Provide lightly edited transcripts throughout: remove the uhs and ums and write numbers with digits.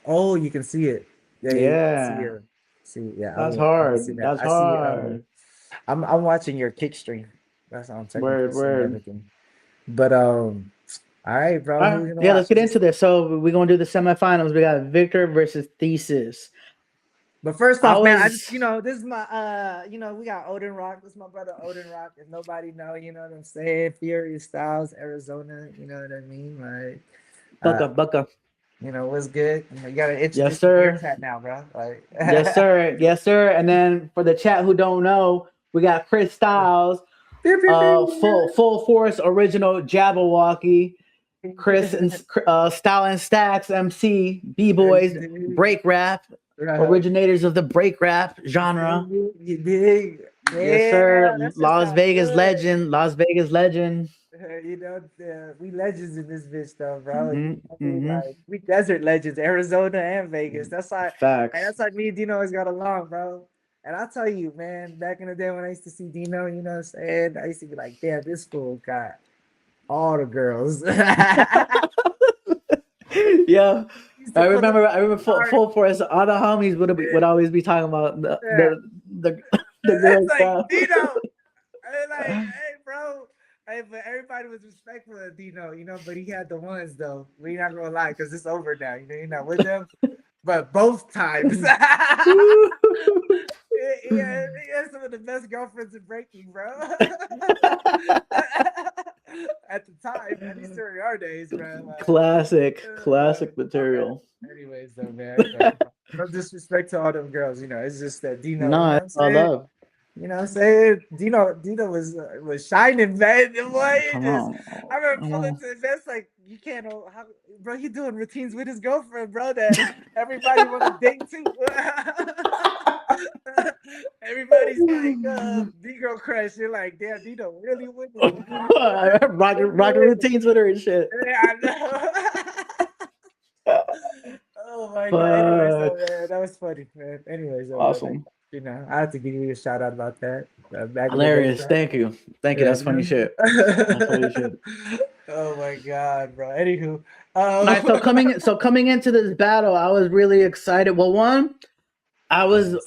Oh, you can see it. Yeah, yeah, you can see Yeah, it. See, yeah, that's I can see hard. that. That's I see. hard. I'm watching your kick stream. That's how I'm technically Word, seeing word. everything. But all right, bro. All Who right, you gonna yeah, let's watch? get into this. So we're gonna do the semifinals. We got Victor versus Thesis. But first I off, man, I just was this is my we got Odin Rock. This is my brother Odin Rock. If nobody know, you know what I'm saying? Furious Styles, Arizona. You know what I mean? Like, uh, Bucka. what's good? You gotta Yes, introduce the gear sir. tat now, bro. Like, Yes, sir. Yes, sir. And then for the chat who don't know, we got Chris Styles, pew, pew, full force original Jabberwocky, Chris pew. and Style and Stacks MC, B You boys, dig? break rap, Right. originators of the break rap You feel genre. me? You dig? Yes, sir. Yeah, that shit Las sound Vegas good. legend. Las Vegas legend. We legends in this bitch though, bro. You Mm-hmm. know what I mean? Mm-hmm. Like we desert legends, Arizona and Vegas. That's why, and Facts. that's why me and Dino always got along, bro. And I'll tell you, man, back in the day when I used to see Dino, you know what I'm saying? I used to be like, damn, this fool got all the girls. Yeah. Used I to put up remember. I remember art. full force. All the homies would always be talking about Yeah. the the It's girls. like Bro. Dino. And like, hey, bro. Hey, but everybody was respectful of Dino, but he had the ones though. We not gonna lie, because it's over now. You're not with them. But both times. He had some of the best girlfriends in breaking, bro. At the time, at least during our days, bro. Like, Classic my bad. material. Anyways, though, man. But no disrespect to all them girls, it's just that Dino, you know No, what I'm I saying? love. You know what I'm saying? Dino was shining, man. The boy, it Come just on, I remember come pulling on. to the best like you can't how bro, he doing routines with his girlfriend, bro, that everybody wanna date too. Everybody's like D girl crush. You're like, damn, Dino really with it. Rocking routines with her and shit. Yeah, I know. Oh my god. Anyways, Fuck. so man, that was funny, man. Anyways, so man, like, Awesome. I have to give you a shout out about that. Back in the day, Hilarious. bro. Thank you. Thank you. Yeah, That's funny man. shit. That's funny shit. Oh my god, bro. Anywho, All right, so coming into this battle, I was really excited. Well, one, I was yes.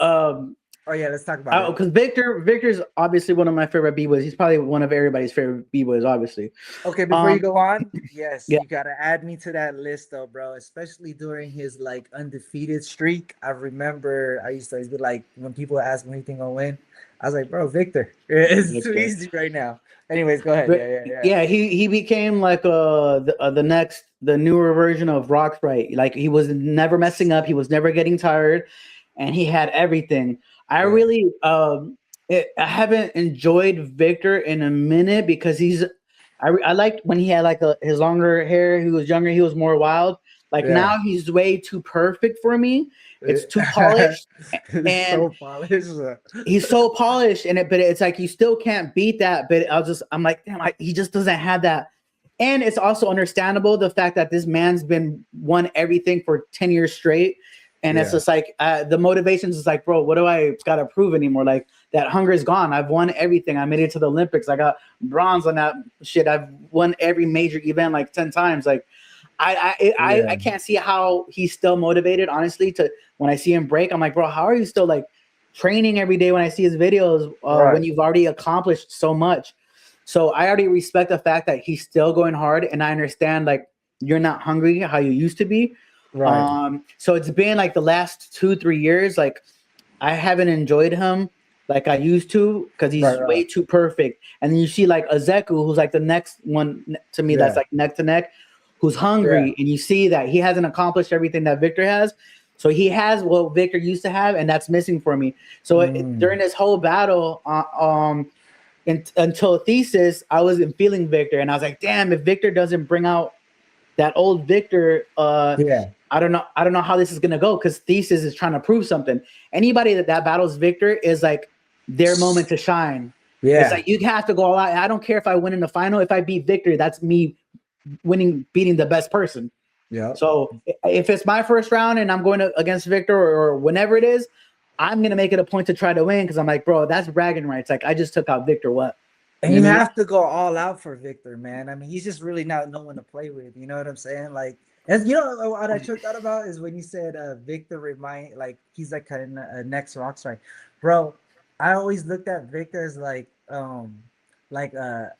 Oh yeah, let's talk about it. because Victor's obviously one of my favorite b-boys. He's probably one of everybody's favorite b-boys, obviously. Okay, before you Um, go on, yes, yeah, you gotta add me to that list though, bro. Especially during his like undefeated streak. I remember I used to always be like when people ask me anything gonna win, I was like, bro, Victor. It's too Victor. easy right now. Anyways, go ahead. But Yeah, yeah, yeah. yeah, he became like the next the newer version of Rock Sprite. Like he was never messing up. He was never getting tired, and he had everything. I Yeah. really I haven't enjoyed Victor in a minute because I liked when he had like his longer hair. He was younger. He was more wild. Like Yeah. now he's way too perfect for me. It's too Yeah. polished, It's and so polished. he's so polished in it, but it's like you still can't beat that. But I'm like, damn, he just doesn't have that. And it's also understandable the fact that this man's been won everything for 10 years straight. And it's Yeah. just like the motivations is like, bro, what do I gotta prove anymore? Like that hunger is gone. I've won everything. I made it to the Olympics. I got bronze on that shit. I've won every major event like 10 times. Like I Yeah. can't see how he's still motivated, honestly, to when I see him break, I'm like, bro, how are you still like training every day when I see his videos when Right. you've already accomplished so much? So I already respect the fact that he's still going hard, and I understand like you're not hungry how you used to be. Right. So it's been like the last 2 3 years, like I haven't enjoyed him like I used to because Right. he's Right. way too perfect. And then you see like Azeku, who's like the next one to me that's Yeah. like neck to neck, who's Yeah. hungry, and you see that he hasn't accomplished everything that Victor has. So he has what Victor used to have, and that's missing for me. So during Mm. this whole battle, until thesis, I wasn't feeling Victor, and I was like, damn, if Victor doesn't bring out that old Victor, Yeah. I don't know how this is gonna go because thesis is trying to prove something. Anybody that battles Victor is like their moment to shine. It's Yeah. like you have to go all out. I don't care if I win in the final. If I beat Victor, that's me beating the best person. Yep. So if it's my first round and I'm going against Victor or whenever it is, I'm gonna make it a point to try to win because I'm like, bro, that's bragging rights. Like I just took out Victor. What? And You you know what have to go all out for Victor, man. I mean, he's just really not no one to play with. You know what I'm saying? Like, As you know, what I tripped out about is when you said Victor remind like he's like kind of a next rock star, bro. I always looked at Victor as like a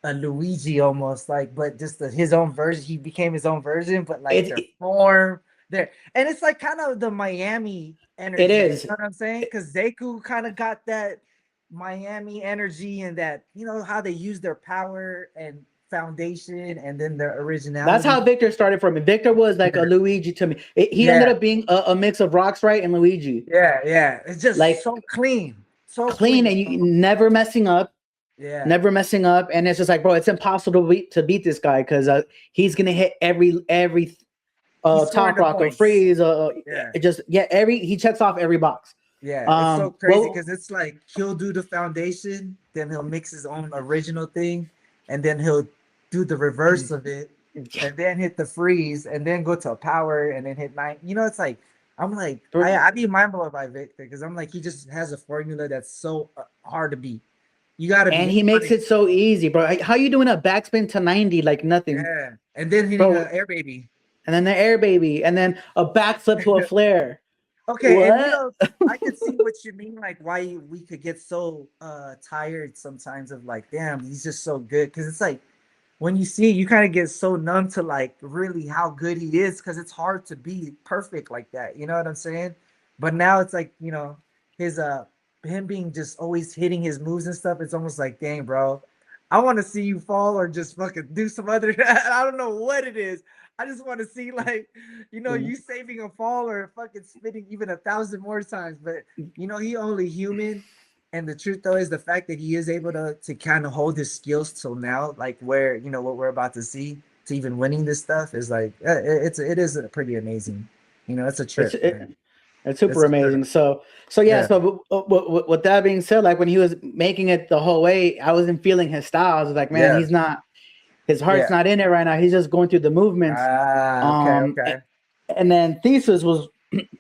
Luigi almost like, but just his own version. He became his own version, but like their It form there, and it's like kind of the Miami it energy. You is. know what I'm saying? Because Zeku kind of got that Miami energy and that how they use their power and foundation and then their That's originality. how Victor started for me. Victor was like a Yeah, Luigi to me. He ended yeah, up being a mix of Rockstrite and Luigi. yeah, yeah. It's just Like so clean, so clean clean. and you Bro. never messing up, Yeah, never messing up. And it's just like, bro, it's impossible to beat this guy because he's gonna hit every he's scoring top the rock or points. freeze. Yeah. It just yeah, every he checks off every box. Yeah, it's so crazy Well, because it's like he'll do the foundation, then he'll mix his own original thing, and then he'll do the reverse of it, yeah, and then hit the freeze, and then go to a power, and then hit nine. It's like I'm like bro, I be mind blown by Victor because I'm like he just has a formula that's so hard to beat. You got to and be he makes honest. it so easy, bro. Like, how you doing a backspin to 90 like nothing, Yeah, and then hitting bro? a air baby. And then the air baby, and then a backflip to a flare. Okay, and What? I could see what you mean, like why we could get so tired sometimes of like, damn, he's just so good. Cause it's like when you see it, you kind of get so numb to like really how good he is, because it's hard to be perfect like that. You know what I'm saying? But now it's like, his him being just always hitting his moves and stuff, it's almost like, dang, bro, I want to see you fall or just fucking do some other I don't know what it is. I just want to see like you saving a fall or fucking spitting even 1,000 more times. But he only human. And the truth though is the fact that he is able to kind of hold his skills till now, like where what we're about to see, to even winning this stuff is like it is pretty amazing. It's a It's trip, it, man. it's super It's a trip. amazing. So yeah. Yeah. So with that being said, like when he was making it the whole way, I wasn't feeling his style. I was like, man, Yeah. he's not. His heart's Yeah. not in it right now. He's just going through the movements. Ah, okay, okay. And then Thesis was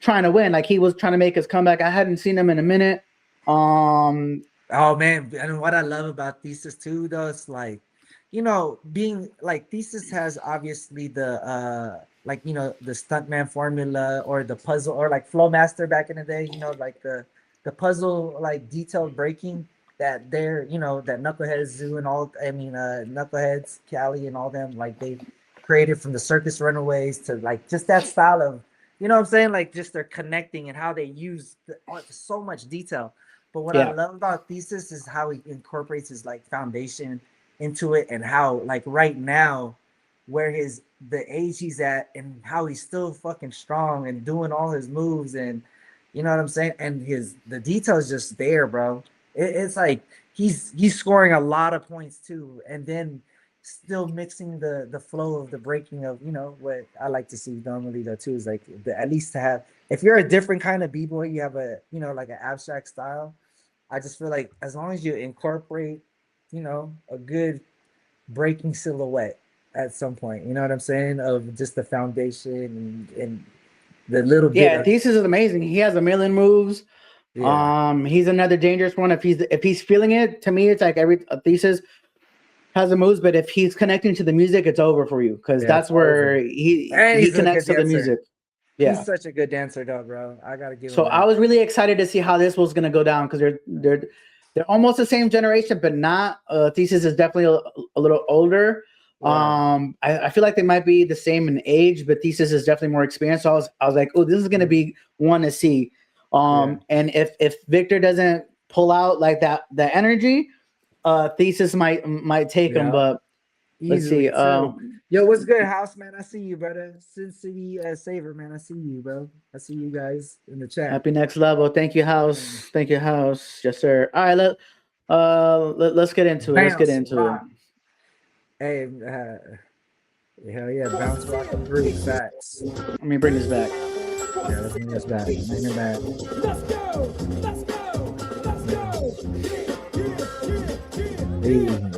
trying to win. Like he was trying to make his comeback. I hadn't seen him in a minute. Um, Oh man, and what I love about Thesis too, though, it's like, being like Thesis has obviously the like the stuntman formula or the puzzle or like Flowmaster back in the day, like the puzzle like detailed breaking that that Knuckleheads do and all. I mean, Knuckleheads, Cali, and all them like they created from the Circus Runaways to like just that style of what I'm saying, like just they're connecting and how they use so much detail. But what I yeah, love about Thesis is how he incorporates his like foundation into it, and how like right now, where the age he's at and how he's still fucking strong and doing all his moves, and you know what I'm saying, and the details just there, bro. It's like he's scoring a lot of points too, and then still mixing the flow of the breaking of what I like to see normally though too is like at least to have, if you're a different kind of b-boy, you have a like an abstract style. I just feel like as long as you incorporate, a good breaking silhouette at some point, you know what I'm saying, of just the foundation and the little bit yeah. of Thesis is amazing. He has a million moves. yeah, He's another dangerous one. If he's feeling it, to me, it's like every Thesis has the moves, but if he's connecting to the music, it's over for you because yeah, that's it's over. where he And he he's a connects good to the dancer. music. He's Yeah. such a good dancer though, bro. I gotta give him So I that. was really excited to see how this was gonna go down because they're almost the same generation, but not. Thesis is definitely a little older. Yeah, I feel like they might be the same in age, but Thesis is definitely more experienced. So I was like, oh, this is gonna be one to see. yeah, And if Victor doesn't pull out like that, the energy, Thesis might take him. yeah. But let's see. Easily too. Yo, what's good, house man? I see you, brother. Sin City Saver, man. I see you, bro. I see you guys in the chat. Happy next level. Thank you, House. Thank you, House. Yes, sir. All right, let's get into it. Let's get Bounce into it. rock. Hey, hell yeah, bounce rock and groove. Facts. Let me bring this back. Yeah, let's bring this back. Bring it back. Let's go! Let's go! Let's go!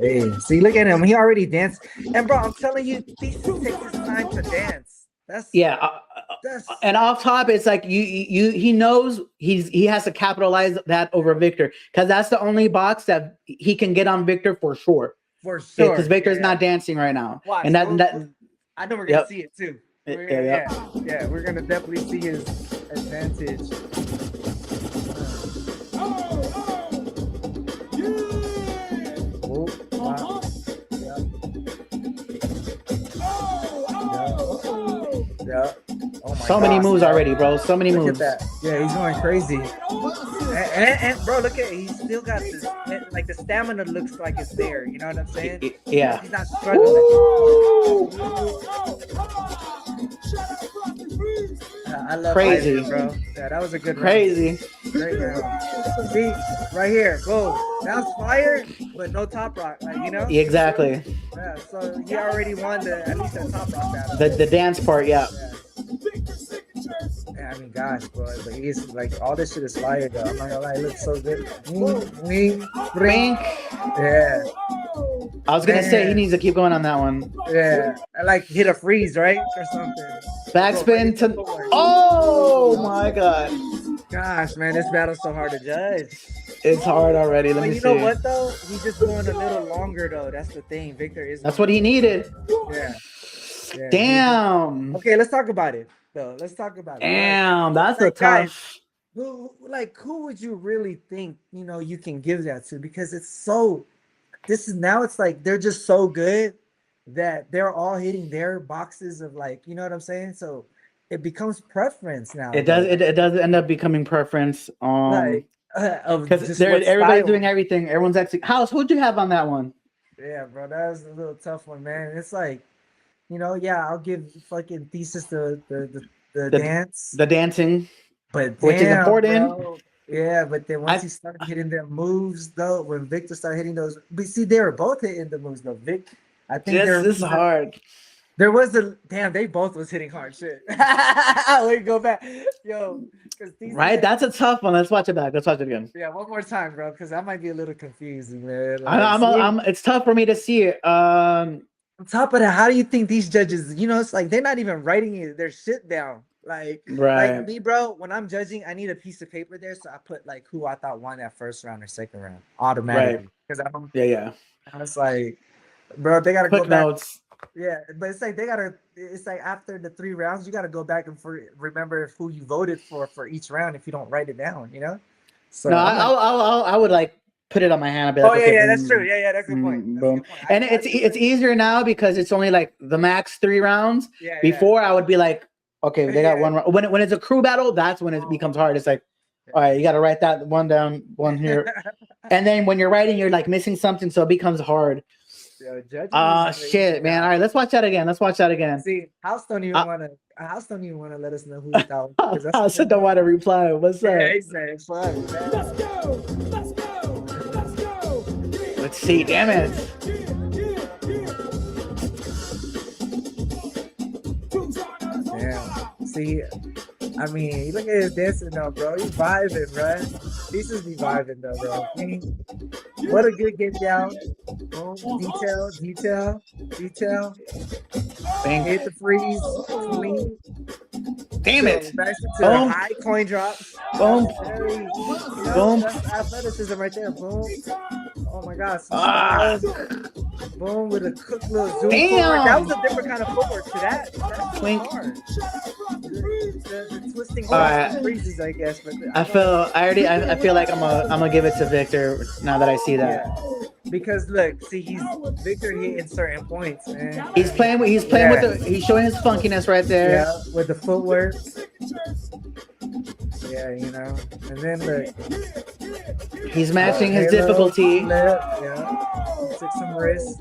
Hey. See, look at him. He already danced. And bro, I'm telling you, Thesis takes his time to dance. Yeah. That's And off top, it's like he knows he has to capitalize that over Victor because that's the only box that he can get on Victor for sure. for Because sure. Victor's Yeah. not dancing right now. Watch. And that I know we're gonna yep. see it too. We're gonna definitely see his advantage. Oh, wow. Yeah. Yeah. Oh my So many gosh, moves bro. already, bro. So many Look moves. at that. Yeah, he's going crazy. And bro, look at he's still got this like the stamina looks like it's there. You know what I'm saying? Yeah. He's not struggling. I love Crazy. Ivan, bro. Yeah, that was a good round. Crazy. Great round. See, right here, boom. That's fire, but no top rock. Like, you know? Exactly. Yeah, so he already won at least the top rock battle. The dance part, yeah. Yeah, I mean, gosh, bro, but he's like all this shit is fire, though. I'm not gonna lie, it looks so good. Ring. Yeah, I was gonna say he needs to keep going on that one. yeah. I like hit a freeze, right, or something. Backspin to. Oh my god. Gosh, man, this battle's so hard to judge. It's hard already. Let But me you see. know what though? He's just going a little longer though. That's the thing. Victor is. That's what he needed. Yeah. Damn. Okay, let's talk about it though. Let's talk about it. Damn, that's a Like, guys, tough. who would you really think you can give that to? Because it's so. This is now. It's like they're just so good that they're all hitting their boxes of like, you know what I'm saying? So it becomes preference now. It does. It does end up becoming preference. Like, Because everybody's doing everything. Everyone's actually. House. Who'd you have on that one? Yeah, bro, that was a little tough one, man. It's like, yeah, I'll give fucking Thesis the dance, the dancing, but which is important. Bro. Yeah, but then once he started hitting them moves, though, when Victor started hitting those, but see, they were both hitting the moves, though. Vic, I think this is hard. There was they both was hitting hard shit. Wait, go back, yo, right? That's a tough one. Let's watch it back. Let's watch it again. Yeah, one more time, bro, because I might be a little confusing, man. Like, it's tough for me to see it. On top of that, how do you think these judges? It's like they're not even writing their shit down. Like me, bro. When I'm judging, I need a piece of paper there, so I put like who I thought won that first round or second round automatically. Because I don't. Yeah. I was like, bro, they gotta Quick go back. notes. Yeah, but it's like it's like after the 3 rounds, you gotta go back and remember who you voted for each round if you don't write it down, So no, I would like put it on my hand. I'd be like, yeah, that's true. Yeah, that's a good point. Boom. And it's easier now because it's only like the max 3 rounds. Yeah. Before I would be like, okay, they got one round. When it's a crew battle, that's when it becomes hard. It's like, all right, you got to write that one down, one here, and then when you're writing, you're like missing something, so it becomes hard. Shit, man. All right, let's watch that again. See, House don't even want to let us know who that was. House don't want to reply. What's up? Yeah, he said it's fun. Let's go. Let's see. Damn it. Damn. See, I mean, look at his dancing though, bro. He's vibing, bro. He's just be vibing though, bro. What a good get down. Boom. Detail. Hit the freeze. Clean. Damn it. Back to high coin drops. Boom. Boom. That's athleticism right there. Boom. Oh my gosh. Boom with a cook little zoom. Damn. That was a different kind of footwork to that. That's Twink. hard. The twisting freezes, I guess. But I feel like I'm gonna give it to Victor now that I see that. Yeah. Because look, see, Victor hitting certain points, man. He's playing with he's showing his funkiness right there. Yeah, with the footwork. Yeah, and then look. He's matching his difficulty. Yeah, took some risk.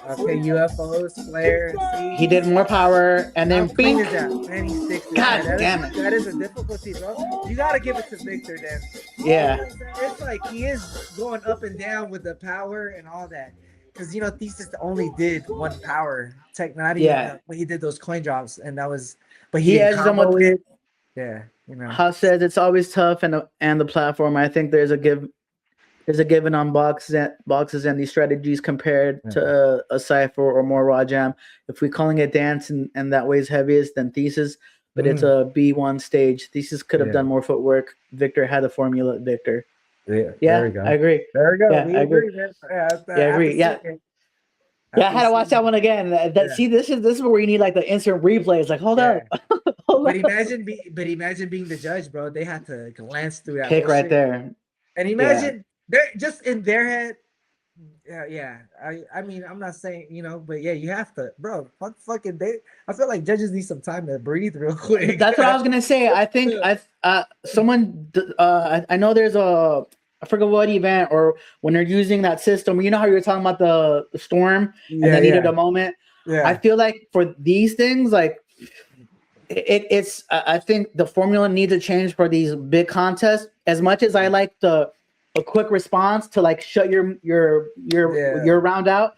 Okay, UFOs, flare. See? He did more power, and then bing. Man, he sticks it. God damn it. That is a difficulty, bro. You gotta give it to Victor then. Yeah. It's like he is going up and down with the power and all that. Because Thesis only did one power when he did those coin drops, and that was. But he edged them with it. Yeah, House says it's always tough, and the platform. I think there's a given on boxes and these strategies compared to a cipher or more raw jam. If we're calling it dance and that weighs heaviest, then Thesis, but it's a B1 stage. Thesis could have done more footwork. Victor had the formula. Victor. Yeah. Yeah. There we go. I agree. There we go. Yeah, I agree. Man. I agree. Yeah. Yeah, I had to watch that one again. Yeah. See, this is where you need like the instant replays. Like, hold Yeah. up, hold But up. imagine being the judge, bro. They had to glance through that Pick whole right shit. there. And Yeah, imagine they're just in their head. Yeah. I mean, I'm not saying, but yeah, you have to, bro. Fucking they. I feel like judges need some time to breathe real quick. that's what I was gonna say. I think I know there's I forget what event or when they're using that system. You know how you were talking about the storm and Yeah, they needed yeah, a moment. I yeah. feel like for these things, like it's I think the formula needs to change for these big contests. As much as I like a quick response to like shut Yeah. your round out,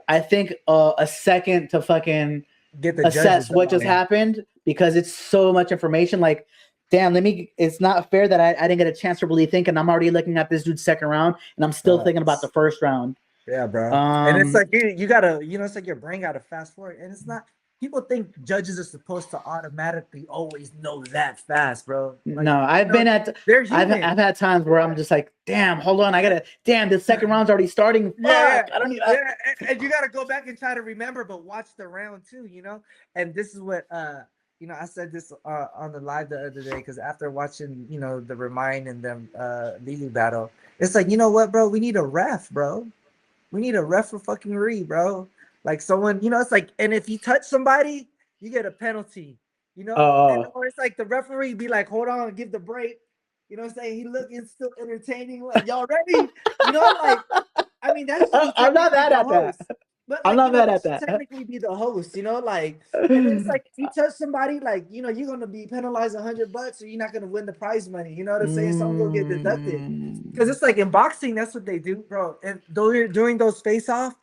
I think a second to fucking Get the judges assess what just on. happened because it's so much information. Like, damn, it's not fair that I didn't get a chance to really think, and I'm already looking at this dude's second round, and I'm still thinking about the first round. Yeah, bro. And it's Um, like you gotta, it's like your brain gotta fast forward. And it's not people think judges are supposed to automatically always know that fast, bro. Like, no, they're I've human. had times where I'm just like, damn, hold on, damn, the second round's already starting. Yeah, Fuck, I don't need. yeah. And you gotta go back and try to remember, but watch the round too. And this is what I said this on the live the other day because after watching, the Remind and them Lily battle, it's like, you know what, bro? We need a ref, bro. We need a ref for fucking Reed, bro. Like someone, it's like, and if you touch somebody, you get a penalty, and Oh, or it's like the referee be like, hold on, give the break. You know what I'm saying? He looking still entertaining. Like, y'all ready? Like, I mean, that should be I'm not technically mad the at that. host. But I'm like, not mad that at should that. technically be the host, like, and it's like if you touch somebody, like, you're gonna be penalized $100 or you're not gonna win the prize money. You know what I'm saying? Something will get deducted. Because it's like in boxing, that's what they do, bro. And though you're doing those face off,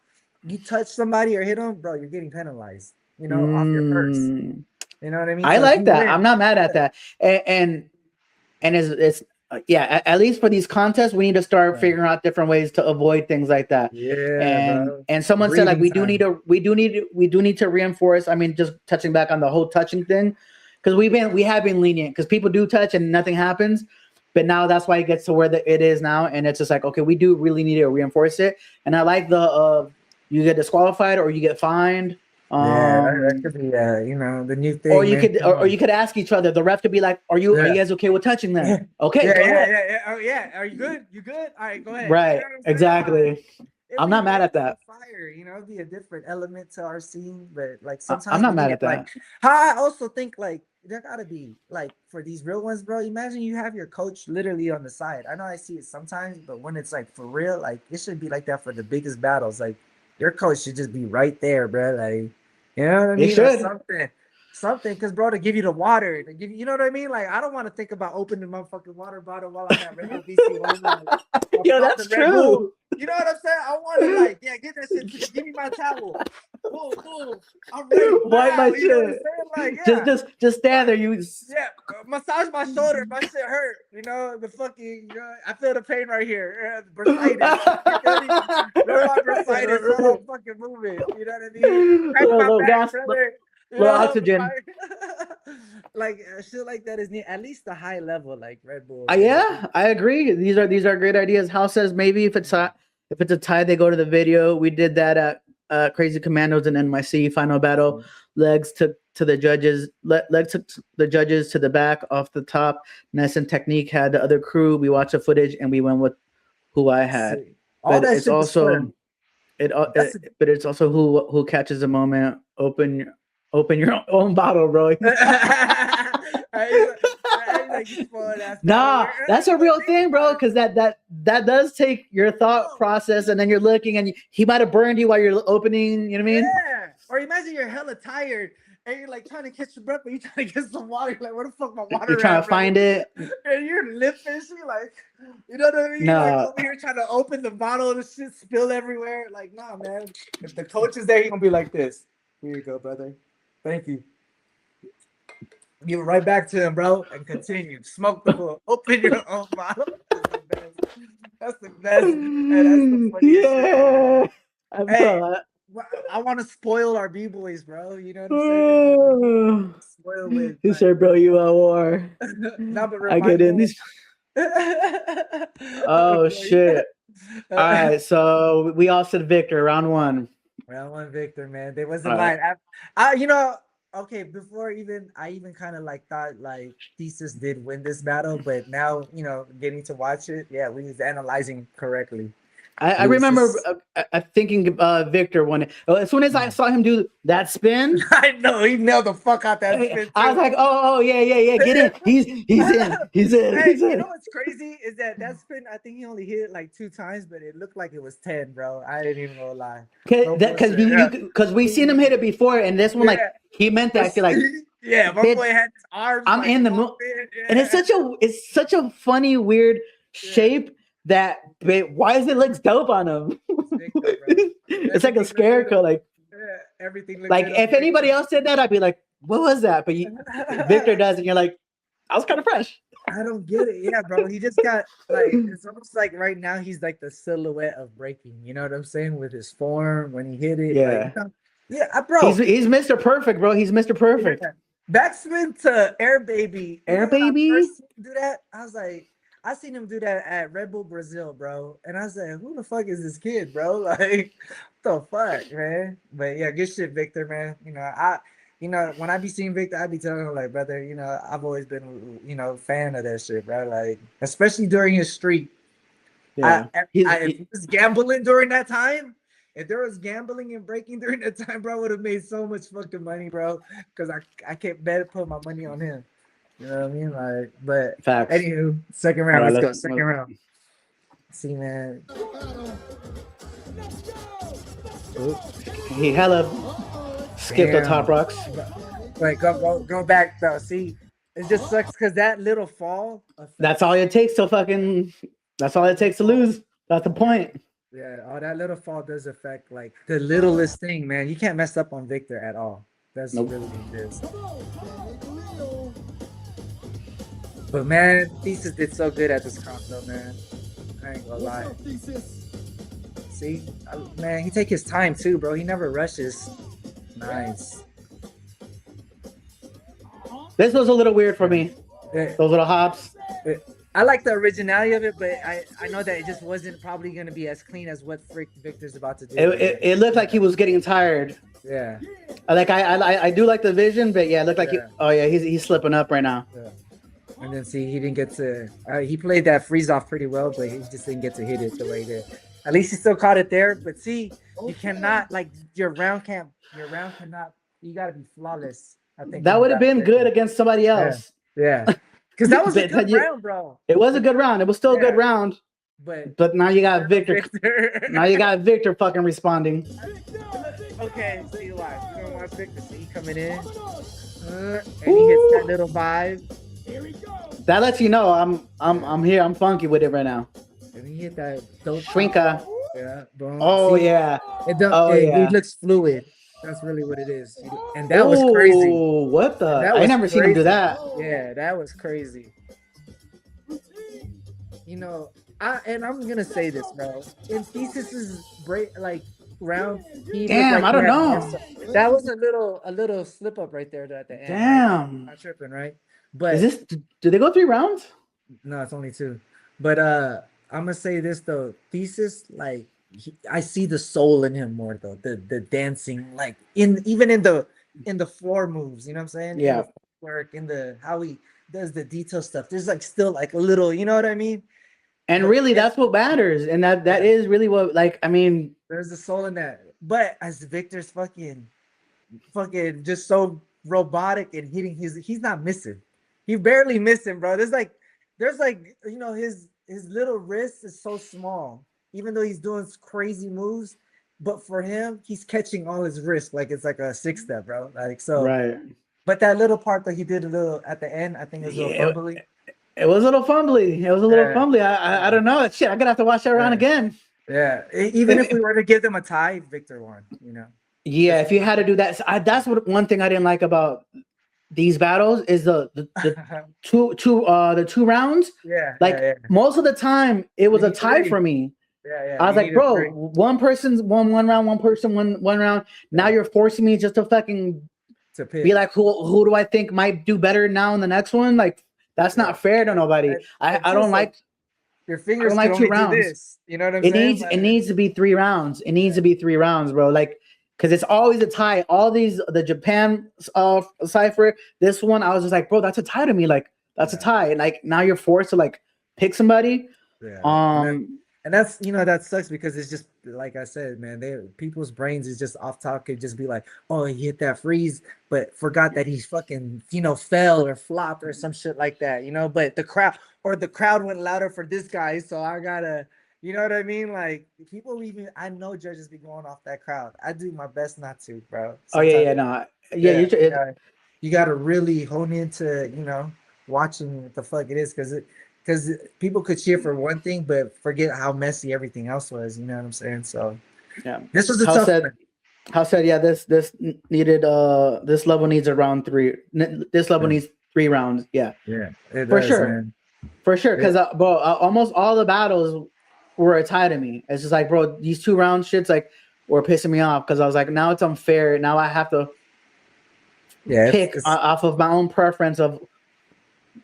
you touch somebody or hit them, bro, you're getting penalized, off your purse. Mm. You know what I mean? I So if like you that. win, I'm not mad at yeah, that. And it's yeah. At least for these contests, we need to start yeah, figuring out different ways to avoid things like that. yeah, And bro. someone said like Breathing time. we do need to reinforce. I mean, just touching back on the whole touching thing, because we have been lenient because people do touch and nothing happens. But now that's why it gets to where it is now, and it's just like, okay, we do really need to reinforce it. And I like the you get disqualified or you get fined. Yeah, that could be the new Or thing, you man. could Come or on. you could ask each other. The ref could be like, are you Yeah. guys okay with touching Yeah, them? Okay, yeah, go yeah, ahead. yeah, yeah. Oh yeah. Are you good? You good? All right, go ahead. You know Right. what I'm saying? Like Exactly. it'd I'm be not mad it'd at be that. fire, it'd be a different element to our scene. But like I'm sometimes not we mad need at it. Like that. how I also think like there gotta be like for these real ones, bro. Imagine you have your coach literally on the side. I know I see it sometimes, but when it's like for real, like it should be like that for the biggest battles. Like your coach should just be right there, bro. Like you know what I It mean? Or should. something. Something, because bro, to give you the water, to give you know what I mean? Like, I don't want to think about opening my fucking water bottle while I'm at Red Bull BC1. Like, I'm Yo, popping that's Red Bull. true. You know what I'm saying? I want to like, yeah, get that shit to me. Give me my towel. Boom, boom. I'm ready. Wipe Wow. my You know what I'm shit. saying? Like, Just yeah. just just stand there. Right. You Yeah, massage my shoulder. If my shit hurt, the fucking, I feel the pain right here. Bursitis. You feel me? Rub my bursitis while I'm fucking moving. You know what I mean? Crack my little back, gas, brother. You little know, oxygen. like shit like that is neat. At least the high level, like Red Bull, man. Yeah, I agree. These are great ideas. House says maybe if it's a tie, they go to the video. We did that at Crazy Commandos and NYC final battle. Legs to the judges. Legs took the judges to the back off the top. Ness and Technique had the other crew. We watched the footage and we went with who I had. See, all But that it's shit was also fun. That's but it's also who catches the moment. Open your own bottle, bro. like you spoiled ass Nah, that's a real think thing, about bro. it. Because that does take your thought Bro, process, and then you're looking, and he might have burned you while you're opening. You know what I mean? yeah. Or imagine you're hella tired and you're like trying to catch your breath, but you're trying to get some water. You're like, where the fuck my You're water trying at, to brother? find it. And you're lip fishing, like, you know what I mean? Like No, over here trying to open the bottle and the shit spill everywhere. Like, nah, man. If the coach is there, he's gonna be like this. Here you go, brother. Thank you. Give it right back to him, bro, and continue. Smoke the bowl. Open your own bottle. That's the best. And that's the funniest shit yeah. ever. Hey, I want to spoil our b-boys, bro. You know what I'm saying? Spoil with He like said, "Bro, you at war." no, but I get remind in me. these. Oh shit! All right, so we all said Victor round one. Round one Victor, man. They wasn't All right. lying. I you know, okay, before even I even kind of like thought like Thesis did win this battle, but now, getting to watch it, yeah, we was analyzing correctly. I He was remember just thinking Victor won it. As soon as I saw him do that spin, I know he nailed the fuck out that spin I was too. like, oh, yeah, get in. He's in. He's in. Hey, He's you know in. what's crazy is that spin, I think he only hit it like 2 times, but it looked like it was 10, bro. I didn't even gonna lie. No Because bullshit. Yeah. we seen him hit it before, and this one, like, Yeah. he meant that. Like, Yeah, my bitch, boy had his arms. I'm like, in the open. mood, Yeah. and it's such a funny, weird shape that. Why does it look dope on him? It's Victor, bro. It's like a Everything looked scarecrow. good. Like, Yeah, everything looked like good on if anybody Victor. else did that, I'd be like, what was that? But Victor does, and you're like, I was kind of fresh. I don't get it. Yeah, bro. He just got like it's almost like right now he's like the silhouette of breaking. You know what I'm saying? With his form when he hit it. Yeah. Like, yeah, bro. He's Mr. Perfect, bro. He's Mr. Perfect. Yeah. Backspin to Air Baby. Air When I Baby? first seen him do that, I was like, I seen him do that at Red Bull Brazil, bro. And I was like, who the fuck is this kid, bro? Like, what the fuck, man? But yeah, good shit, Victor, man. When I be seeing Victor, I be telling him, like, brother, I've always been, fan of that shit, bro. Like, especially during his streak. Yeah. If he was gambling during that time, if there was gambling and breaking during that time, bro, I would have made so much fucking money, bro. Because I can't put my money on him. You know what I mean? Like, but Facts. anywho, second round. All right, Let's go. Second round. See, man. He hella skipped the top rocks. Wait, go back though. See, it just sucks because that little fall. That's all it takes to fucking. That's all it takes to lose. That's the point. Yeah, all that little fall does affect like the littlest thing, man. You can't mess up on Victor at all. That's really what it is. But man, Thesis did so good at this comp though, man. I ain't gonna lie. See, man, he take his time too, bro. He never rushes. Nice. This was a little weird for me. Yeah. Those little hops. I like the originality of it, but I know that it just wasn't probably gonna be as clean as what Victor's about to do. It looked like he was getting tired. Yeah. Like I do like the vision, but yeah, it looked like he's slipping up right now. Yeah. And then see, he didn't get to. He played that freeze off pretty well, but he just didn't get to hit it the way he did. At least he still caught it there. But see, you cannot your round cannot. You gotta be flawless. I think that would have been good against somebody else. Yeah, because that was a good round, bro. It was a good round. It was still a good round. But now you got Victor. Now you got Victor fucking responding. Okay, see why. You don't want Victor. See coming in, and he hits that little vibe. That lets you know I'm here. I'm funky with it right now. And he hit that dope Shrinker. Yeah. Boom. Oh see, yeah. It looks fluid. That's really what it is. And that was crazy. What the? I never seen him do that. Yeah, that was crazy. I'm gonna say this, bro. In Thesis's round, damn, I don't know. That was a little slip up right there at the end. Damn. Right? Not tripping, right? But do they go 3 rounds? No, it's only 2. But I'm gonna say this though. Thesis, I see the soul in him more though. The dancing, even in the floor moves, you know what I'm saying? Yeah. In the work, in the how he does the detail stuff. There's still a little, you know what I mean? And really, that's what matters. And that is really what, there's a soul in that. But as Victor's fucking just so robotic and hitting he's not missing. He barely missing, bro. There's his little wrist is so small, even though he's doing crazy moves. But for him, he's catching all his wrist like it's like a 6-step, bro. Right. But that little part that he did a little at the end, I think it was a little fumbly. It was a little fumbly. I don't know. Shit, I'm gonna have to watch that round again. Yeah. Even if we were to give them a tie, Victor won, Yeah, if you had to do that. That's one thing I didn't like about these battles is the two rounds. Yeah. Most of the time it was a tie for me. Yeah. I was like, bro, one person's won one round, one person won one round. Now you're forcing me just to fucking pick. Be like, who do I think might do better now in the next one? Like, that's not fair to nobody. I don't like your fingers. I don't like 2 rounds. This. You know what I'm saying? It needs to be 3 rounds. It needs to be 3 rounds, bro. Like because it's always a tie. All these the Japan cipher, this one I was just like, bro, that's a tie to me. Like that's a tie. And like now you're forced to like pick somebody. Yeah. Um, And that's that sucks because it's just like I said, man. People's brains is just off top. Could just be like, oh, he hit that freeze, but forgot that he fucking fell or flopped or some shit like that. But the crowd went louder for this guy, so I gotta, you know what I mean? Like people even I know judges be going off that crowd. I do my best not to, bro. oh yeah, Sometimes, yeah, no, yeah, you gotta really hone into watching what the fuck it is because people could cheer for one thing but forget how messy everything else was. You know what I'm saying? So yeah. this was a How tough said, one. how said, yeah, this needed this level needs a round three. This level needs 3 rounds. Yeah, Yeah, it for does, sure, man. for sure. Because bro, almost all the battles were a tie to me. It's just like, bro, these 2 round shits like were pissing me off because I was like, now it's unfair. Now I have to pick off of my own preference of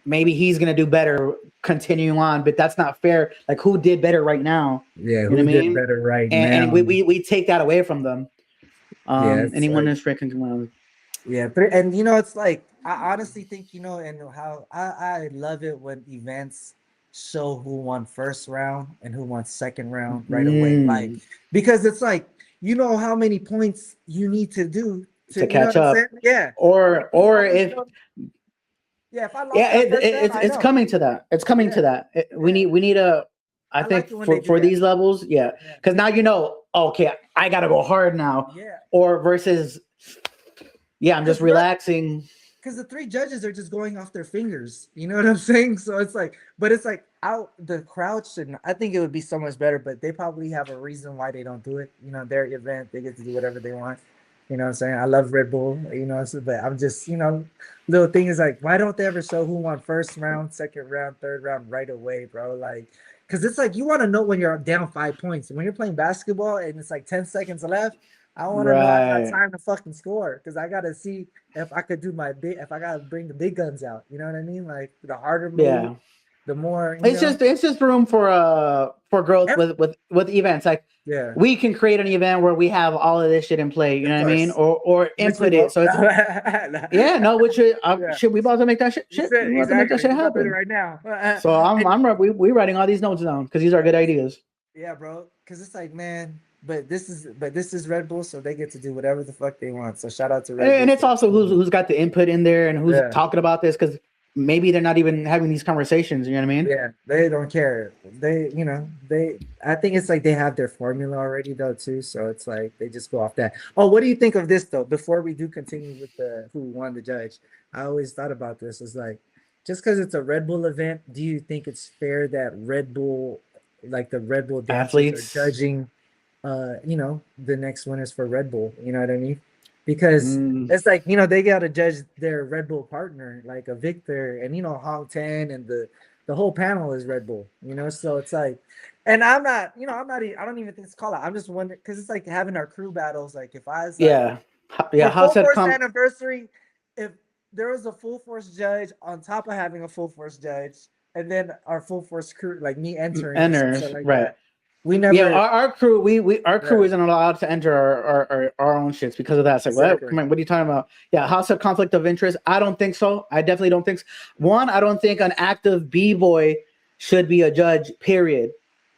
maybe he's gonna do better continuing on, but that's not fair. Like who did better right now? Yeah, You who know what I did mean? better right now? And we take that away from them. Anyone like, in stricken round. yeah, and it's like I honestly think and how I love it when events show who won first round and who won second round right away, like because it's like how many points you need to do to catch up. Yeah, or if yeah, if I lost it's coming to that. It's coming to that. We need a. I think for these levels, yeah, because now okay, I gotta go hard now. Yeah. Or versus, yeah, I'm just relaxing. Because the 3 judges are just going off their fingers. You know what I'm saying? So it's like, but it's like the crowd shouldn't. I think it would be so much better, but they probably have a reason why they don't do it. Their event, they get to do whatever they want. You know what I'm saying? I love Red Bull, but I'm just, little thing is like, why don't they ever show who won first round, second round, third round right away, bro? Like, because it's like, you want to know when you're down 5 points. When you're playing basketball and it's like 10 seconds left, I want to know I got time to fucking score because I got to see if I could do if I got to bring the big guns out. You know what I mean? Like, the harder move, the more. It's just room for growth with events. Like, yeah, we can create an event where we have all of this shit in play. You know what I mean? Or input it. So it's shit. We about to make that shit. We about to make that shit happen right now. So we writing all these notes down because these are good ideas. Yeah, bro. Because it's like, man. But this is Red Bull, so they get to do whatever the fuck they want. So shout out to Red Bull. And it's also who's got the input in there and who's talking about this because maybe they're not even having these conversations. You know what I mean? Yeah, they don't care. I think it's like they have their formula already though too. So it's like they just go off that. Oh, what do you think of this though? Before we do continue with who won the judge, I always thought about this. It's like just because it's a Red Bull event, do you think it's fair that Red Bull, like the Red Bull athletes, are judging? The next winners for Red Bull, you know what I mean? Because it's like, they got to judge their Red Bull partner, like a Victor and, Hong Ten and the whole panel is Red Bull, so it's like, and I don't even think it's call out. I'm just wondering, because it's like having our crew battles. Like if I was how said anniversary, if there was a full force judge on top of having a full force judge and then our full force crew, like me entering, like right. That. We never. Our crew. Our crew isn't allowed to enter our own shits because of that. It's like, what are you talking about? Yeah, House of conflict of interest. I don't think so. I definitely don't think so. One, I don't think an active b-boy should be a judge. Period.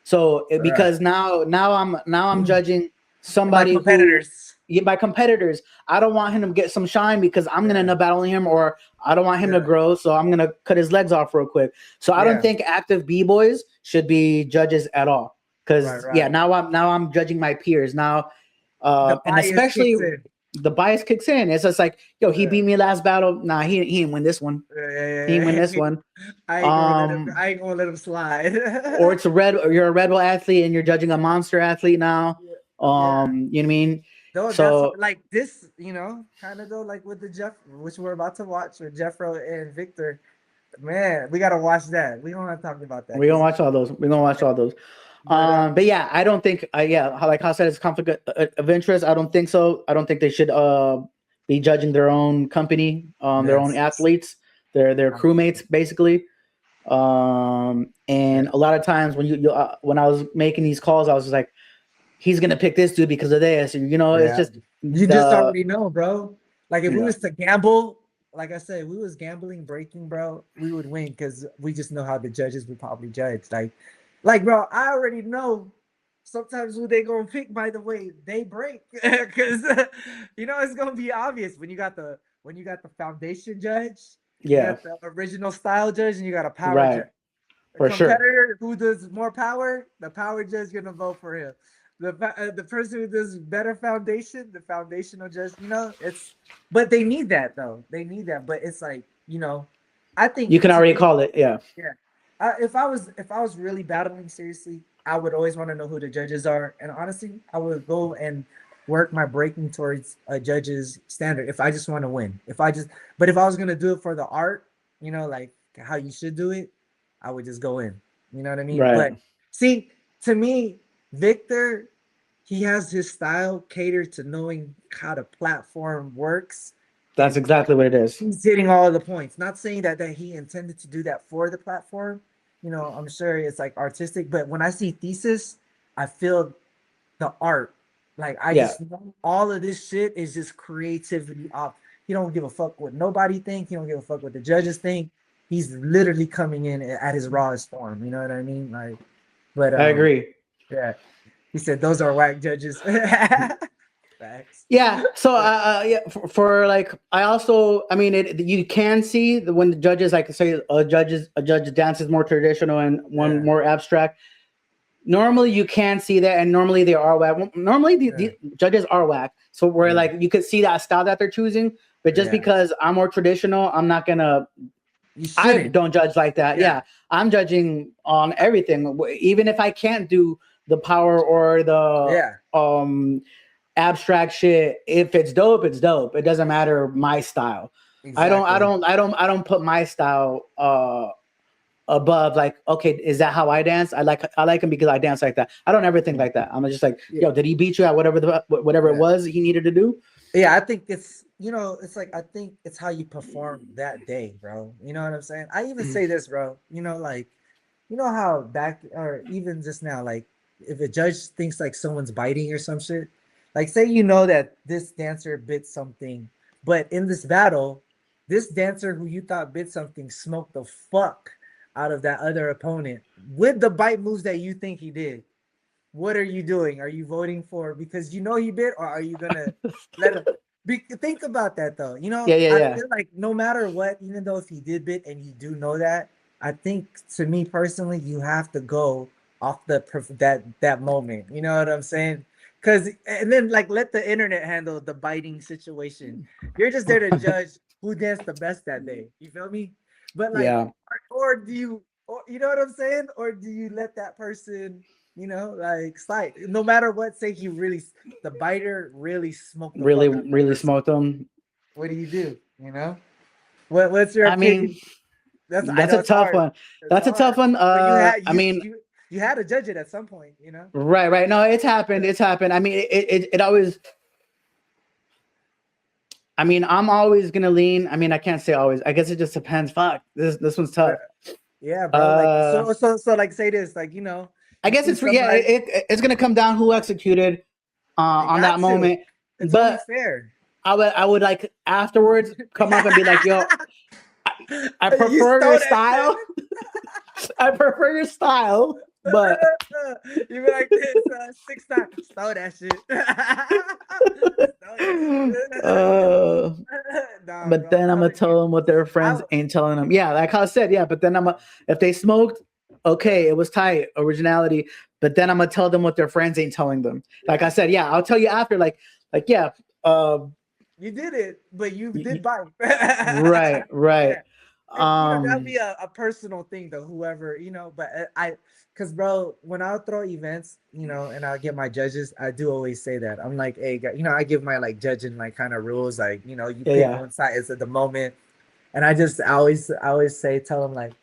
So because now I'm judging somebody by competitors. I don't want him to get some shine because I'm gonna end up battling him, or I don't want him to grow, so I'm gonna cut his legs off real quick. So I don't think active b-boys should be judges at all. Because now I'm judging my peers now, and especially the bias kicks in. It's just like, yo, he beat me last battle. Nah, he didn't win this one. He didn't win this one. I ain't gonna let him slide. Or you're a Red Bull athlete and you're judging a monster athlete now. You know what I mean? No, so like this, kind of though, like with the Jeff, which we're about to watch with Jeffro and Victor. Man, we gotta watch that. We don't have to talk about that. We're gonna watch all those. But yeah, I don't think like how said it's conflict of interest. I don't think so. I don't think they should be judging their own company, their own athletes, their crewmates basically. And a lot of times when when I was making these calls, I was just like, he's gonna pick this dude because of this. You know, it's Yeah. just You just already know, bro. Like if we Yeah. was to gamble, like I said, we was gambling, breaking, bro, we would win because we just know how the judges would probably judge. Like, bro, I already know sometimes who they gonna pick by the way they break, because you know it's gonna be obvious when you got the foundation judge, you yeah, got the original style judge, and you got a power right, judge. A for sure. competitor who does more power, the power judge gonna vote for him. The person who does better foundation, the foundational judge, you know, but they need that though. They need that, but it's like, you know, I think You can to already me, call it. Yeah, yeah. If I was really battling seriously, I would always want to know who the judges are, and honestly, I would go and work my breaking towards a judge's standard. If I just want to win, but if I was gonna do it for the art, you know, like how you should do it, I would just go in. You know what I mean? right. But see, to me, Victor, he has his style catered to knowing how the platform works, That's and exactly what it is. he's hitting all the points. Not saying that he intended to do that for the platform. You know, I'm sure it's like artistic, but when I see thesis, I feel the art. Like I Yeah, just know all of this shit is just creativity off. He don't give a fuck what nobody think. He don't give a fuck what the judges think. He's literally coming in at his rawest form. You know what I mean? Like, but I agree. yeah. He said those are whack judges. Facts. Yeah. So, But yeah, for like, I also, I mean, you can see when the judges, like say, a judge dances more traditional and one yeah, more abstract. Normally, you can see that, and normally they are whack. Normally, yeah, the judges are whack. So, where yeah, like you could see that style that they're choosing, but just yeah. because I'm more traditional, I'm not gonna. You I shouldn't. don't judge like that. Yeah, Yeah, I'm judging on everything, even if I can't do the power or the yeah. abstract shit. If it's dope, it's dope. It doesn't matter my style. Exactly. I don't put my style above, like, okay, is that how I dance? I like him because I dance like that. I don't ever think Yeah, like that. I'm just like, yeah, yo, did he beat you at whatever it yeah. was he needed to do? Yeah, I think it's, you know, it's like I think it's how you perform that day, bro. You know what I'm saying? I even say this, bro. You know, like, you know how back or even just now, like if a judge thinks like someone's biting or some shit, like say you know that this dancer bit something, but in this battle, this dancer who you thought bit something smoked the fuck out of that other opponent with the bite moves that you think he did. What are you doing? Are you voting for because you know he bit, or are you gonna let him think about that though? You know, Yeah, yeah, I yeah, feel like no matter what, even though if he did bit and you do know that, I think to me personally, you have to go off that moment. You know what I'm saying? Cause and then like let the internet handle the biting situation. You're just there to judge who danced the best that day. You feel me? But like, yeah. or do you, or you know what I'm saying? Or do you let that person, you know, like slide? No matter what, say he really, the biter really smoked the Really, fuck out of that really person. smoked him. What do you do? You know, what's your I mean, opinion? That's, I that's know a it's tough hard. one. It's That's a tough hard. one. But I mean, you had to judge it at some point. You know. right, right. No, it's happened. It's happened. I mean, it always. I mean, I'm always gonna lean. I mean, I can't say always. I guess it just depends. Fuck, this one's But tough. yeah, bro. Like Uh, so like say this, like you know, I you guess see it's yeah. somebody. It's gonna come down who executed It on got that to. moment. It's only But fair. I would like afterwards come up and be like, yo, I You prefer your stole that shit. style. I prefer your style, but You be like this, 6 times. Stole that shit. Stole that uh, shit. Nah, but bro, I'm then I'm gonna telling you. tell them what their I friends ain't telling them. Yeah, like I said, yeah. But then if they smoked, okay, it was tight, originality. But then I'm gonna tell them what their friends ain't telling them. Like I yeah. said, yeah, I'll tell you after. Like yeah, uh, You did it, but you y- did y- bite. right, right. Yeah. You know, that'll Um, be a personal thing though, whoever, you know, but cause bro, when I throw events, you know, and I get my judges, I do always say that. I'm like, hey, you know, I give my like judging like kind of rules, like, you know, you yeah, pick yeah, one side is at the moment. And I always say, tell them like,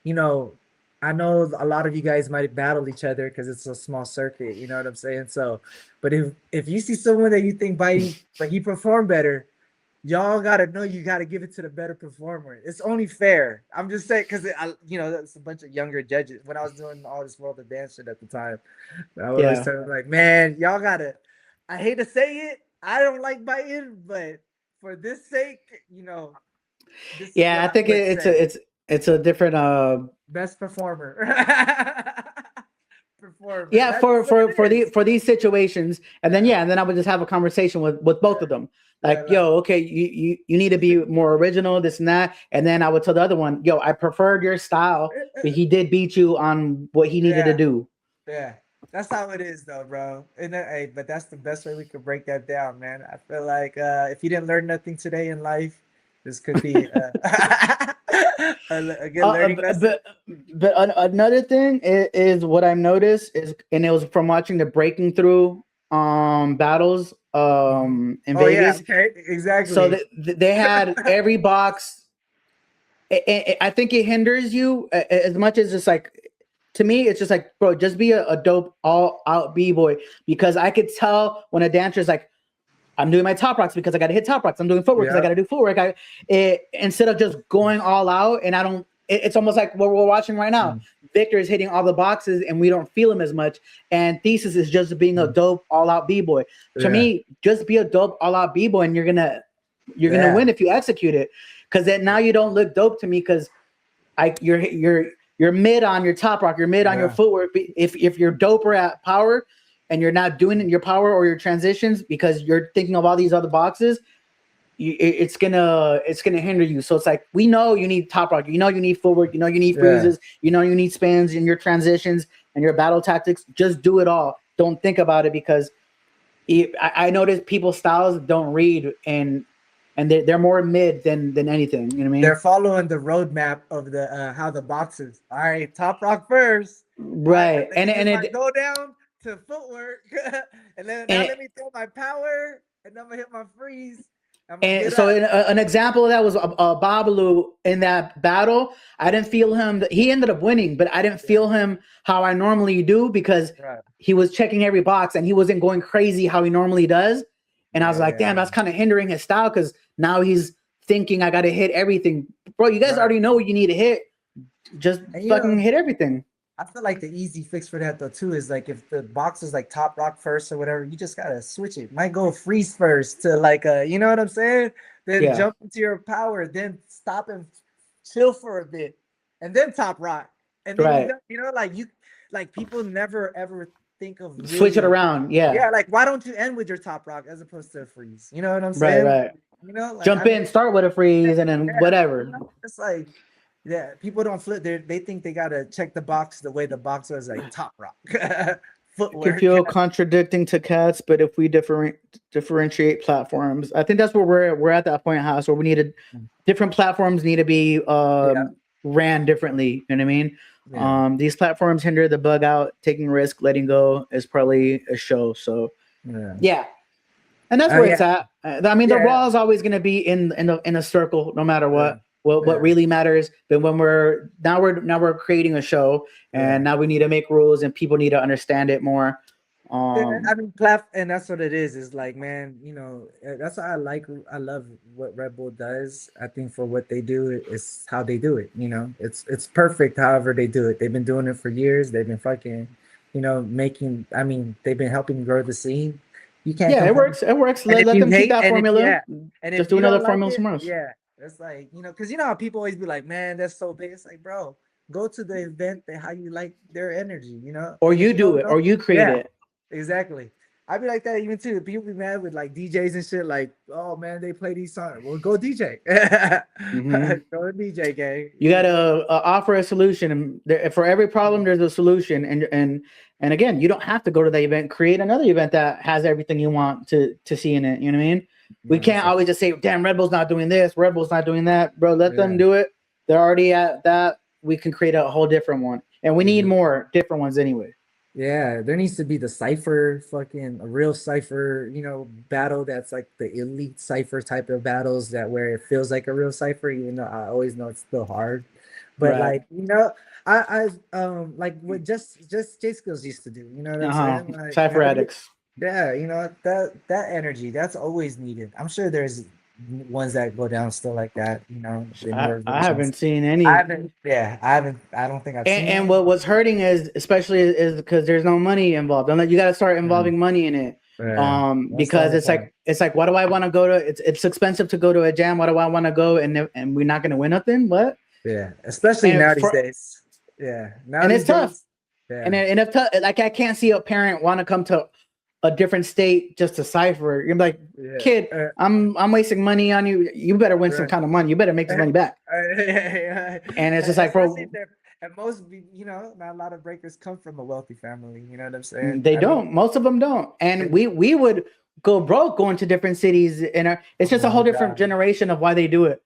you know, I know a lot of you guys might battle each other because it's a small circuit, you know what I'm saying? So, but if you see someone that you think biting, but he performed better, y'all gotta know you gotta give it to the better performer. It's only fair. I'm just saying because that's a bunch of younger judges. When I was doing all this world of dance shit at the time, I would always Yeah. tell them like, man, y'all gotta. I hate to say it, I don't like biting, but for this sake, this is Yeah, what I I think would say. it's a different Best performer. Performer. yeah, That's what it is. for these situations. And then Yeah. yeah, and then I would just have a conversation with both Yeah. of them. Yeah. Like, yo, okay, you need to be more original, this and that. And then I would tell the other one, yo, I preferred your style, but he did beat you on what he needed to Yeah. do. Yeah. That's how it is though, bro. And hey, but that's the best way we could break that down, man. I feel like if you didn't learn nothing today in life, this could be a good learning lesson. Another thing is what I've noticed is, and it was from watching the breaking through battles in Oh yeah, Vegas. okay, So exactly. they had every box. I think it hinders you as much as it's like, to me, it's just like, bro, just be a dope all out b-boy, because I could tell when a dancer's like, I'm doing my top rocks because I got to hit top rocks. I'm doing footwork because I Yeah. got to do footwork. Instead of just going all out, and I don't. It's almost like what we're watching right now. Victor is hitting all the boxes, and we don't feel him as much. And Thesis is just being a dope all out b-boy. To Yeah. me, just be a dope all out b-boy, and you're gonna Yeah. win if you execute it. Because then now you don't look dope to me because you're mid on your top rock, you're mid on your Yeah. footwork. If you're doper at power and you're not doing it in your power or your transitions because you're thinking of all these other boxes, it's gonna hinder you. So it's like, we know you need top rock, you know you need footwork, you know you need freezes, you know you need spins in your transitions and your battle tactics. Just do it all. Don't think about it, because I notice people's styles don't read, and they're more mid than anything. You know what I mean? They're following the roadmap of the how the boxes. All right, top rock first. All right, Right. let me get my go down to footwork, and then now And let me throw my power, and I'm gonna hit my freeze. I'm gonna And get so up. an example of that was Babalu in that battle. I didn't feel him. He ended up winning, but I didn't feel him how I normally do, because Right. he was checking every box and he wasn't going crazy how he normally does. And I was like, Yeah. damn, that's kind of hindering his style, because now he's thinking I got to hit everything. Bro, you guys Right. already know what you need to hit. Just And fucking hit everything. I feel like the easy fix for that though too is like if the box is like top rock first or whatever, you just gotta switch it. Might go freeze first to like you know what I'm saying? Then Yeah. jump into your power, then stop and chill for a bit, and then top rock. And then Right. like people never ever think of Switch it really, around. Yeah. yeah, like why don't you end with your top rock as opposed to a freeze? You know what I'm Right. saying? Right. Like Jump in, start with a freeze, and then whatever. it's like, yeah, people don't flip. They think they gotta check the box the way the box was like top rock, It footwork. can feel contradicting to cats, but if we differentiate platforms, I think that's where we're at that point, house, where we needed different platforms need to be ran differently. You know what I mean? Yeah. These platforms hinder the bug out. Taking risk, letting go is probably a show. So yeah. And that's where it's at. I mean, the raw is always going to be in a circle, no matter what. What really matters. But when we're creating a show, and now we need to make rules, and people need to understand it more. I mean, and that's what it is. Is like, man, that's why I love what Red Bull does. I think for what they do, it's how they do it. It's perfect. However they do it, they've been doing it for years. They've been fucking, making. I mean, they've been helping grow the scene. You can't. Yeah, it works. It works. And Let them keep that formula. And just do another formula somewhere else. Yeah, it's like because how people always be like, man, that's so big. It's like, bro, go to the event how you like their energy, Or you do it, or you create it. Exactly. I'd be like that even too. People be mad with like DJs and shit. Like, oh man, they play these songs. Well, go DJ. Go DJ, gang. You gotta offer a solution. And for every problem, there's a solution. And again, you don't have to go to the event. Create another event that has everything you want to see in it. You know what I mean? We can't always just say, "Damn, Red Bull's not doing this. Red Bull's not doing that." Bro, let them do it. They're already at that. We can create a whole different one, and we need more different ones anyway. Yeah, there needs to be the cipher, fucking a real cipher, battle that's like the elite cipher type of battles that where it feels like a real cipher, even though I always know it's still hard. But like, I like what just J Skills used to do, you know what I'm saying? Like, Cipher addicts. yeah, that energy that's always needed. I'm sure there's ones that go down still like that. You know, the newer I haven't versions. seen any. I haven't. Yeah, I haven't. I don't think I've seen And one. what was hurting is especially is because there's no money involved. And you got to start involving money in it. Yeah, that's the Because only part. it's like why do I want to go to it's expensive to go to a jam. Why do I want to go and we're not going to win nothing? What? Yeah, especially And now these for days. Yeah, now and these it's tough. days. Yeah, And if like I can't see a parent want to come to a different state just to cipher. You're like, yeah. kid, I'm wasting money on you. You better win some Right. kind of money. You better make this money back. Yeah. And it's just like, bro, Especially if and most, you know, not a lot of breakers come from a wealthy family. You know what I'm saying? they I don't. mean, Most of them don't. And we would go broke going to different cities, and it's just oh a whole my different God. generation of why they do it.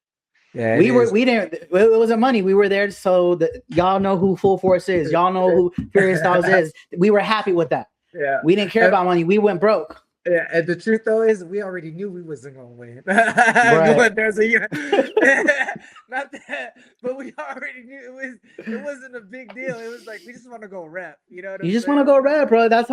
Yeah, We didn't. It wasn't money. We were there so that y'all know who Full Force is. Y'all know who Furious Styles is. We were happy with that. Yeah. We didn't care And- about money. We went broke. Yeah, and the truth though is we already knew we wasn't gonna win. Right. But there's a not that, but we already knew it wasn't a big deal. It was like we just want to go rap. You know what You I'm just saying? want to go red, bro. That's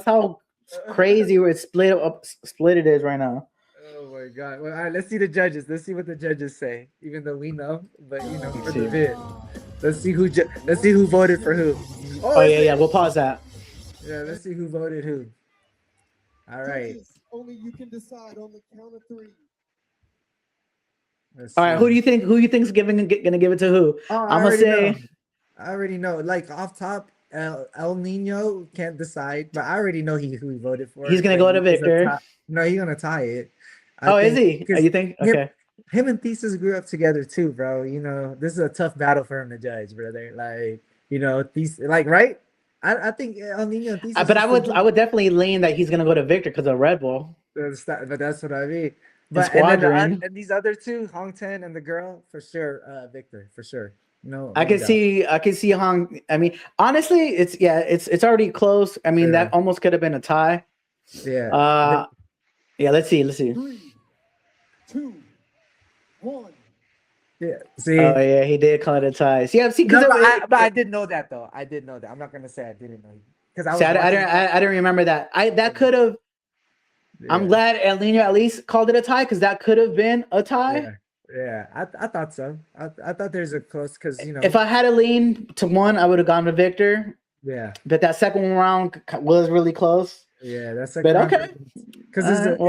how crazy it's split it is right now. Oh my god. Well, all right, let's see the judges. Let's see what the judges say. Even though we know, but you know, for the see. bid. Let's see who voted for who. Oh yeah. We'll pause that. Yeah, let's see who voted who. All right. Judges, only you can decide on the count of 3. Let's All right. see. Who do you think's gonna give it to who? Oh, I'm gonna say. I already know. Like off top, El Nino can't decide, but I already know who he voted for. He's gonna go to Victor. No, he's gonna tie it. Is he? You think? Okay. Him and Thesis grew up together too, bro. You know, this is a tough battle for him to judge, brother. Like, you know, Thesis, like, right? I think El Nino and Thesis. But I would definitely lean that he's gonna go to Victor because of Red Bull. But that's what I mean. But Squadron. and these other two, Hong Ten and the girl, for sure. Victor, for sure. No, I can doubt. see Hong. I mean, honestly, it's already close. I mean, that almost could have been a tie. Yeah. Yeah. Let's see. 3, 2, 1. Yeah. See. Oh yeah, he did call it a tie. See, because No, but I did know that though. I did know that. I'm not gonna say I didn't know because I didn't remember that. That could have. Yeah. I'm glad El Nino at least called it a tie because that could have been a tie. Yeah. I thought so. I thought there's a close because you know. If I had to lean to one, I would have gone to Victor. Yeah. But that second round was really close. Yeah, that's But okay. Because it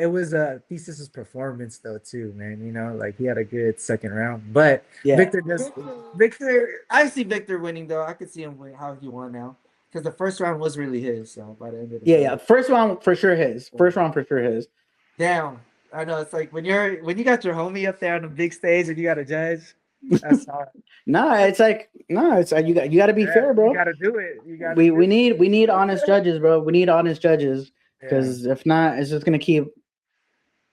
was Thesis's performance though too, man. You know, like he had a good second round. But Yeah. Victor. I see Victor winning though. I could see him win how he won now because the first round was really his. So by the end of the day. Yeah. First round for sure his. First round for sure his. Damn. I know it's like when you got your homie up there on the big stage and you got a judge. That's hard. It's like you got to be fair, bro. You got to do it. We need honest judges, bro. We need honest judges because if not, it's just gonna keep.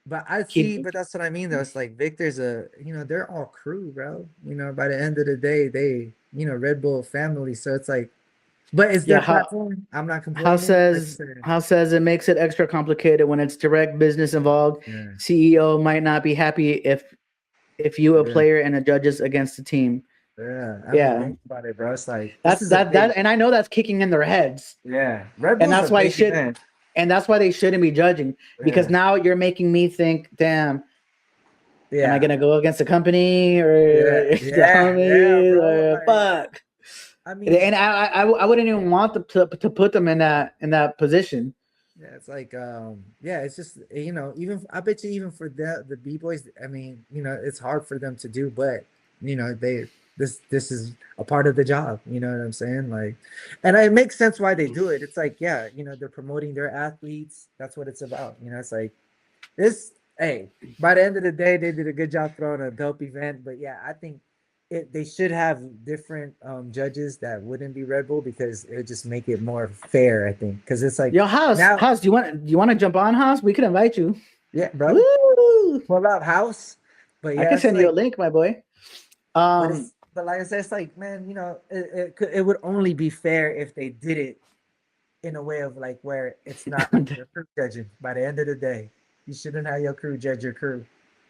But but that's what I mean though. It's like Victor's they're all crew, bro. You know, by the end of the day, they Red Bull family. So it's like, but it's their platform. I'm not complaining. How says it makes it extra complicated when it's direct business involved. Yeah. CEO might not be happy if you a player and the judges against the team. Yeah. I mean, think about it, bro. It's like that, and I know that's kicking in their heads. Yeah. Red Bull's and that's why they shouldn't be judging because now you're making me think, damn. Yeah. Am I gonna go against the company or fuck? I mean, and I wouldn't even want to put them in that position. Yeah, it's like it's just even I bet you even for the B-boys, I mean, it's hard for them to do, but this is a part of the job, you know what I'm saying? Like, and it makes sense why they do it. It's like, they're promoting their athletes. That's what it's about. It's like this, hey, by the end of the day, they did a good job throwing a dope event. But yeah, I think they should have different judges that wouldn't be Red Bull because it would just make it more fair, I think. Because it's like, yo, Haas, do you want to jump on, Haas? We could invite you. Yeah, bro. Woo! Pull out House. But yeah, I can send you a link, my boy. But like I said, it's like, man, it would only be fair if they did it in a way of like where it's not your crew judging. By the end of the day, you shouldn't have your crew judge your crew.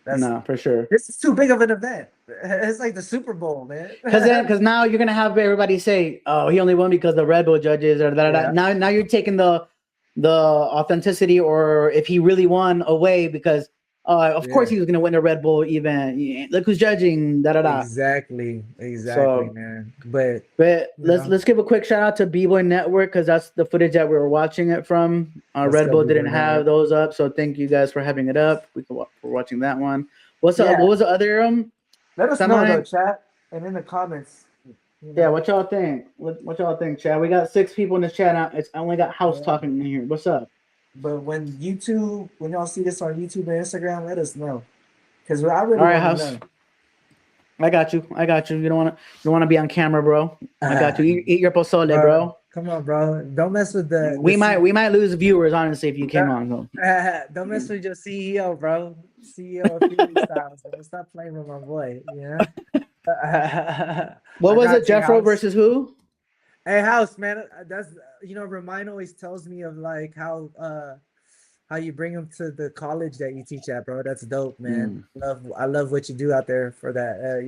No, for sure. This is too big of an event. It's like the Super Bowl, man. Because now you're gonna have everybody say, "Oh, he only won because the Red Bull judges," or that. Now you're taking the authenticity, or if he really won, away because Of course he was gonna win the Red Bull event. Yeah, look who's judging. Da da da. Exactly, So, man. But but you let's know, let's give a quick shout out to B-Boy Network because that's the footage that we were watching it from. let's Red go Bull be didn't doing have that. those up, so thank you guys for having it up. For watching that one. What's up? Yeah, What was the other let us know semi? though, chat, and in the comments. You Yeah, know, what y'all think? What y'all think, Chad? We got 6 people in this chat. I only got House yeah. talking in here. What's up? But when y'all see this on YouTube and Instagram, let us know, because I All really right, want to House. know. I got you. I got you. You don't want to be on camera, bro. I got you. Eat your pozole, bro. Come on, bro. Don't mess with the We might lose viewers, honestly, if you came Don't, on. So. don't mess with your CEO, bro. CEO of Fury Styles. Bro. Stop playing with my boy. You know. What I was it? got you, Jeffro House. versus who? Hey, House, man. That's Remind always tells me of like how you bring them to the college that you teach at, bro. That's dope, man. I love what you do out there for that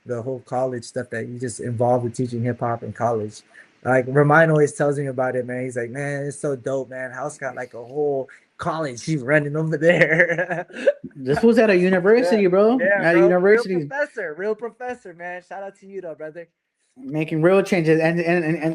the whole college stuff that you just involved with teaching hip hop in college. Like Remind always tells me about it, man. He's like, man, it's so dope, man. House got like a whole college he's running over there. This was at a university, bro. Yeah, At a bro. university, Real professor, man. Shout out to you though, brother. making real changes, and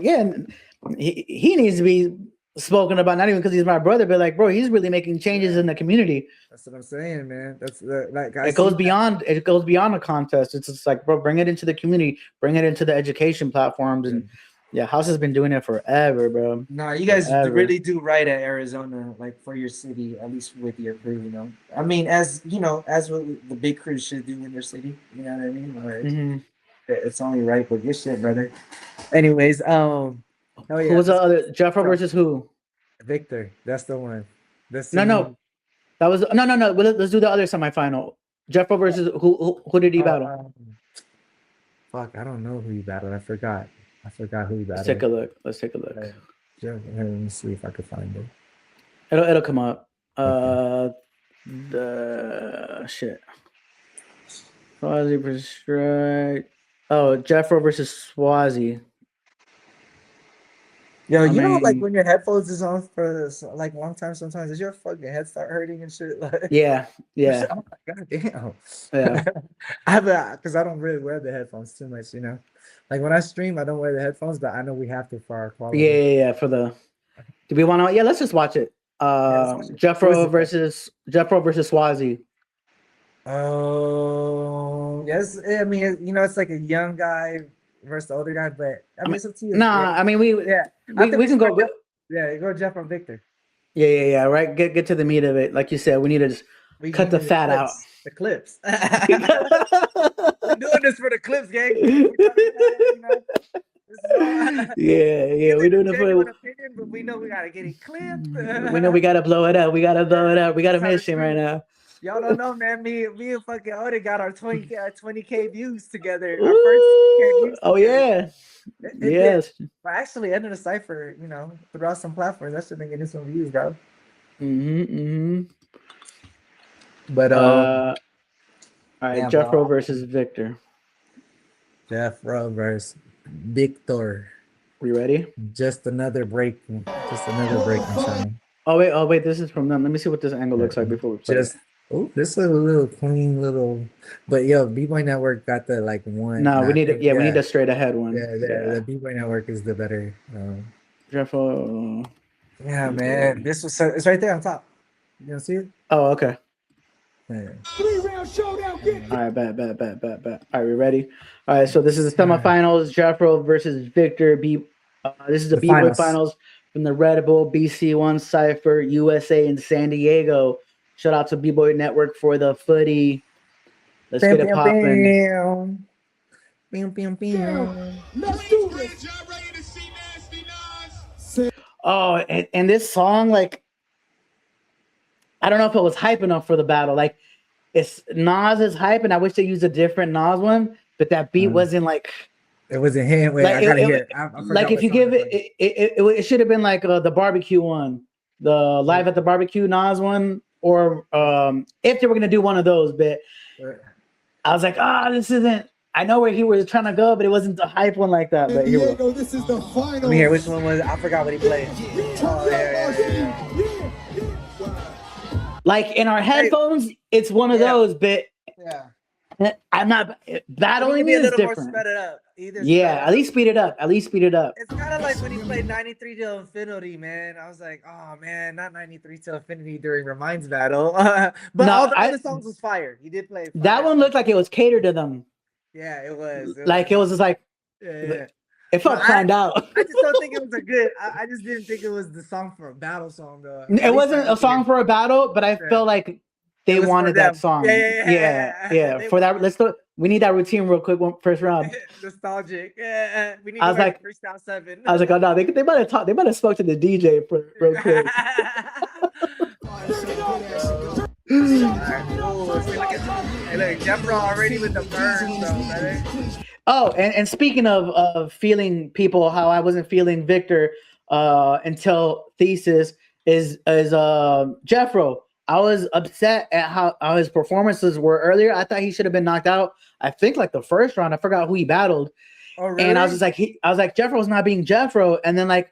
yeah, and he needs to be spoken about. Not even because he's my brother, but like, bro, he's really making changes in the community. That's what I'm saying, man. That's like I It goes see that. beyond. It goes beyond a contest. It's just like, bro, bring it into the community, bring it into the education platforms, and yeah, House has been doing it forever, bro. No, you guys Forever. really do right at Arizona, like for your city, at least with your crew, you know. I mean, as what the big crews should do in their city, you know what I mean? Like, it's only right with your shit, brother. Anyways, oh Who yeah, was the other? Jeffro versus who? Victor. That's the one. No. That was no. Well, let's do the other semifinal. Jeffro versus who did he battle? Fuck, I don't know who he battled. I forgot who he battled. Let's take a look. Let me see if I could find it. It'll come up. Okay. The shit. Swazi versus Strike. Oh, Jeffro versus Swazi. Yo, like when your headphones is on for like a long time, sometimes does your fucking head start hurting and shit? Like, yeah. Oh my god, damn. Yeah. Because I don't really wear the headphones too much, you know. Like when I stream, I don't wear the headphones, but I know we have to for our quality. Yeah. For the, do we want to? Yeah, let's just watch it. Jeffro versus Swazi. Oh, yes. I mean, it's like a young guy versus the older guy, but I mean, it's up to you. Nah, I mean, we can go. Yeah, go Jeff or Victor. Yeah. Right. Get to the meat of it. Like you said, we need to just cut the fat out. The clips. We're doing this for the clips, gang. Yeah. We're doing it for opinion, but we know we gotta get it clipped. We know we gotta blow it up. We got a mission right now. Y'all don't know, man. Me and fucking Oda got our 20K views together. Our first 20K views. Oh yeah. Yes. Well, actually, ended the cipher. Throughout some platforms, that should been getting some views, bro. But all right, Jeffro versus Victor. Jeffro versus Victor. You ready? Just another break. Oh wait, this is from them. Let me see what this angle looks like before we play. This is a little clean little, but yo, B-Boy Network got the like one. No, we need we need a straight ahead one. Yeah, the B-Boy Network is the better. Jeffro. Yeah, man, it's right there on top. You don't see it? Oh, okay. Yeah. 3-round showdown. All right, bet. All right, we ready? All right, so this is the semifinals. Jeffro versus Victor. This is the B-Boy finals from the Red Bull BC1 Cypher USA in San Diego. Shout out to B-Boy Network for the footy. Let's get it popping. Let's do this. Oh, and this song, like, I don't know if it was hype enough for the battle. Like, it's Nas is hype, and I wish they used a different Nas one, but that beat wasn't like. It wasn't him. Wait, I gotta hear it. Like, if you give it should have been like the barbecue one, the live at the barbecue Nas one, or if they were gonna do one of those. But I was like, this isn't. I know where he was trying to go, but it wasn't the hype one like that. But here we go. This is the final. Let me hear which one was. I forgot what he played. Oh yeah. Like in our headphones, it's one of those, but Yeah. I'm not It battling need to be a is little more different. sped it up. Either Yeah, sped at least speed it up. At least speed it up. It's kind of like when he played 93 to Infinity, man. I was like, oh man, not 93 to Infinity during Reminds battle. But No, all the other songs was fire. He did play fire. that one looked like it was catered to them. Yeah, it was. Like it was just like Yeah. it felt But planned out. I just don't think it was a good. I just didn't think it was the song for a battle song though. It wasn't a song for a battle, but I felt like they was for wanted that them. song. Yeah. They For that, let's do. We need that routine real quick. First round. Nostalgic. Yeah. We need I was like, Freestyle 7. I was like, oh no, they might have talked. They might have spoke to the DJ for real quick. Hey, look, Jeffro already with the burn, brother. Oh, and speaking of feeling people, how I wasn't feeling Victor until Thesis is Jeffro. I was upset at how his performances were earlier. I thought he should have been knocked out. I think like the first round. I forgot who he battled. Oh, really? And I was just like, Jeffro's not being Jeffro. And then like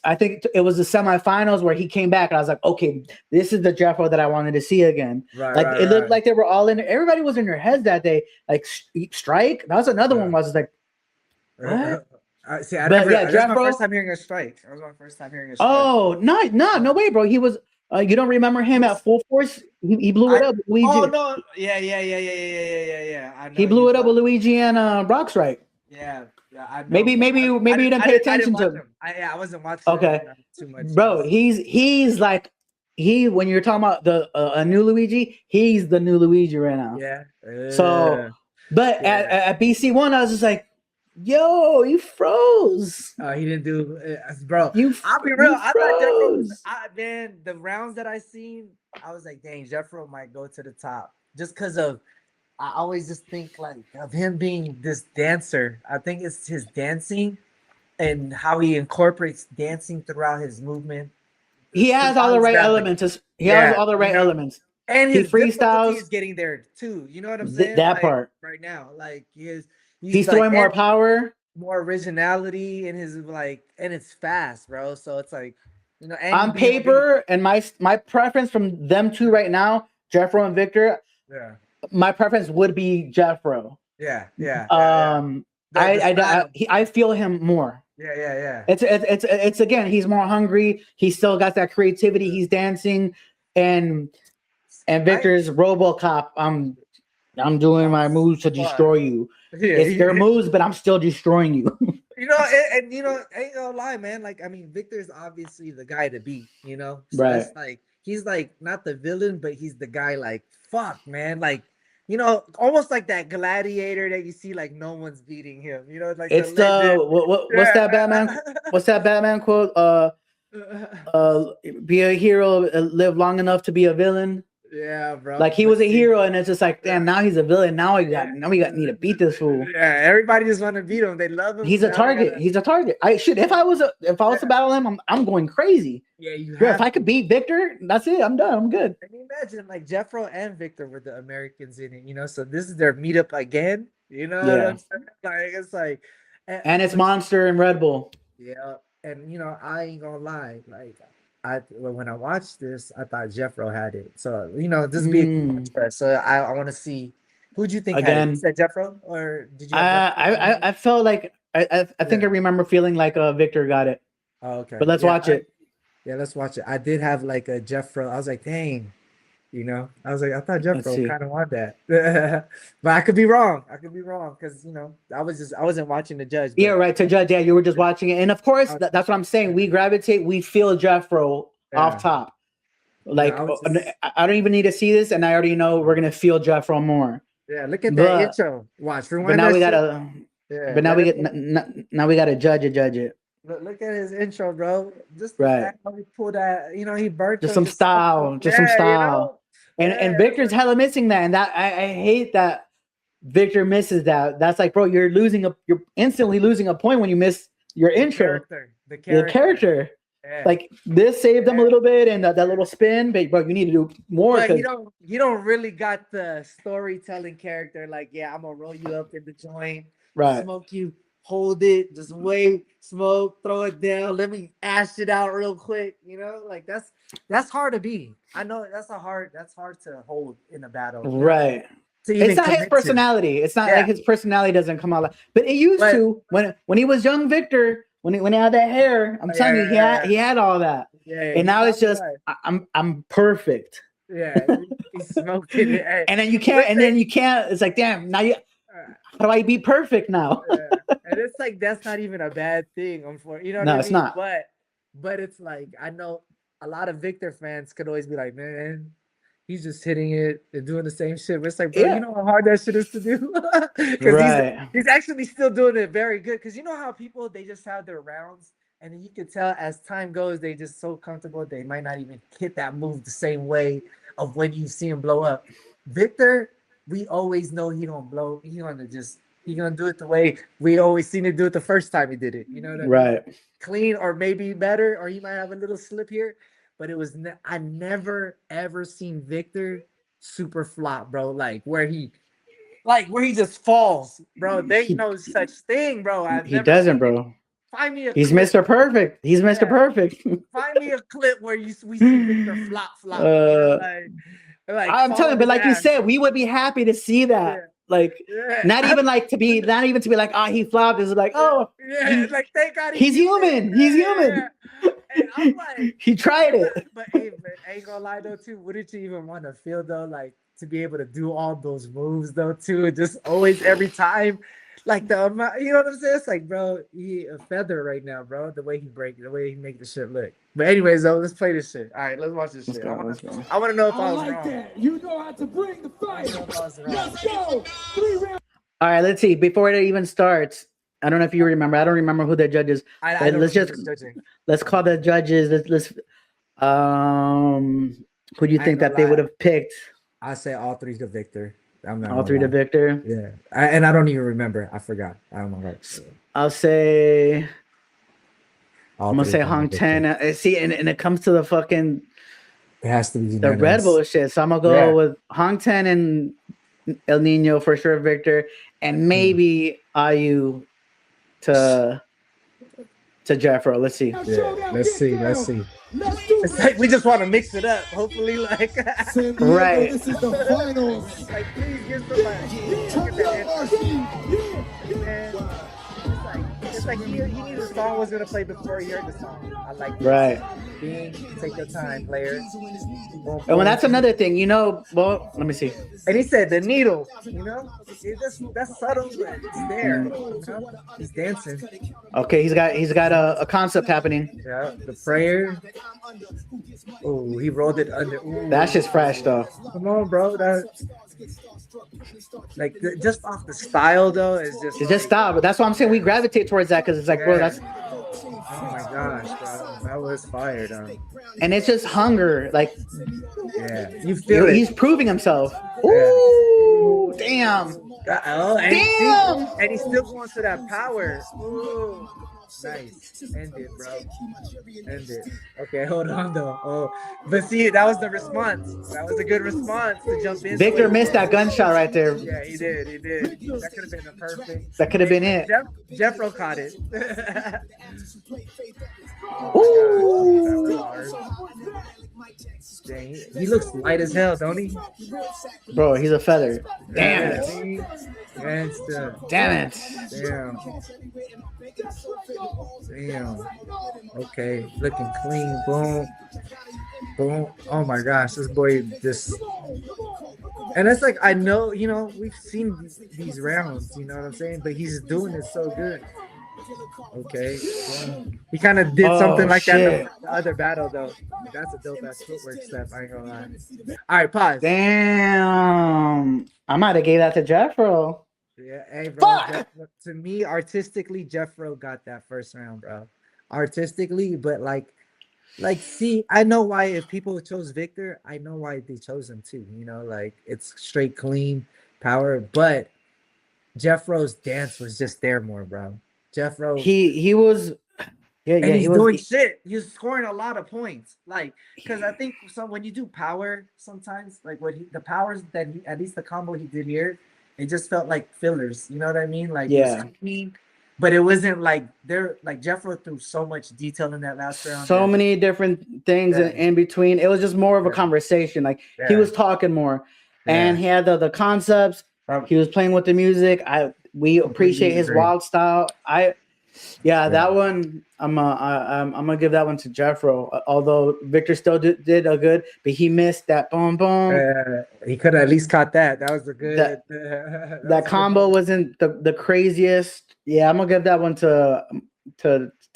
I think it was the semifinals where he came back, and I was like, okay, this is the Jeffro that I wanted to see again. Right, it looked like they were all in. Everybody was in their heads that day. Like Strike, that was another one. I was just like, what? That's my first time hearing a Strike. That was my first time hearing a Strike. Oh no way, bro. He was. You don't remember him at Full Force? He blew it up. Luigi. Oh no! Yeah. I know he blew it up with Luigi and Rock's right. Yeah. I know. Maybe you didn't pay attention to him. I wasn't watching. Okay, too much, bro. He's like when you're talking about the a new Luigi, he's the new Luigi right now. Yeah. So, but at BC1, I was just like, yo, you froze. He didn't do, bro. I'll be real. I thought Jeffro, the rounds that I seen, I was like, dang, Jeffro might go to the top just because of. I always just think like of him being this dancer. I think it's his dancing and how he incorporates dancing throughout his movement. He has all the right elements. He has all the right elements. And his freestyles is getting there too. You know what I'm saying? That part right now, like he's throwing more power, more originality in his and it's fast, bro. So it's like, on paper, and my preference from them two right now, Jeffro and Victor. Yeah. My preference would be Jeffro. Yeah. I feel him more. Yeah. It's again, he's more hungry. He still got that creativity. He's dancing, and Victor's RoboCop. I'm doing my moves to destroy you. Yeah, it's their moves, but I'm still destroying you. Ain't gonna lie, man. Like, I mean, Victor's obviously the guy to beat. So right? That's like he's like not the villain, but he's the guy. Like, fuck, man. Like, almost like that gladiator that you see. Like, no one's beating him. Like it's what's that Batman? What's that Batman quote? Be a hero, live long enough to be a villain. Yeah, bro. Like he was a hero, and it's just like, damn, now he's a villain. Now we need to beat this fool. Yeah, everybody just want to beat him. They love him. He's a target. He's a target. If I was to battle him, I'm going crazy. Yeah, if I could beat Victor, that's it. I'm done. I'm good. Can you imagine like Jeffro and Victor were the Americans in it? So this is their meetup again. What I'm saying? Like it's like, and it's Monster and Red Bull. Yeah, and I ain't gonna lie, like. When I watched this, I thought Jeffro had it. So this would be so I want to see who'd you think again had it? You said Jeffro, or did you? I felt like I think I remember feeling like Victor got it. Oh, okay. But let's watch it. Yeah, let's watch it. I did have like a Jeffro. I was like, dang. I was like, I thought Jeffro kind of wanted that, but I could be wrong. Because I wasn't watching the judge. Yeah, right. To judge, you were just watching it, and of course, that's what I'm saying. We gravitate. We feel Jeffro off top. Like I don't even need to see this, and I already know we're gonna feel Jeffro more. Yeah, look at that intro. Watch. But now we gotta. But now we gotta judge it. Look at his intro, bro. Just right. How he pulled that. He burnt. Just some style. And Victor's hella missing that, and that I hate that Victor misses that. That's like, bro, you're instantly losing a point when you miss your intro. The character. Yeah. Like this saved them a little bit, and that little spin, but bro, you need to do more. But you don't really got the storytelling character. Like, yeah, I'm gonna roll you up in the joint, right? Smoke you hold it, just wait, smoke, throw it down, let me ash it out real quick. You know, like that's hard to be. I know that's hard to hold in a battle. You know? Right. To It's even not his commit to. personality. It's not like his personality doesn't come out. But it used But- to when he was young Victor, when he had that hair. I'm telling you, he had all that. Yeah, And now it's just I'm perfect. yeah, he's smoking it. And then you can't. It's like, damn. Now how do I be perfect now? And it's like that's not even a bad thing. You know what I No, mean? it's not. But it's like I know a lot of Victor fans could always be like, man, he's just hitting it and doing the same shit. But it's like, bro, you know how hard that shit is to do? Because he's actually still doing it very good. Because you know how people, they just have their rounds. And then you can tell as time goes, they just so comfortable. They might not even hit that move the same way of when you see him blow up. Victor, we always know he don't blow. He gonna do it the way we always seen him do it the first time he did it. You know what I mean? Right. Clean or maybe better, or he might have a little slip here. But it was I never ever seen Victor super flop, bro. Like where he just falls, bro. There ain't no such thing, bro. He doesn't, bro. Find me a He's clip. Mr. Perfect. He's Mr. Perfect. Find me a clip where we see Victor flop. You know, like I'm telling you, but like you said, we would be happy to see that. Yeah. Like not even to be like, oh, he flopped. It's like, oh, like thank God he's human. He's human. And I'm like, he tried it. But hey, man, I ain't gonna lie though, too. Wouldn't you even want to feel though, like to be able to do all those moves though, too? Just always every time. Like the amount, you know what I'm saying? It's like, bro, he a feather right now, bro. The way he make the shit look. But anyways, though, let's play this shit. All right, let's watch this shit. I want to know if I was wrong. That. You know how to bring the fire. Let's go. 3 rounds. All right, let's see. Before it even starts, I don't know if you remember. I don't remember who the judges. Let's call the judges. Let's who do you think that they would have picked? I say all three to Victor. All three to Victor. Yeah, and I don't even remember. I forgot. I don't know. I'll say. I'm gonna say Hong Ten. See, and it comes to the fucking. It has to be the Red Bull shit. So I'm gonna go with Hong Ten and El Nino for sure, Victor, and maybe Ayu to Jeffro. Let's see. Yeah, let's see. It's like we just want to mix it up. Hopefully, like right. This is the finals. Like, please give somebody. It's like he knew the song was gonna play before he heard the song. I like this. Right. Take your time, player. And well, that's another thing, you know. Well, let me see. And he said the needle. You know, that's subtle, but it's there. You know? He's dancing. Okay, he's got a concept happening. Yeah, the prayer. Oh, he rolled it under. Ooh. That's just fresh, though. Come on, bro. Like just off the style, though, it's just style. But that's why I'm saying we gravitate towards that because it's like, bro, that's. Oh my gosh, bro, that was fire, though. And it's just hunger, like. Yeah, you feel it. He's proving himself. Ooh, damn. And he's still going to that power. Ooh. Nice. End it, bro. End it. Okay, hold on though. Oh, but see, that was the response. That was a good response to jump in. Victor missed that gunshot right there. Yeah, he did. That could have been the perfect. That could have been it. Jeffro caught it. Ooh. Dang, he looks light as hell, don't he? Bro, he's a feather. Damn it. Damn it. Damn. Okay, looking clean. Boom. Boom. Oh my gosh, this boy just. And it's like, I know, you know, we've seen these rounds, you know what I'm saying? But he's doing it so good. Okay. He kind of did something like that in the other battle, though. That's a dope ass footwork step. I ain't gonna lie. All right, pause. Damn. I might have gave that to Jeffro. Yeah, hey, bro. To me, artistically, Jeffro got that first round, bro. Artistically, but like, see, I know why if people chose Victor, I know why they chose him too. You know, like it's straight clean power, but Jeffro's dance was just there more, bro. Jeffro, he was, and he's doing shit. He's scoring a lot of points, like because I think when you do power, sometimes like the powers that at least the combo he did here, it just felt like fillers. You know what I mean? Like yeah, but it wasn't like like Jeffro threw so much detail in that last round. So many different things in between. It was just more of a conversation. Like he was talking more, and he had the concepts. He was playing with the music. We appreciate his wild style. That one. I'm gonna give that one to Jeffro. Although Victor still did a good, but he missed that boom boom. He could have at least caught that. That was a good. That combo wasn't the craziest. Yeah, I'm gonna give that one to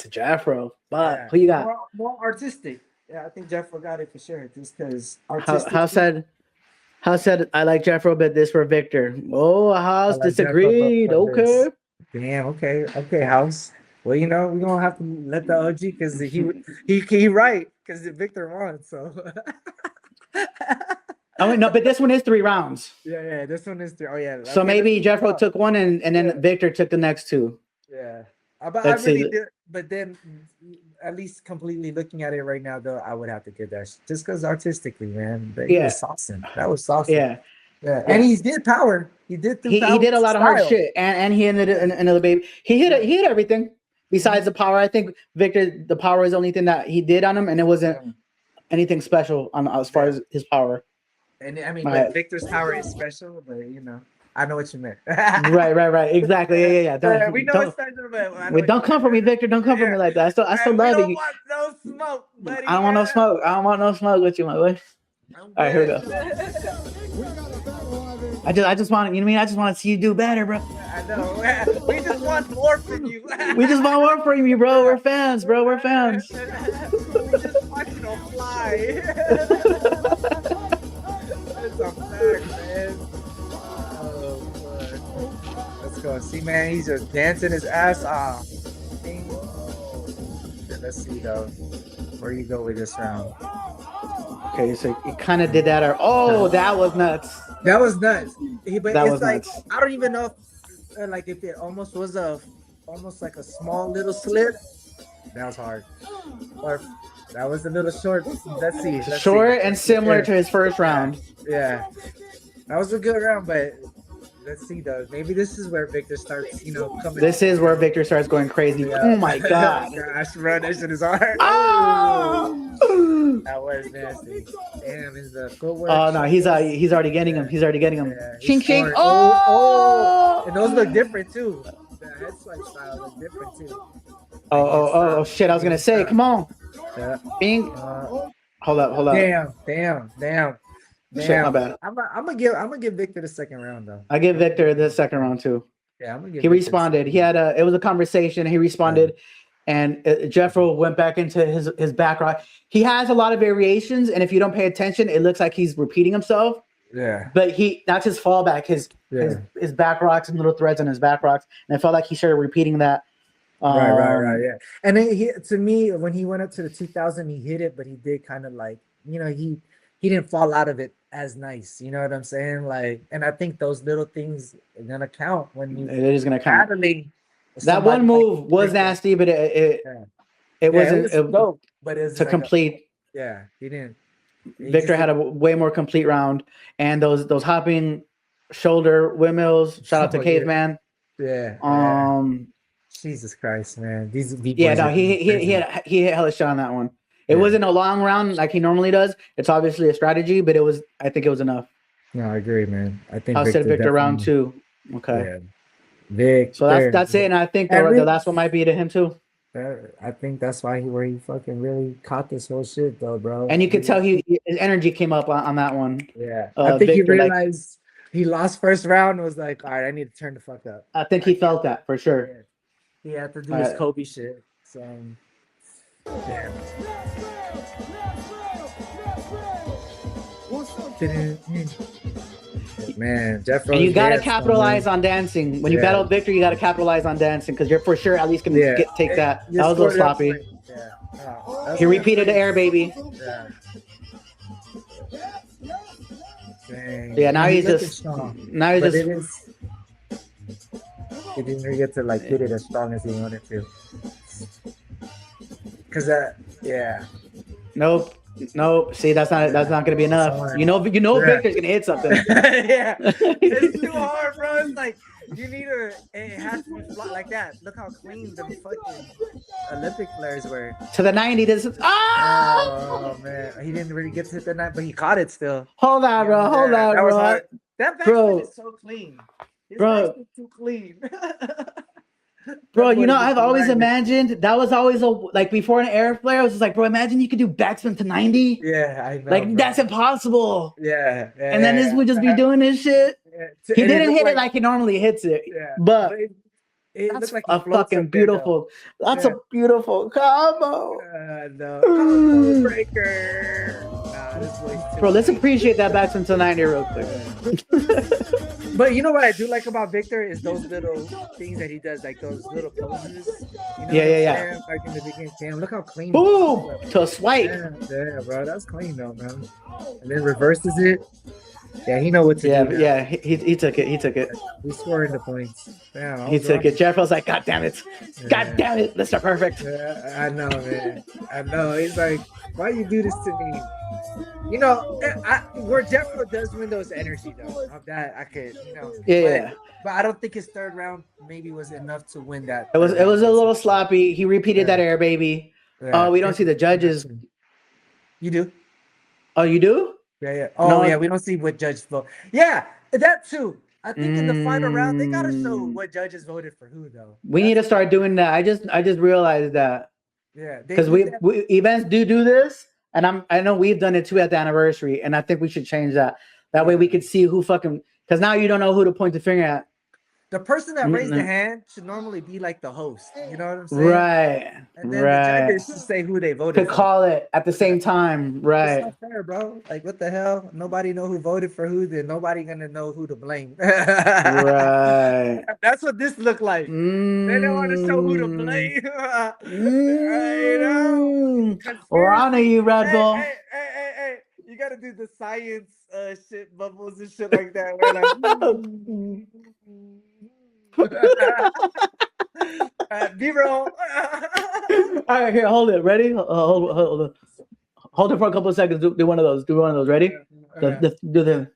Jeffro. But who you got? More artistic. Yeah, I think Jeffro got it for sure. Just because artistic. How said I like Jeffro, but this for Victor. Oh, House disagreed. Jeffro, okay. Damn. Okay, House. Well, we're gonna have to let the OG because he right because Victor won. So. Oh no, but this one is 3 rounds. Yeah, this one is 3. Oh yeah. So maybe Jeffro took one and then Victor took the next 2. Yeah, but I really did. But then, at least completely looking at it right now, though, I would have to give that just because artistically, man. But was saucing. That was saucing. Yeah. And he did power. He did. He did a lot of hard shit, and he ended another baby. He hit everything besides the power. I think Victor, the power is the only thing that he did on him, and it wasn't anything special as far as his power. And I mean, but Victor's power is special, but I know what you meant. right. Exactly. Yeah. Don't come for me, Victor. Don't come for me like that. I still love you. Want no smoke, buddy. I don't want no smoke. I don't want no smoke with you, my boy. All right, here we go. I just want I just want to see you do better, bro. I know. We just want more from you. We just want more from you, bro. We're fans, bro. We're fans. We just want you to fly. That's a fact, man. Let's go. See, man, he's just dancing his ass off. Let's see, though. Where you go with this round? Okay, so he kind of did that. That was nuts. That was nuts. But that it's was like nuts. I don't even know if it almost was almost like a small little slip. That was hard. Or that was a little short. Let's see. Short and similar to his first round. Yeah. That was a good round, but let's see though. Maybe this is where Victor starts, coming. This is where Victor starts going crazy. Yeah. Oh my god. Gosh, bro, that shit is hard. Oh! That was nasty. Damn, is the footwork. Oh no, he's already getting him. He's already getting him. Yeah, ching ching. Oh! And those look different too. The head swipe style look different too. Oh shit! I was gonna say, come on. Yeah. Bing. Hold up. Damn. Shit, my bad. I'm gonna give Victor the second round though. I give Victor the second round too. Yeah, I'm gonna give. He responded. He had it was a conversation. He responded, and Jeffro went back into his back rock. He has a lot of variations, and if you don't pay attention, it looks like he's repeating himself. Yeah. But that's his fallback. His back rocks and little threads on his back rocks, and I felt like he started repeating that. Right. Yeah. And then to me, when he went up to the 2000, he hit it, but he did kind of like he didn't fall out of it as nice. You know what I'm saying? Like, and I think those little things are gonna count when you. It is gonna count. That one like move was nasty, but it wasn't dope. But it's to complete. Yeah, he didn't. Victor had a way more complete round, and those hopping shoulder windmills. Shout out to Caveman. Yeah. Jesus Christ, man! These he hit hella shot on that one. It wasn't a long round like he normally does. It's obviously a strategy, but I think it was enough. No, I agree, man. I think I said Victor round 2. Okay. Yeah. Victor. So that's it, and I think the last one might be to him too. I think that's why he fucking really caught this whole shit though, bro. And you could tell his energy came up on that one. Yeah. I think Victor, he realized he lost first round and was like, all right, I need to turn the fuck up. I think he felt that for sure. Yeah. He had to do his Kobe shit. So damn. Man, Jeffro. And you gotta capitalize on dancing. When you battle Victor, you gotta capitalize on dancing because you're for sure at least gonna take that. That was a little sloppy. Yeah. He repeated the air, baby. Yeah. Dang. Yeah. Now he's he didn't really get to like hit it as strong as he wanted to. Cause Nope. See, that's not gonna be enough. You know, Victor's gonna hit something. Yeah. It's too hard, bro. It's like You need a. It has to be like that. Look how clean the fucking Olympic flares were. To the 90s. This is, Oh man, he didn't really get to hit the net, but he caught it still. Hold on, bro. Hold on, That was bro. hard. That backspin Bro. is so clean. His Bro. backspin's too clean. Bro, That you boy know, just I've always reminded- imagined that was always a like before an air flare. I was just like, bro, imagine you could do backspin to 90. Yeah, I know. Like bro. that's impossible. Yeah, And then this would just be doing this shit. Yeah. He And it didn't looked hit it like he normally hits it. Yeah, But it that's looked like he a floats fucking up there, though. beautiful. That's Yeah. a beautiful combo. No. Combo breaker. Nah, this was too Bro, let's clean. appreciate that backspin to 90 real quick. But you know what I do like about Victor is those little things that he does, like those little poses. You know Yeah. Like in the beginning, damn, look how clean. Boom! To a swipe. Yeah, bro, that's clean though, man. And then reverses it. Yeah, he know what to do. Now. Yeah, he took it. He took it. He's scoring the points. Damn, He took it. Jeff was like, God damn it. Yeah. God damn it. Mr. Perfect. Yeah, I know, man. I know. He's like, why you do this to me? You know, where Jeffro does win those energy though. Of that, I could, you know. Yeah. But I don't think his third round maybe was enough to win that. It was a little sloppy. He repeated that air, baby. Yeah. Oh, we don't see the judges. You do? Oh, you do? Yeah. Oh, No, yeah. We don't see what judges vote. Yeah, that too. I think in the final round they gotta show what judges voted for who though. We need to start doing that. I just realized that Yeah, because we events do this, and I know we've done it too at the anniversary, and I think we should change that. That way we could see who fucking, because now you don't know who to point the finger at. The person that raised the hand should normally be like the host. You know what I'm saying? Right. And then the judges should say who they voted To for. call it at the same time. It's Right. not fair, bro. Like, what the hell? Nobody know who voted for who. Then nobody gonna know who to blame. Right. That's what this looked like. They don't want to show who to blame. You know? We're on to you, Red Bull. Hey. You gotta do the science shit bubbles and shit like that. We're like, B-roll. All right, here, hold it. Ready? Hold it for a couple of seconds. Do one of those. Do one of those. Ready? Do the.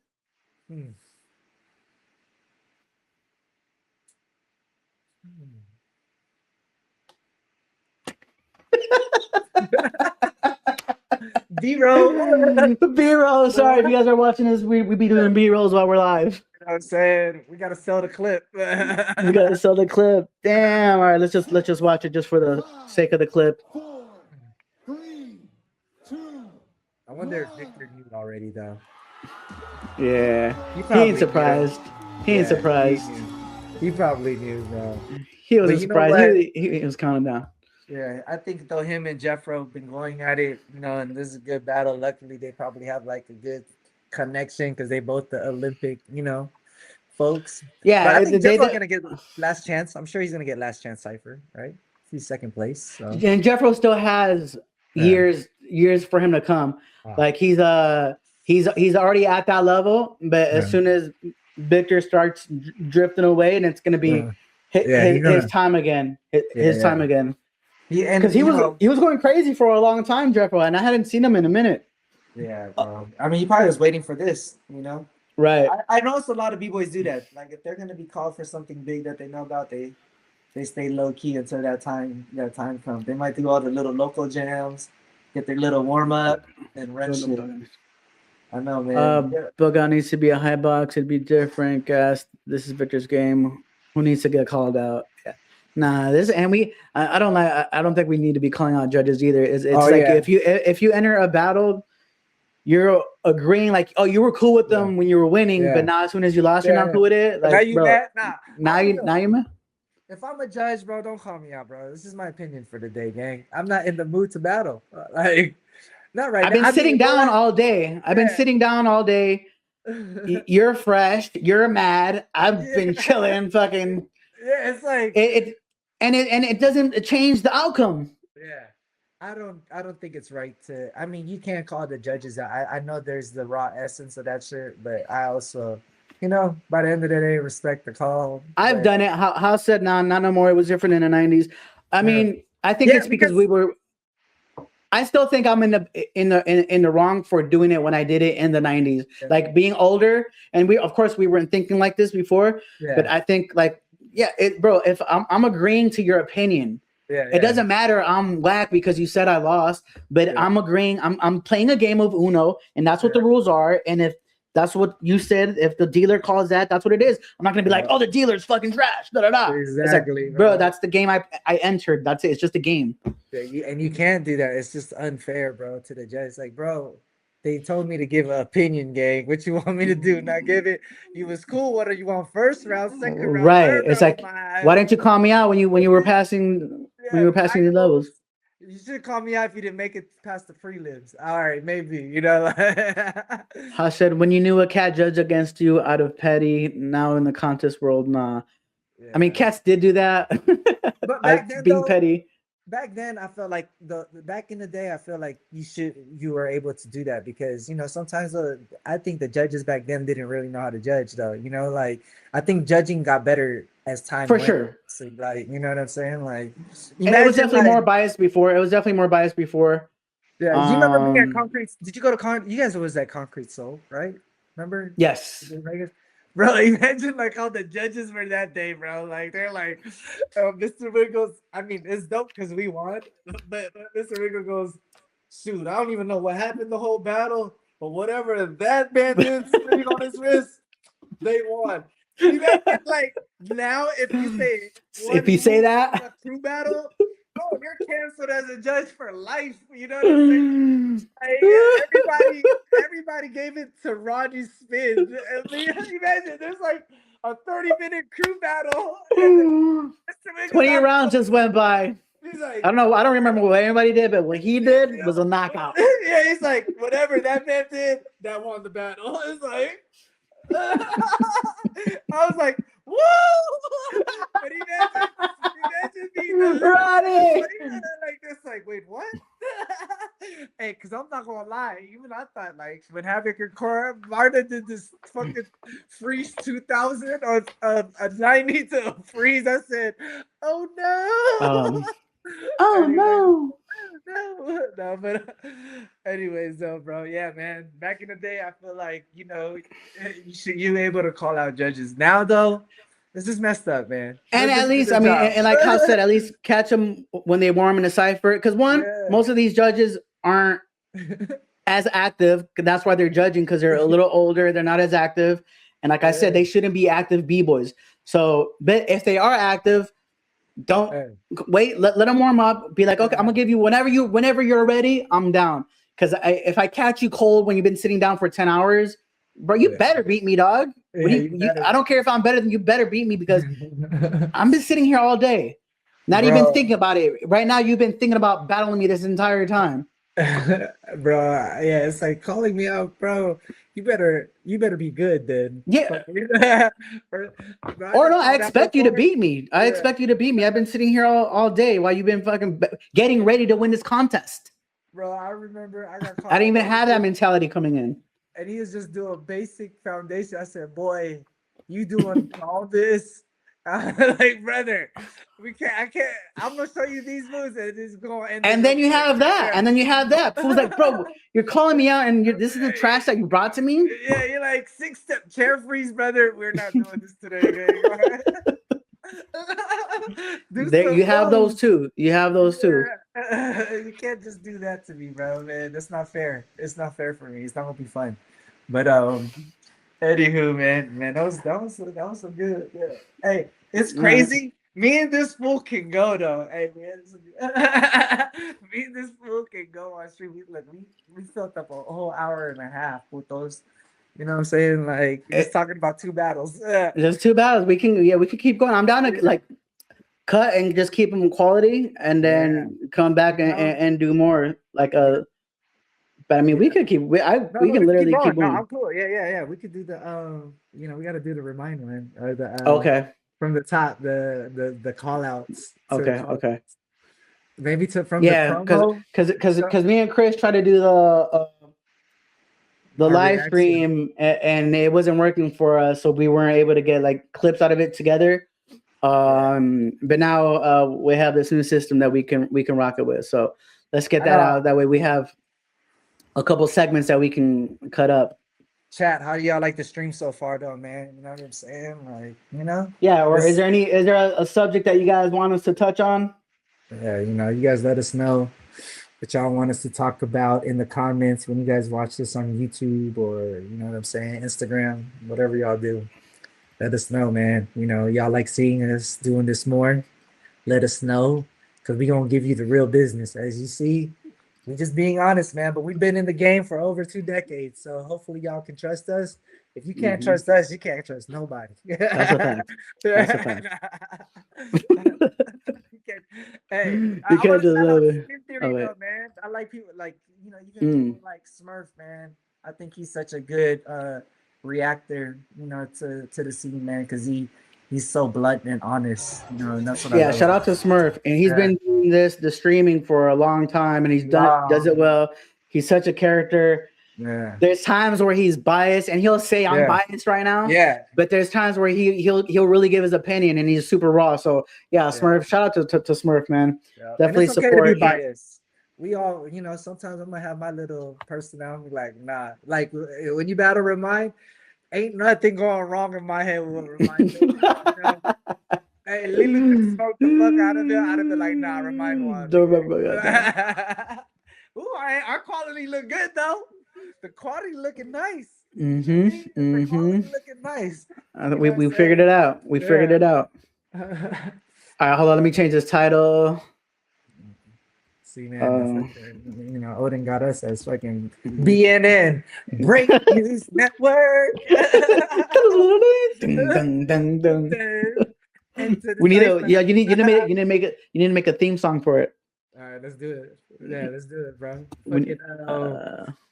B-roll. B-roll. Sorry, if you guys are watching this, we be doing B-rolls while we're live. You know what I'm saying? We gotta sell the clip. We gotta sell the clip. Damn. All right, let's just watch it just for the sake of the clip. 4, 3, 2. I wonder if Victor knew already though. Yeah. He He probably ain't surprised. He ain't Yeah, surprised. He probably knew, bro. He wasn't But you know surprised. what? He was counting down. Yeah, I think though him and Jeffro have been going at it, you know, and this is a good battle. Luckily, they probably have like a good connection because they both the Olympic, you know, folks. Yeah, But I think they- Jeffro's gonna get last chance. I'm sure he's gonna get last chance cipher, right? He's second place. So. and Jeffro still has years for him to come. Wow. Like he's already at that level, but as soon as Victor starts drifting away, and it's gonna be his time again. His time again. Yeah, because he was going crazy for a long time, Jeffro, and I hadn't seen him in a minute. Yeah, bro. I mean, he probably was waiting for this, you know. Right. I noticed a lot of b-boys do that. Like if they're gonna be called for something big that they know about, they stay low key until that time comes. They might do all the little local jams, get their little warm up, and run shit. I know, man. Bogan needs to be a high box. It'd be different. Guys, this is Victor's game. Who needs to get called out? Yeah. Nah, I don't think we need to be calling out judges either. It's if you enter a battle, you're agreeing like, oh, you were cool with them when you were winning, but now as soon as you lost, you're not cool with it. Like, now you mad? Now you mad? If I'm a judge, bro, don't call me out, bro. This is my opinion for the day, gang. I'm not in the mood to battle. Like, not right I've now. been sitting down all day. I've been sitting down all day. You're fresh. You're mad. I've been chilling. Fucking. Yeah, it's like it doesn't change the outcome. Yeah, I don't think it's right to. I mean, you can't call the judges out. I know there's the raw essence of that shit, but I also, you know, by the end of the day, respect the call. I've done it. How said not no more. It was different in the 90s. I mean, I think it's because we were. I still think I'm in the wrong for doing it when I did it in the 90s. Yeah. Like being older, and we of course we weren't thinking like this before, but Yeah. I think like bro, if I'm agreeing to your opinion, Yeah. it doesn't matter I'm whack because you said I lost, but Yeah. I'm agreeing. I'm playing a game of Uno, and that's what the rules are. And if that's what you said, if the dealer calls that, that's what it is. I'm not gonna be like, oh, the dealer's fucking trash. Da, da, da. Exactly, it's like, bro. That's the game I entered. That's it. It's just a game. Yeah, and you can't do that. It's just unfair, bro, to the judge. Like, bro, they told me to give an opinion, gang. What you want me to do? Not give it. You was cool. What do you want? First round, second round, Right. third It's round? like, why didn't you call me out when you were passing the levels? You should call me out if you didn't make it past the prelims. All right, maybe, you know. I said, when you knew a cat judge against you out of petty, now in the contest world, nah. Yeah. I mean, cats did do that. But back then, being though, petty. back then I felt like back in the day I feel like you were able to do that because sometimes I think the judges back then didn't really know how to judge though, like I think judging got better as time For went. sure. So, like, you know what I'm saying? Like, And it was definitely more biased before. Yeah, you remember being at Concrete? Did you go to you guys was at Concrete Soul, right? Remember? Yes. Bro, imagine like how the judges were that day, bro. Like they're like, Mr. Wiggles. I mean, it's dope because we won, but Mr. Wiggles goes, shoot, I don't even know what happened the whole battle, but whatever that man did spinning on his wrist, they won. Imagine, like now, if you say that a true battle, oh, you're canceled as a judge for life. You know what I'm saying? Everybody gave it to Rodney Spin. Imagine there's like a 30-minute crew battle. 20 rounds just went by. He's like, I don't know. I don't remember what anybody did, but what he did was a knockout. Yeah, he's like, whatever that man did, that won the battle. It's like, I was like, woo! But imagine being Roddy! like this, like, wait, what? Hey, because I'm not gonna lie, even I thought like when Havoc and Cora Marta did this fucking freeze 2000 or a 90 to a freeze, I said, oh no. Oh Anyway. no. No, but anyways, though, bro, yeah, man. Back in the day, I feel like you able to call out judges. Now, though, this is messed up, man. And at least, I mean, and like Kyle said, at least catch them when they warm in the cipher. Because most of these judges aren't as active. That's why they're judging, because they're a little older. They're not as active. And like I said, they shouldn't be active B-boys. So, but if they are active, don't wait. Let them warm up. Be like, okay, I'm gonna give you whenever you're ready. I'm down. Because if I catch you cold when you've been sitting down for 10 hours, bro, you better beat me, dog. I don't care if I'm better than you. Better beat me because I've been sitting here all day, not even thinking about it. Right now, you've been thinking about battling me this entire time. Bro, yeah, it's like calling me out, bro. You better be good then. Yeah. Or no, I expect you to beat me. I expect you to beat me. I've been sitting here all day while you've been fucking getting ready to win this contest. Bro, I remember I got caught. I didn't even have that mentality coming in. And he was just doing basic foundation. I said, boy, you doing all this? Like, brother, I can't. I'm gonna show you these moves, and it's going. And then you have that, and then you have that. Fool's like, bro, you're calling me out, and this is the trash that you brought to me. Yeah, you're like 6-step chair freeze, brother. We're not doing this today. There, you have those too. You have those too. You can't just do that to me, bro. Man, that's not fair. It's not fair for me. It's not gonna be fun. But anywho, man, that was some good. Yeah. Hey, it's crazy. Me and this fool can go though. Hey, man, me and this fool can go on stream. We filled up a whole hour and a half with those. You know what I'm saying? Like, just talking about 2 battles. Just 2 battles. We can keep going. I'm down to like cut and just keep them quality, and then come back and do more. Like but I mean, we could keep. We can literally keep going. No, I'm cool. Yeah. We could do the we got to do the remind one or the okay from the top the call outs. Okay. Maybe from the promo. Because me and Chris tried to do the live stream and it wasn't working for us, so we weren't able to get like clips out of it together. But now we have this new system that we can rock it with. So let's get that out. That way we have a couple segments that we can cut up. Chat, how do y'all like the stream so far, though, man? You know what I'm saying? Like, you know? Yeah. Or is there a subject that you guys want us to touch on? Yeah, you know, you guys let us know what y'all want us to talk about in the comments when you guys watch this on YouTube or, you know what I'm saying, Instagram, whatever y'all do. Let us know, man. You know, y'all like seeing us doing this more. Let us know because we're going to give you the real business. As you see, we're just being honest, man. But we've been in the game for over 2 decades. So hopefully y'all can trust us. If you can't trust us, you can't trust nobody. That's a fact. That's a fact. Hey, You I can't want to just shout love out it. Stream Theory, Oh, though, man. I like people like, you know, even people like Smurf, man. I think he's such a good reactor, you know, to the scene, man, because he's so blunt and honest, you know, and that's what I Yeah, love. shout out to Smurf, and he's been doing the streaming for a long time, and he's does it well. He's such a character. Yeah. There's times where he's biased, and he'll say I'm biased right now. Yeah. But there's times where he'll really give his opinion, and he's super raw. So yeah, Smurf. Shout out to Smurf, man. Yeah. Definitely and it's okay support. to be biased. We all, you know, sometimes I'm gonna have my little personality, like, nah, like when you battle Remind, ain't nothing going wrong in my head with Remind. You know? Hey, Lily could smoke the fuck out of it. I'd have been like, nah, Remind one. Don't remember that. Ooh, our quality look good though. The quality looking nice. The quality looking nice. We figured it out. We figured it out. All right, hold on. Let me change this title. See, man, you know, Odin got us as fucking BNN Break News Network. Dun, dun, dun, dun. We need you need to make a theme song for it. All right, let's do it. Yeah, let's do it, bro.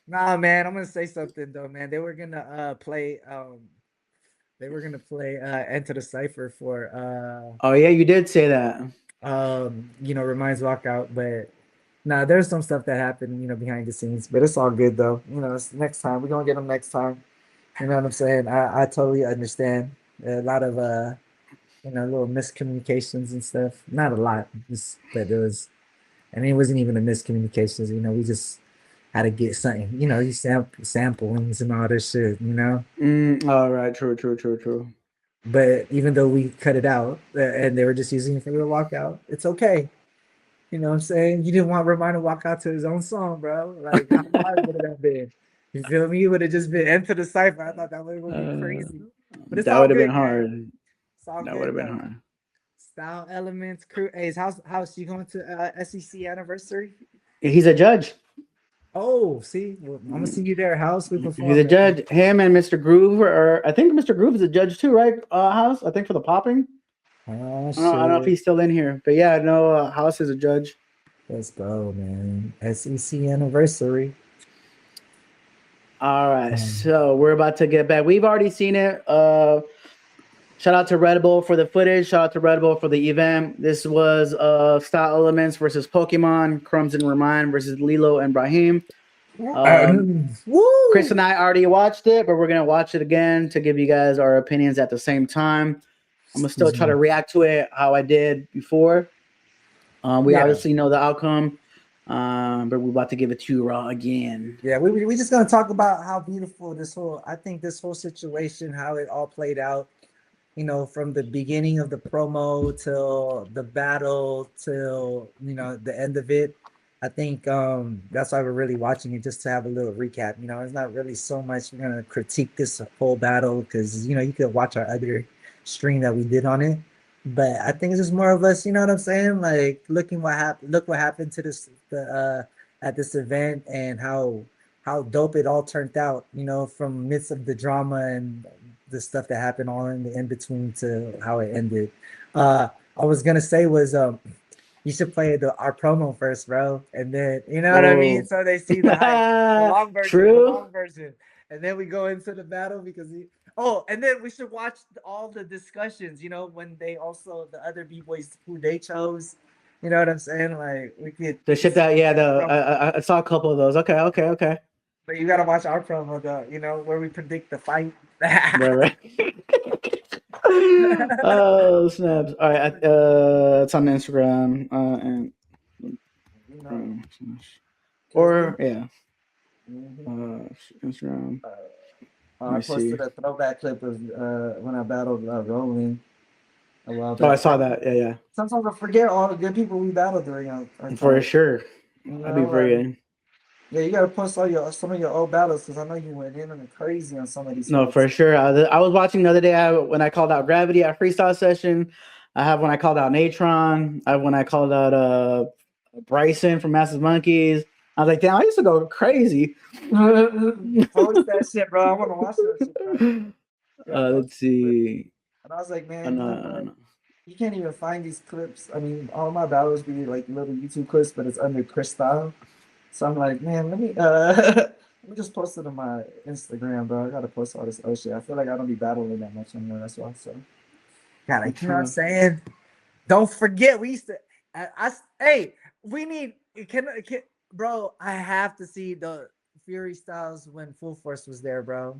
Nah, man, I'm gonna say something though, man. They were gonna play Enter the Cipher for oh yeah, you did say that. You know, Reminds Walkout, but nah, there's some stuff that happened, you know, behind the scenes, but it's all good though. You know, it's next time. We're gonna get them next time. You know what I'm saying? I totally understand. A lot of you know, little miscommunications and stuff. Not a lot, just but there was, and it wasn't even a miscommunications. You know, we just had to get something. You know, you samplings and all this shit. You know. All right. True. But even though we cut it out and they were just using it for the walkout, it's okay. You know what I'm saying? You didn't want Remind to walk out to his own song, bro. Like, how hard would it have been? You feel me? It would have just been Enter the Cipher. I thought that would have been crazy. But it's that would have been hard. That would have been hard. Style Elements crew. Hey, how's you going to SEC anniversary? He's a judge. Oh, see, well, I'm gonna see you there, House. We perform. He's a judge. Him and Mr. Groove, or I think Mr. Groove is a judge too, right? House. I think for the popping. I don't know if he's still in here, but yeah, no. House is a judge. Let's go, man. SEC anniversary. All right, so we're about to get back. We've already seen it. Shout out to Red Bull for the footage. Shout out to Red Bull for the event. This was Style Elements versus Pokemon, Crumbs and Remind versus Lilo and Brahim. Chris and I already watched it, but we're going to watch it again to give you guys our opinions at the same time. I'm going to still try to react to it how I did before. We obviously know the outcome, but we're about to give it to you raw again. Yeah, we just going to talk about how beautiful this whole situation, how it all played out. You know, from the beginning of the promo till the battle till, you know, the end of it. I think that's why we're really watching it, just to have a little recap. You know, it's not really so much we're going to critique this whole battle because, you know, you could watch our other stream that we did on it. But I think it's just more of us, you know what I'm saying? Like, look what happened to this at this event and how dope it all turned out, you know, from midst of the drama and the stuff that happened all in the in-between to how it ended. I was gonna say was you should play our promo first, bro, and then you know what I mean, so they see the long version, and then we go into the battle because and then we should watch all the discussions, you know, when they also the other b-boys who they chose. You know what I'm saying? Like we could the shit that I saw a couple of those. Okay. But you gotta watch our promo though, you know, where we predict the fight. right. Oh snaps! All right, it's on Instagram and Or yeah, Mhm. Instagram. I posted a throwback clip of when I battled Rolling a while Oh, I back. saw that. Yeah, Sometimes I forget all the good people we battled during our yeah, for time. sure. You I'd be know, forgetting. yeah, you gotta post all your some of your old battles because I know you went in on the crazy on some of these No, for fights. sure. I was watching the other day when I called out Gravity at freestyle session. I have when I called out Natron. I have when I called out Bryson from Massive Monkeys. I was like, damn, I used to go crazy. Post that shit, bro. I want to watch that shit, bro. Yeah, post Let's that clip. see. And I was like, Oh, man, you know what? no. You can't even find these clips. I mean, all my battles be like little YouTube clips, but it's under Chris style. So I'm like, man, let me let me just post it on my Instagram, bro. I gotta post all this other shit. I feel like I don't be battling that much anymore. That's why. So, God, like, you know what I'm saying? Don't forget, we used to. Hey, we need. Can bro? I have to see the Fury Styles when Full Force was there, bro.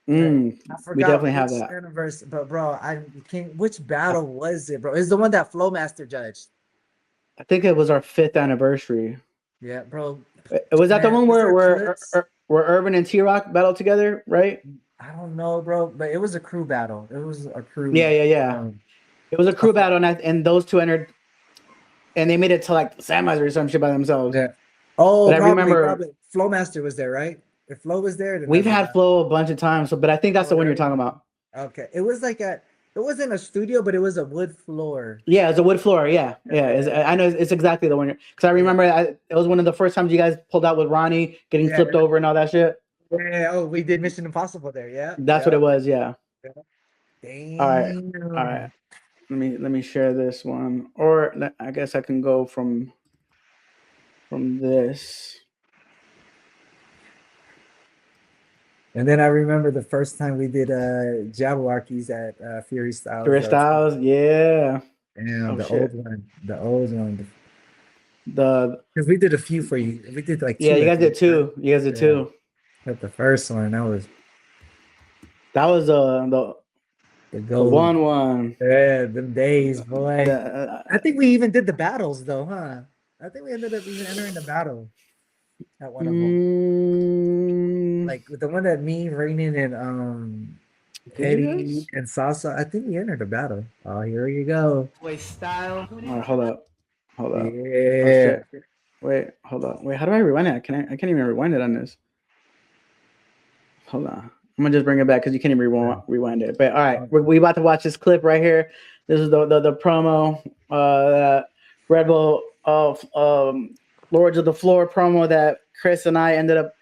I We forgot definitely have which that. anniversary, but bro, I can't. Which battle was it, bro? It's the one that Flowmaster judged. I think it was our 5th anniversary. Yeah, bro. Was that the Man, one is there where clips? where Urban and T Rock battled together, right? I don't know, bro, but it was a crew battle. It was a crew. Yeah. It was a I crew for- battle, and those two entered, and they made it to like semis or some shit by themselves. yeah. Oh, But I remember probably. Flowmaster was there, right? If Flow was there, then we've that's a had battle. Flow a bunch of times, but I think that's Oh, the one you're really? talking about. Okay. It was like a. It wasn't a studio, but it was a wood floor. Yeah, it's a wood floor. Yeah. I know it's exactly the one because I remember it was one of the first times you guys pulled out with Ronnie getting Yeah. flipped over and all that shit. Yeah. Oh, we did Mission Impossible there. Yeah. That's what it was. Yeah. All right. All right. Damn. Let me share this one, or I guess I can go from this. And then I remember the first time we did Jabberwockies at Fury Styles. Tourist Styles, yeah. Damn, Oh the shit. old one. The Because we did a few for you. We did like yeah, two you or guys did three. two. You guys did two. But the first one, that was the the the gold. 1-1. Yeah, them days, boy. The, I think we even did the battles though, huh? I think we ended up even entering the battle at one of them. Like the one that me, Rainin, and Petty and Salsa. I think we entered the battle. Oh, here you go. Boy style. All right, hold up. Oh, Yeah. Wait, hold up. Wait, how do I rewind it? I can't even rewind it on this. Hold on. I'm gonna just bring it back because you can't even rewind it. But all right, we about to watch this clip right here. This is the promo, Red Bull of Lords of the Floor promo that Chris and I ended up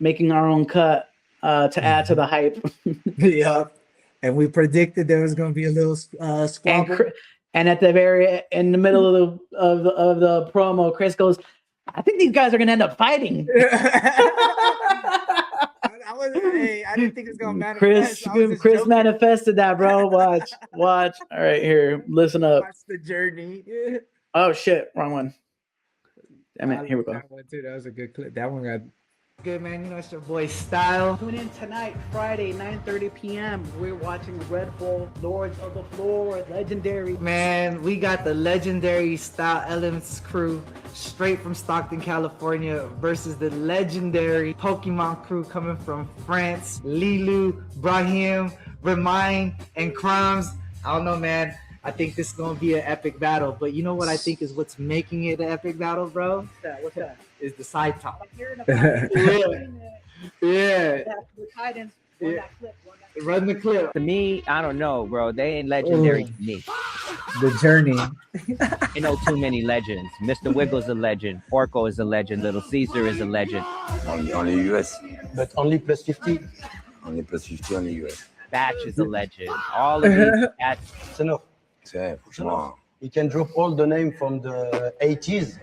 making our own cut to add to the hype. Yeah. And we predicted there was going to be a little squabble. And at the in the middle of the promo, Chris goes, "I think these guys are gonna end up fighting." I didn't think it was gonna manifest. Chris manifested that, bro. Watch. All right, here, listen up. Watch the journey. Oh shit, wrong one. Damn it, here we go. That one too. That was a good clip. That one got good, man. You know it's your boy Style. Tune in tonight, Friday, 9:30 p.m. We're watching Red Bull, Lords of the Floor, legendary. Man, we got the legendary Style Elements crew straight from Stockton, California versus the legendary Pokemon crew coming from France. Lilu, Brahim, Remind, and Crumbs. I don't know, man. I think this is going to be an epic battle. But you know what I think is what's making it an epic battle, bro? What's that? Is the side talk. Yeah. Run the clip. To me, I don't know, bro. They ain't legendary to me. the journey. I know too many legends. Mr. Wiggles a legend. Orko is a legend. Little Caesar is a legend. Only US. But only plus 50. Only plus 50 on the US. Batch is a legend. All of these cats. C'est enough. C'est franchement. You can drop all the name from the 80s.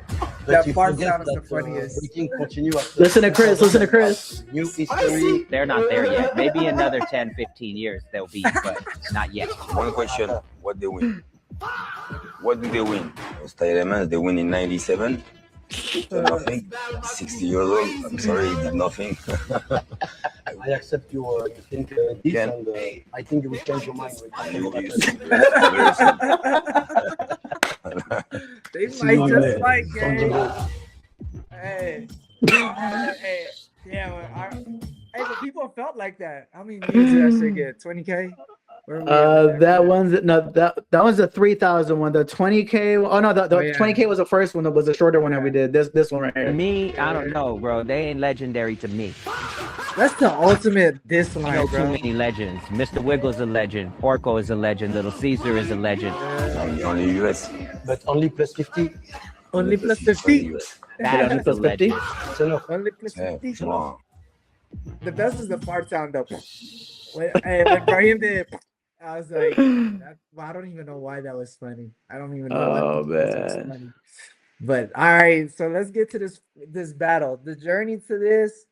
That part sounds the funniest. We can continue. Listen to Chris. New history. They're not there yet. Maybe another 10, 15 years they'll be, but not yet. One question: what they win? What do they win? Style Elements, they win in '97. Nothing. 60 years old. I'm sorry, he did nothing. I accept you think this, and I think you will change your mind. They like just like On the road. hey, hey, yeah. Hey, but people felt like that. How many views did that shit get? 20K? Where we at with That one's no that was the 3,000 one. The 20K. Oh no, the Oh, yeah. 20K was the first one. That was the shorter one that we Yeah. did. This one right here. Me, I don't know, bro. They ain't legendary to me. That's the ultimate diss I line, know too bro. many legends. Mr. Wiggles a legend. Orko is a legend. Little Caesar is a legend. Only US. But only plus 50. Only plus Only 50. US. That only is a plus 50? legend. It's enough. Only plus Yeah, 50. come on. The best is the fart sound though. When Brahim did, I was like, I don't even know why that was funny. I don't even know Oh, why that was man. funny. But all right, so let's get to this battle. The journey to this,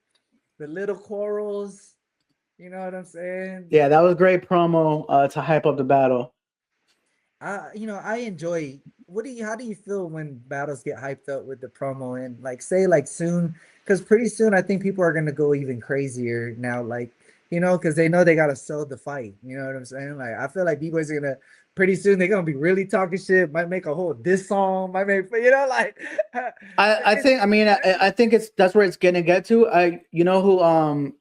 the little quarrels. You know what I'm saying? Yeah, that was great promo to hype up the battle. I enjoy. How do you feel when battles get hyped up with the promo and like say like soon? Because pretty soon I think people are gonna go even crazier now. Like because they know they gotta sell the fight. You know what I'm saying? Like I feel like B-boys are gonna pretty soon they're gonna be really talking shit. Might make a whole diss song. Might make like. I think that's where it's gonna get to. Who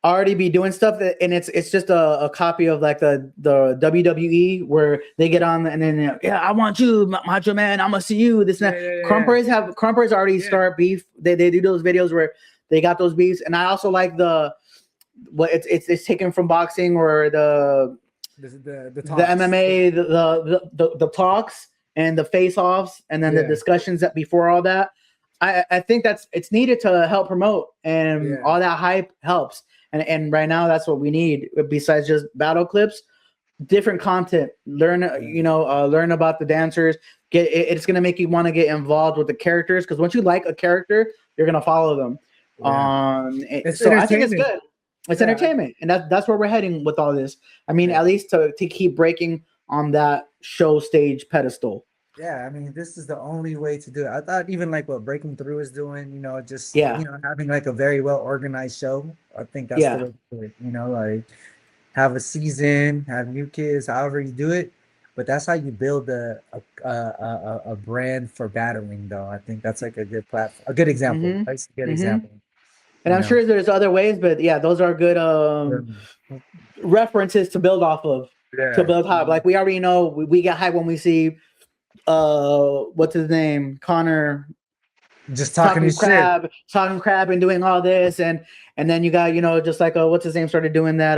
already be doing stuff and it's just a copy of like the WWE where they get on and then I want you, Macho Man, I'm gonna see you. This and that. Crumpers already start beef. They do those videos where they got those beefs, and I also like it's taken from boxing or the MMA, the talks and the face-offs, and then the discussions that before all that. I think it's needed to help promote, and all that hype helps. And right now, that's what we need. Besides just battle clips, different content. Learn about the dancers. It's gonna make you want to get involved with the characters, because once you like a character, you're gonna follow them. So I think it's good. It's entertainment, and that's where we're heading with all this. I mean, at least to keep breaking on that show stage pedestal. Yeah, I mean, this is the only way to do it. I thought even like what Breaking Through is doing, having like a very well organized show. I think that's the way to do it. Like have a season, have new kids, however you do it. But that's how you build a brand for battling, though. I think that's like a good platform, a good example. Mm-hmm. That's a good example. And I'm sure there's other ways, but yeah, those are good references to build off of. To build hype. Like we already know we get hype when we see what's his name, Connor, just talking crab and doing all this, and then you got just like what's his name started doing that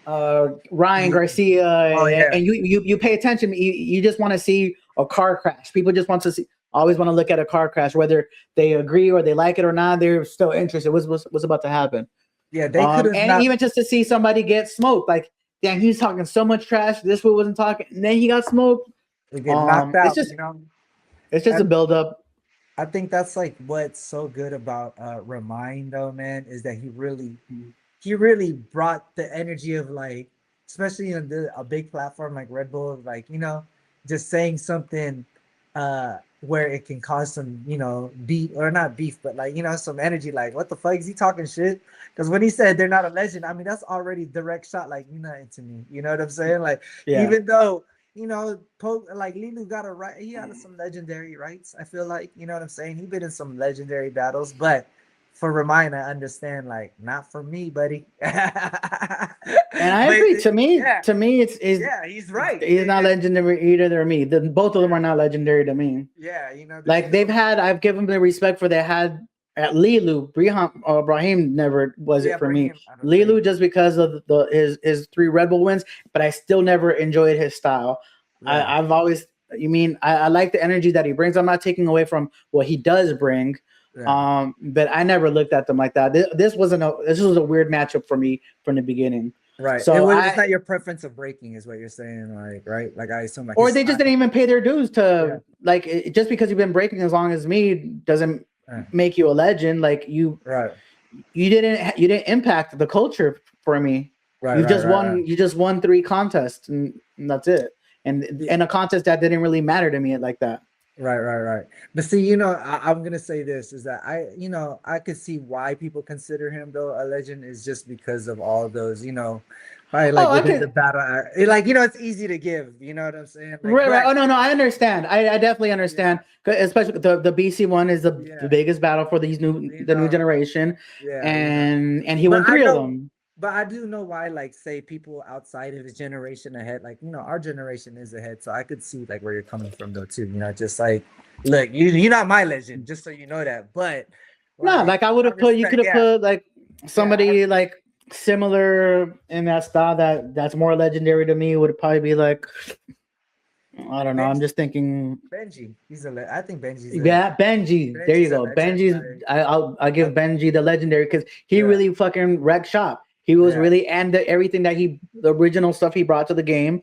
Ryan Garcia, and you pay attention. You just want to see a car crash. People just want to always want to look at a car crash, whether they agree or they like it or not. They're still interested. What's about to happen? Yeah, they could have, and even just to see somebody get smoked, like. Damn, he's talking so much trash. This one wasn't talking, and then he got smoked. They get knocked out. It's just a build up. I think that's like what's so good about Remind, though, man, is that he really brought the energy of like, especially in a big platform like Red Bull, like just saying something where it can cause some beef, or not beef, but like some energy. Like, what the fuck is he talking shit? Because when he said they're not a legend, I mean that's already direct shot. Like, you're not into me. You know what I'm saying? Like, even though like Lilu got a right, he had some legendary rights. I feel like what I'm saying. He been in some legendary battles, but for Remind, I understand. Like, not for me, buddy. And I agree. To me, it's he's right. He's not legendary either to me. Both of them are not legendary to me. Yeah, like I've given them the respect for they had at Lilu. Brahim never was it for me. Lilu just because of his 3 Red Bull wins, but I still never enjoyed his style. Yeah. I've always, I like the energy that he brings. I'm not taking away from what he does bring. Yeah. But I never looked at them like that. This was a weird matchup for me from the beginning. Right. So it's not your preference of breaking, is what you're saying, like, right? Like, I assume, like, or they just didn't even pay their dues to like just because you've been breaking as long as me doesn't make you a legend. Like you didn't impact the culture for me. Right. You just won 3 contests and that's it. And in a contest that didn't really matter to me like that. Right. But see, I'm gonna say this is that I could see why people consider him though a legend is just because of all those, Probably like Oh, I within the can. battle, like it's easy to give. You know what I'm saying? Like, Right, right. but Oh no, no, I understand. I definitely understand. 'Cause especially the BC one is the yeah, biggest battle for the we new know. generation, Yeah, we know. and he But won I three of know, them. but I do know why, like, say people outside of his generation ahead, like, our generation is ahead. So I could see like where you're coming from though too. Just like, look, you're not my legend, just so you know that. But No, like, like I would I have put, you could respect, have put like yeah, somebody like similar in that style that's more legendary to me would probably be like, I don't know. I'm Benji, just thinking, Benji, I think yeah, Benji. There you Benji's a go. legend. Benji's. Like, I'll give Benji the legendary because he yeah, really fucking wrecked shop. He was yeah. really and everything that the original stuff he brought to the game.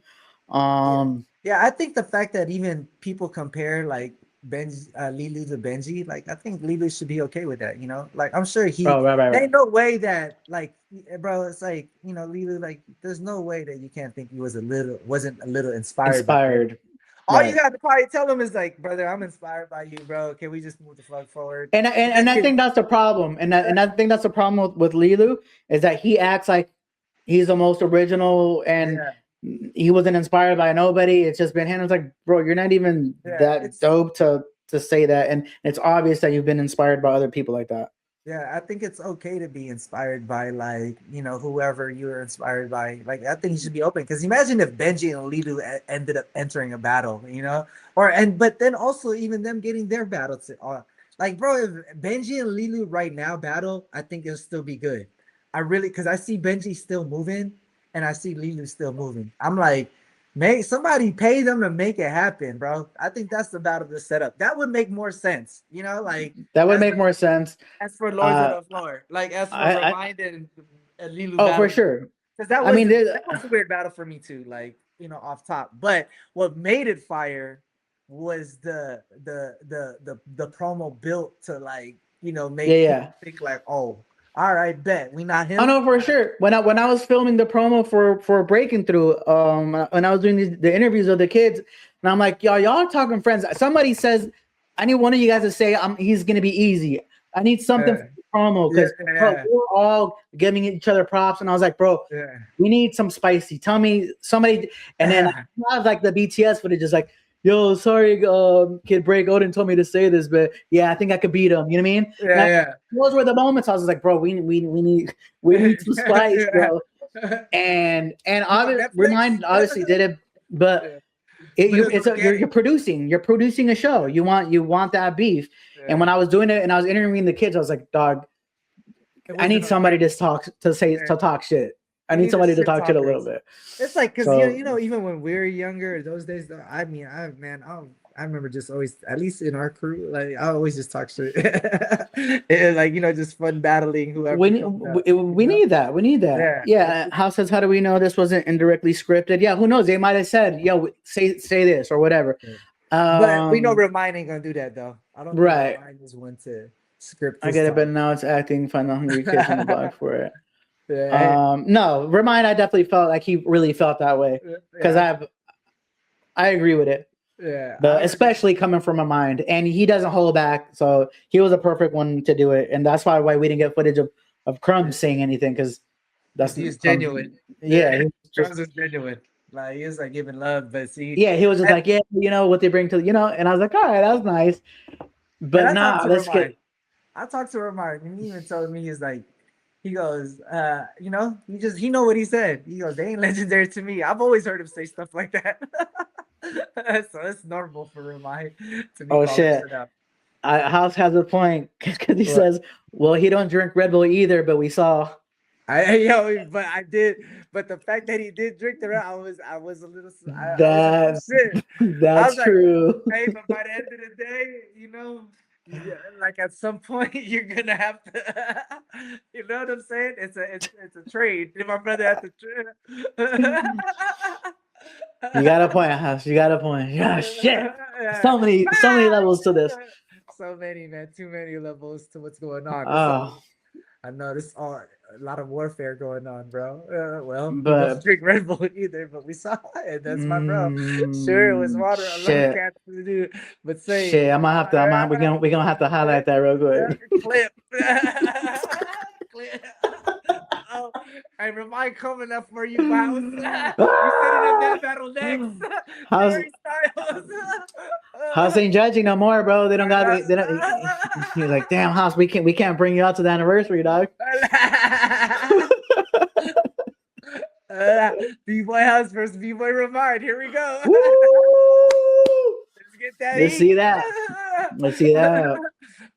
Yeah. Um, Yeah, I think the fact that even people compare like Benji, Lilu to Benji, like I think Lilu should be okay with that, Like I'm sure oh right, right, there right. ain't no way that like bro, it's like, Lilu, like there's no way that you can't think he wasn't a little inspired by Benji. Inspired, All you right? got to probably tell him is like, brother, I'm inspired by you, bro. Can we just move the fuck forward? And I think that's the problem. And I think that's the problem with Lilu is that he acts like he's the most original and Yeah, he wasn't inspired by nobody. It's just been him. It's like, bro, you're not even yeah. that dope to say that. And it's obvious that you've been inspired by other people like that. Yeah, I think it's okay to be inspired by like, whoever you were inspired by. Like I think you should be open because imagine if Benji and Lilu ended up entering a battle, but then also even them getting their battle to like bro, if Benji and Lilu right now battle, I think it'll still be good. I really because I see Benji still moving and I see Lilu still moving. I'm like, make somebody pay them to make it happen, bro. I think that's the battle to set up. That would make more sense, like That would as make more sense. as for Lords of Uh, the Floor, like as for I Remind and Lilu oh for battle, sure. because that I was mean, that was a weird battle for me too, like off top. But what made it fire was the promo built to like yeah, make yeah. people think like, oh, all right, bet we not Oh him. no, for sure. When I was filming the promo for Breaking Through, when I was doing the interviews of the kids, and I'm like, y'all are talking friends. Somebody says, I need one of you guys to say he's gonna be easy. I need something for the promo Yeah, because yeah, we're all giving each other props, and I was like, bro, yeah. we need some spicy. Tell me somebody, and then I have like the BTS footage is like, yo, sorry, Kid Break Odin told me to say this, but yeah, I think I could beat him. You know what I mean? Yeah, Those were the moments I was like, bro, we need some spice, bro. And Netflix? obviously did it, but Yeah. But it was you're organic. producing a show. You want that beef. And when I was doing it and I was interviewing the kids, I was like, dog, It I need wasn't somebody organic. to talk shit. I We need need the somebody to shit talk shit a little talkers. bit. It's like because So even when we were younger, those days, though, I mean, I remember just always, at least in our crew, like I always just talk shit, and, like just fun battling whoever comes up. we need that. We need that. Yeah, Yeah. House says, how do we know this wasn't indirectly scripted? Yeah, who knows? They might have said, yo, say this or whatever. yeah. But we know Um, Remind ain't gonna do that though. I don't think right. Remind is one to script I this get it, but time. now it's acting. Find the hungry kids in the block for it. Yeah, No, Remind. I definitely felt like he really felt that way because yeah, I agree with it. yeah. But especially coming from a mind, and he doesn't hold back, so he was a perfect one to do it, and that's why we didn't get footage of Crumbs saying anything because that's He's Crumbs- genuine. Yeah, he was Charles just is genuine. Like he was like giving love, but see, yeah, he was just and, like what they bring to and I was like, all right, that's nice, and but I talked nah, to let's Remind. get I talked to Remind, and he even told me he's like, he goes, he know what he said. He goes, they ain't legendary to me. I've always heard him say stuff like that. So it's normal for Remind to be oh calling shit. shit out. House has a point because he What? says, well, he don't drink Red Bull either, but we saw. But I did. But the fact that he did drink the rat, I was a little. I was like, oh, That's shit. I that's was like, true. hey, but by the end of the day, yeah, like at some point you're gonna have to. You know what I'm saying? It's a trade. My brother had to trade. You got a point, House. You got a point. Yeah, shit. So many levels to this. So many, man. Too many levels to what's going on. Oh, I know this all a lot of warfare going on, bro. Well, he but doesn't drink Red Bull either, but we saw it. That's my bro. Sure, it was water. I love shit. cats to do, but say Shit, we're gonna have to highlight that real quick. clip. Clip. And remind coming up for you, Mouse. You setting up that battle next. How's Harry Styles. House ain't judging no more, bro. They don't. He's like, damn, House, we can't bring you out to the anniversary, dog. B-Boy House versus B-Boy Remind. Here we go. Let's get that. Let's see that. Let's see that.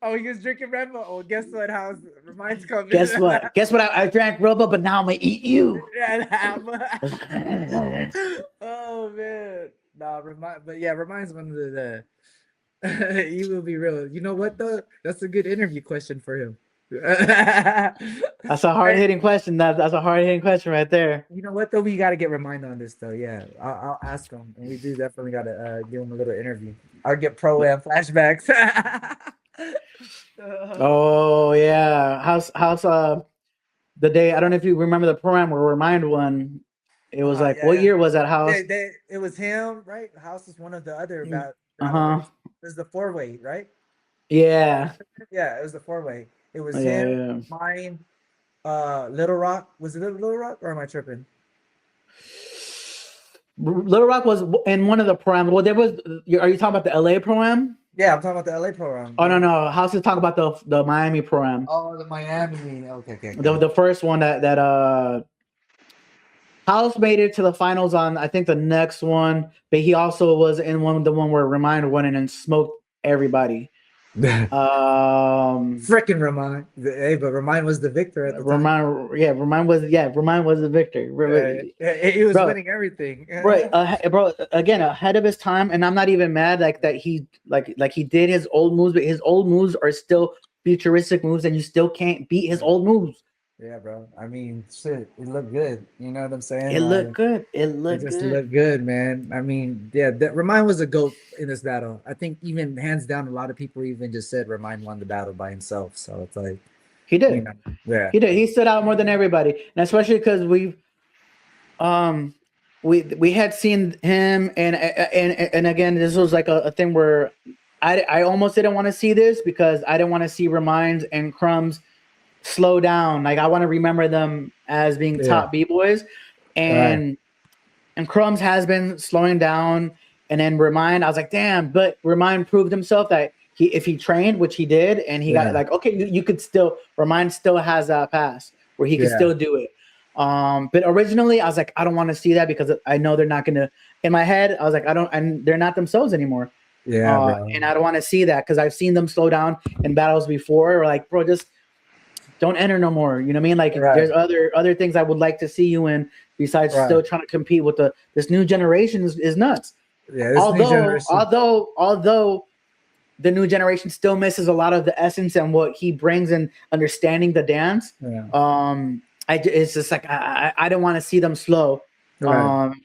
Oh, he was drinking Red Bull. Oh, guess what, House? Remind's coming. Guess what? I drank Red Bull, but now I'm gonna eat you. Oh man. Nah, Remind's one of the he will be real. You know what though? That's a good interview question for him. That's a hard hitting question. That's a hard hitting question right there. You know what though? We got to get Remind on this though. Yeah, I'll ask him, and we do definitely got to give him a little interview. I'll get pro-am flashbacks. Oh yeah, how's the day? I don't know if you remember the program where Remind won. It was like, what year was that, House? It was him, right? House is one of the other. It was the 4-way, right? Yeah. Yeah, it was the 4-way. It was him, mine, Little Rock. Was it Little Rock, or am I tripping? Little Rock was in one of the programs. Well, are you talking about the LA program? Yeah, I'm talking about the LA program. Oh no, House is talking about the Miami program. Oh, the Miami. Okay. The first one that House made it to the finals on, I think, the next one, but he also was in the one where Remind won and smoked everybody. Freaking Remind. Hey, but Remind was the victor at the time. Remind was the victor. He was winning everything. Right, bro. Again, ahead of his time, and I'm not even mad that he he did his old moves, but his old moves are still futuristic moves, and you still can't beat his old moves. Yeah, bro. I mean, shit, it looked good. You know what I'm saying? It looked good. It just looked good, man. I mean, yeah, Remind was a GOAT in this battle. I think even hands down, a lot of people even just said Remind won the battle by himself. So it's like he did. You know, yeah, he did. He stood out more than everybody, and especially because we had seen him, and again, this was like a thing where I almost didn't want to see this because I didn't want to see Reminds and Crumbs slow down. Like, I want to remember them as being top B-boys, and Crumbs has been slowing down, and then Remind, I was like, damn, but Remind proved himself that if he trained, which he did, and he got like, okay, you could still, Remind still has that pass where he could still do it. But originally I was like, I don't want to see that because I know they're not gonna, in my head I was like, and they're not themselves anymore. And I don't want to see that because I've seen them slow down in battles before, or like, bro, just don't enter no more. You know what I mean? Like, there's other things I would like to see you in besides still trying to compete with this new generation is nuts. Yeah. Although the new generation still misses a lot of the essence and what he brings in understanding the dance. It's just like I don't want to see them slow. And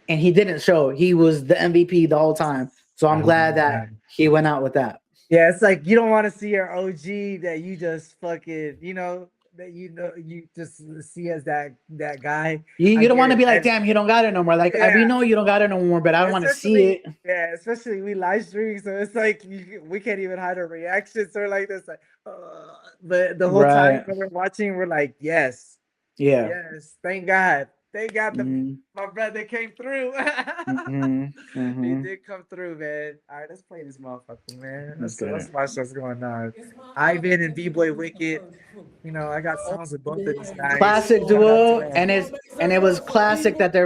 he didn't show. He was the MVP the whole time. So I'm glad that he went out with that. Yeah, it's like you don't want to see your OG that you just fucking, that you just see as that guy. You don't want to be like, damn, you don't got it no more. Like, we know you don't got it no more, but I don't want to see it. Yeah, especially we live streaming, so it's like we can't even hide our reactions or like this. Like, but the whole time when we're watching, we're like, yes, thank God. Thank God my brother came through. He did come through, man. All right, let's play this motherfucker, man. Let's watch what's going on. Ivan and B-Boy Wicked. I got songs with both of these guys. Classic duo, and it was classic that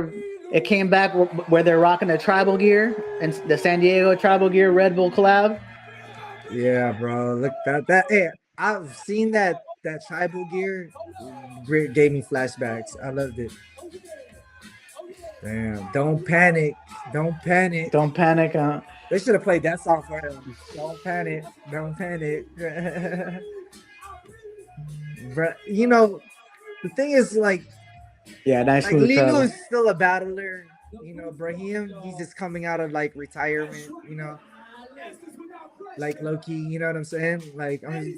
it came back where they're rocking the tribal gear and the San Diego tribal gear Red Bull collab. Yeah, bro. Look that. Hey, I've seen that tribal gear. Gave me flashbacks. I loved it. Damn, don't panic. They should have played that song for him. Don't panic. But the thing is, like, nice. Like, Lilo is still a battler. Brahim, he's just coming out of like retirement. Like Loki. You know what I'm saying? Like, and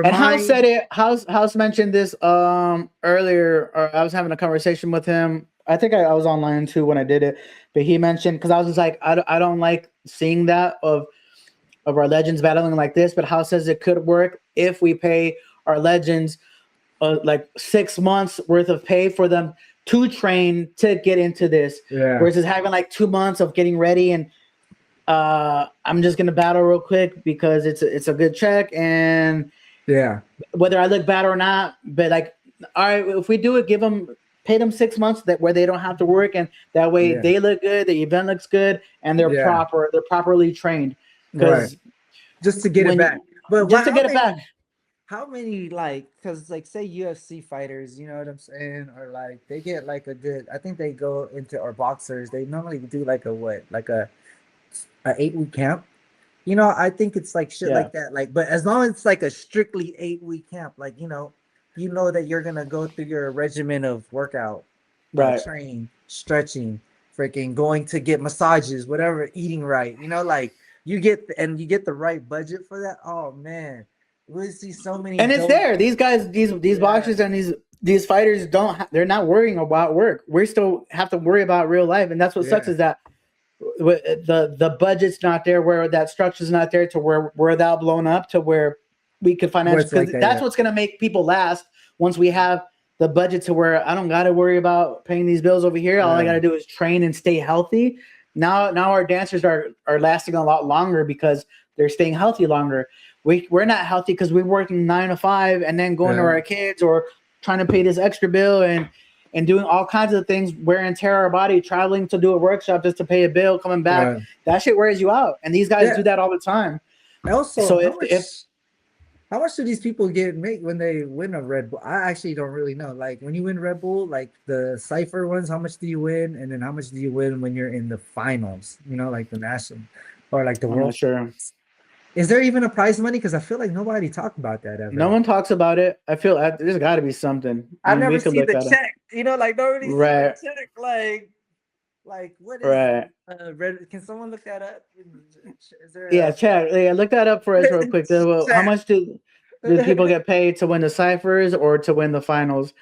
House said it. House mentioned this earlier. Or I was having a conversation with him. I think I was online too when I did it, but he mentioned, because I was just like, I don't like seeing that of our legends battling like this. But House says it could work if we pay our legends like 6 months worth of pay for them to train to get into this, versus having like 2 months of getting ready and I'm just gonna battle real quick because it's a good check, and whether I look bad or not. But like, all right, if we do it, pay them 6 months where they don't have to work, and that way they look good, the event looks good, and they're properly trained. Because just to get it back. But just to get it back. How many, like, because like say UFC fighters, you know what I'm saying, or like they get like a good, I think they go into, or boxers, they normally do like a 8-week camp. You know, I think it's like shit like that. Like, but as long as it's like a strictly 8-week camp, like, you know that you're gonna go through your regimen of workout, training, stretching, freaking going to get massages, whatever, eating right. You know, like you get the right budget for that. Oh man. We see so many, and it's there. These guys, these boxers and these fighters they're not worrying about work. We still have to worry about real life, and that's what sucks, is that the budget's not there, where that structure's not there to where we're without blown up to where we could financially. Like that's what's gonna make people last once we have the budget to where I don't gotta worry about paying these bills over here. All I gotta do is train and stay healthy. Now our dancers are lasting a lot longer because they're staying healthy longer. We're not healthy because we're working 9 to 5 and then going to our kids or trying to pay this extra bill and doing all kinds of things, wear and tear our body, traveling to do a workshop just to pay a bill, coming back. That shit wears you out. And these guys do that all the time. Also, so how much do these people make when they win a Red Bull? I actually don't really know. Like when you win Red Bull, like the Cypher ones, how much do you win? And then how much do you win when you're in the finals? You know, like the national or like the world. Sure. Is there even a prize money? Because I feel like nobody talked about that ever. No one talks about it. I feel there's got to be something. I've never seen the check. You know, like nobody seen the check. Like what is Red? Can someone look that up? Is there check. Yeah, look that up for us real quick. How much do people get paid to win the ciphers or to win the finals?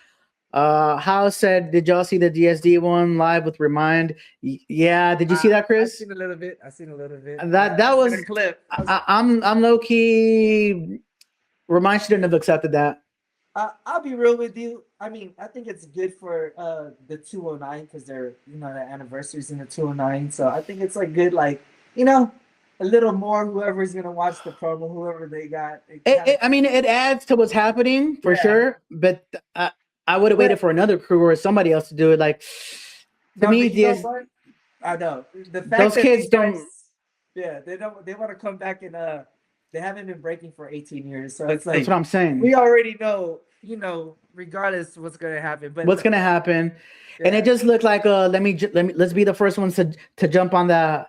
House said, did y'all see the DSD one live with Remind? Yeah, did you see that, Chris? I've seen a little bit. That was a clip. I'm low key. Remind shouldn't have accepted that. I'll be real with you. I mean, I think it's good for the 209 because they're, you know, the anniversaries in the 209. So I think it's like good, like, you know, a little more. Whoever's gonna watch the promo, whoever they got. I mean, it adds to what's happening for sure, but. I would have waited for another crew or somebody else to do it. Like, to me, I know the fact those that kids don't. Yeah, they don't. They want to come back and they haven't been breaking for 18 years, so it's like that's what I'm saying. We already know, you know, regardless what's gonna happen. But what's gonna happen, and it just looked like let's be the first ones to jump on that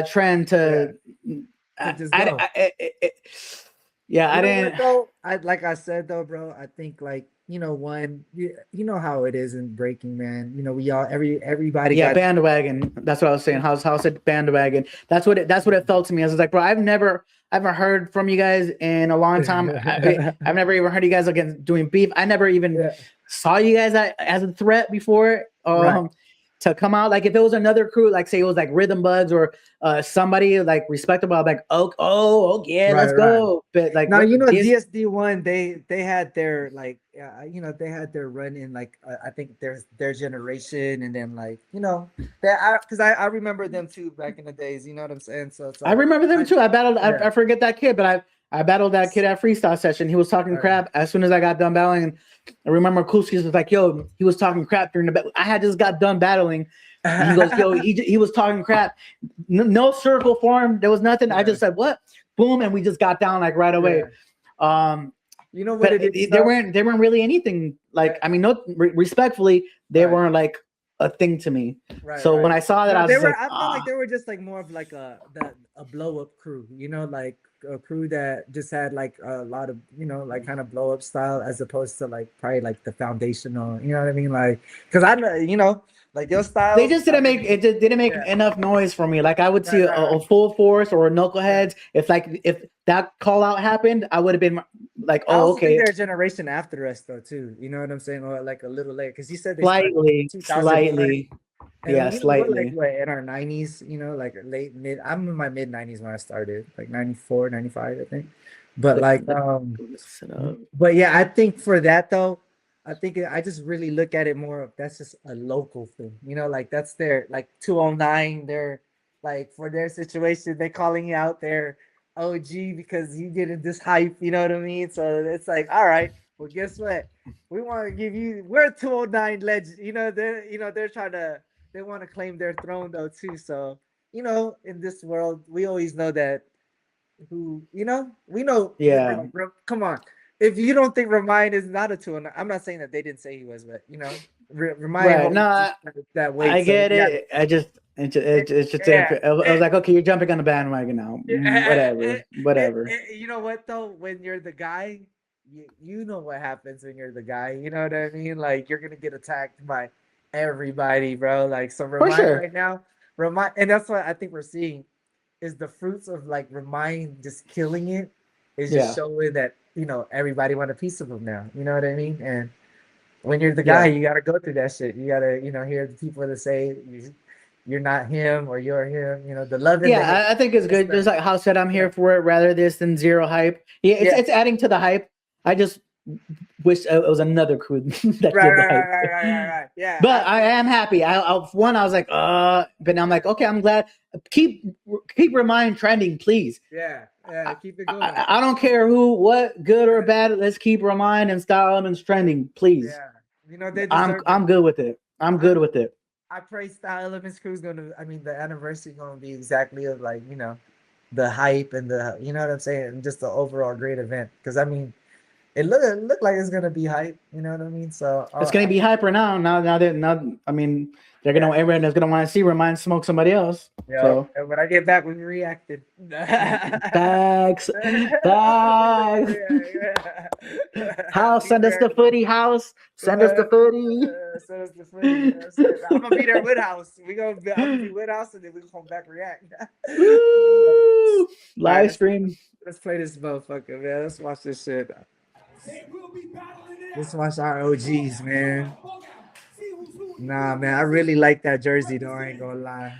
trend to. I didn't. Like I said though, bro. I think like. You know how it is in breaking, man. You know, we all everybody got bandwagon. That's what I was saying. How said bandwagon. That's what it felt to me. I was like, bro, I haven't heard from you guys in a long time. I've never even heard you guys again doing beef. I never even saw you guys as a threat before. To come out, like if it was another crew, like say it was like Rhythm Bugs or somebody like respectable, I'm like let's go. But like now, you know, DSD1, they had their like you know, they had their run in like I think their generation, and then like, you know, because I remember them too back in the days, you know what I'm saying? So it's like, I remember them too. I battled. I forget that kid, but I battled that kid at freestyle session. He was talking crap as soon as I got done battling. I remember Kuski's was like, yo, he was talking crap during the battle. I had just got done battling. And he goes, yo, he was talking crap. No circle form. There was nothing. I just said, what? Boom. And we just got down like right away. You know what it is? They weren't really anything like, I mean, respectfully, they weren't like a thing to me. So when I saw that, I felt like they were just like more of like a blow up crew, you know, like a crew that just had like a lot of, you know, like kind of blow up style, as opposed to like probably like the foundational, you know what I mean? Like, because I know, you know, like your style, they just didn't make enough noise for me. Like I would see a full force or a knuckleheads. If that call out happened, I would have been like, oh, okay. Their generation after us though too, you know what I'm saying, or like a little later, because you said they slightly. And Yeah, you know, we're like slightly. what, in our 90s, you know, like late mid. I'm in my mid 90s when I started, like 94, 95, I think. But like, Look it up. but yeah, I think for that though, I just really look at it more of that's just a local thing, you know, like that's their like 209. They're like for their situation, they're calling you out their OG because you get this hype, you know what I mean? So it's like, all right, well, guess what? We want to give you we're 209 legend, they're trying to they want to claim their throne though too. So, in this world, we always know that we know Yeah. come on. If you don't think Remind is not a 209, I'm not saying that they didn't say he was, but Remind Right. No, holds that weight. I So get yeah, it. It's just yeah, I was like, okay, you're jumping on the bandwagon now. Whatever. You know what though? When you're the guy, you know what happens when you're the guy. You know what I mean? Like you're gonna get attacked by everybody, bro. Like so, For Remind sure. right now, and that's what I think we're seeing is the fruits of like Remind just killing it is just Yeah. showing that everybody want a piece of him now. You know what I mean? And when you're the guy, Yeah. you gotta go through that shit. You gotta hear the people that say you're not him or you're him. The love and the hate. Yeah, I think it's good. Just like how said I'm here for it rather this than zero hype. Yeah, it's adding to the hype. I just wish it was another crew that did the hype. Right. Yeah. But I am happy. I was like, but now I'm like, okay, I'm glad. Keep Remind trending, please. Yeah. Keep it going. I don't care what, good or bad. Let's keep Remind and Style Elements trending, please. Yeah. They I'm good with it. I'm good with it. I pray Style Elements Crew is the anniversary gonna be exactly of like, the hype and the, you know what I'm saying? And just the overall great event. Because it looked like it's gonna be hype, you know what I mean? So it's gonna be hyper now. They're gonna everyone is gonna want to see Remind smoke somebody else. Yeah. So And when I get back, we reacted. bags. House, send us the footy. House, send us the footy. Send us the footy. I'm gonna be there with House. I'm gonna be with House, and then we gonna come back react. Woo! Live stream. Let's play this motherfucker, man. Let's watch this shit. Let's watch our OGs, man. Nah, man, I really like that jersey though. I ain't gonna lie.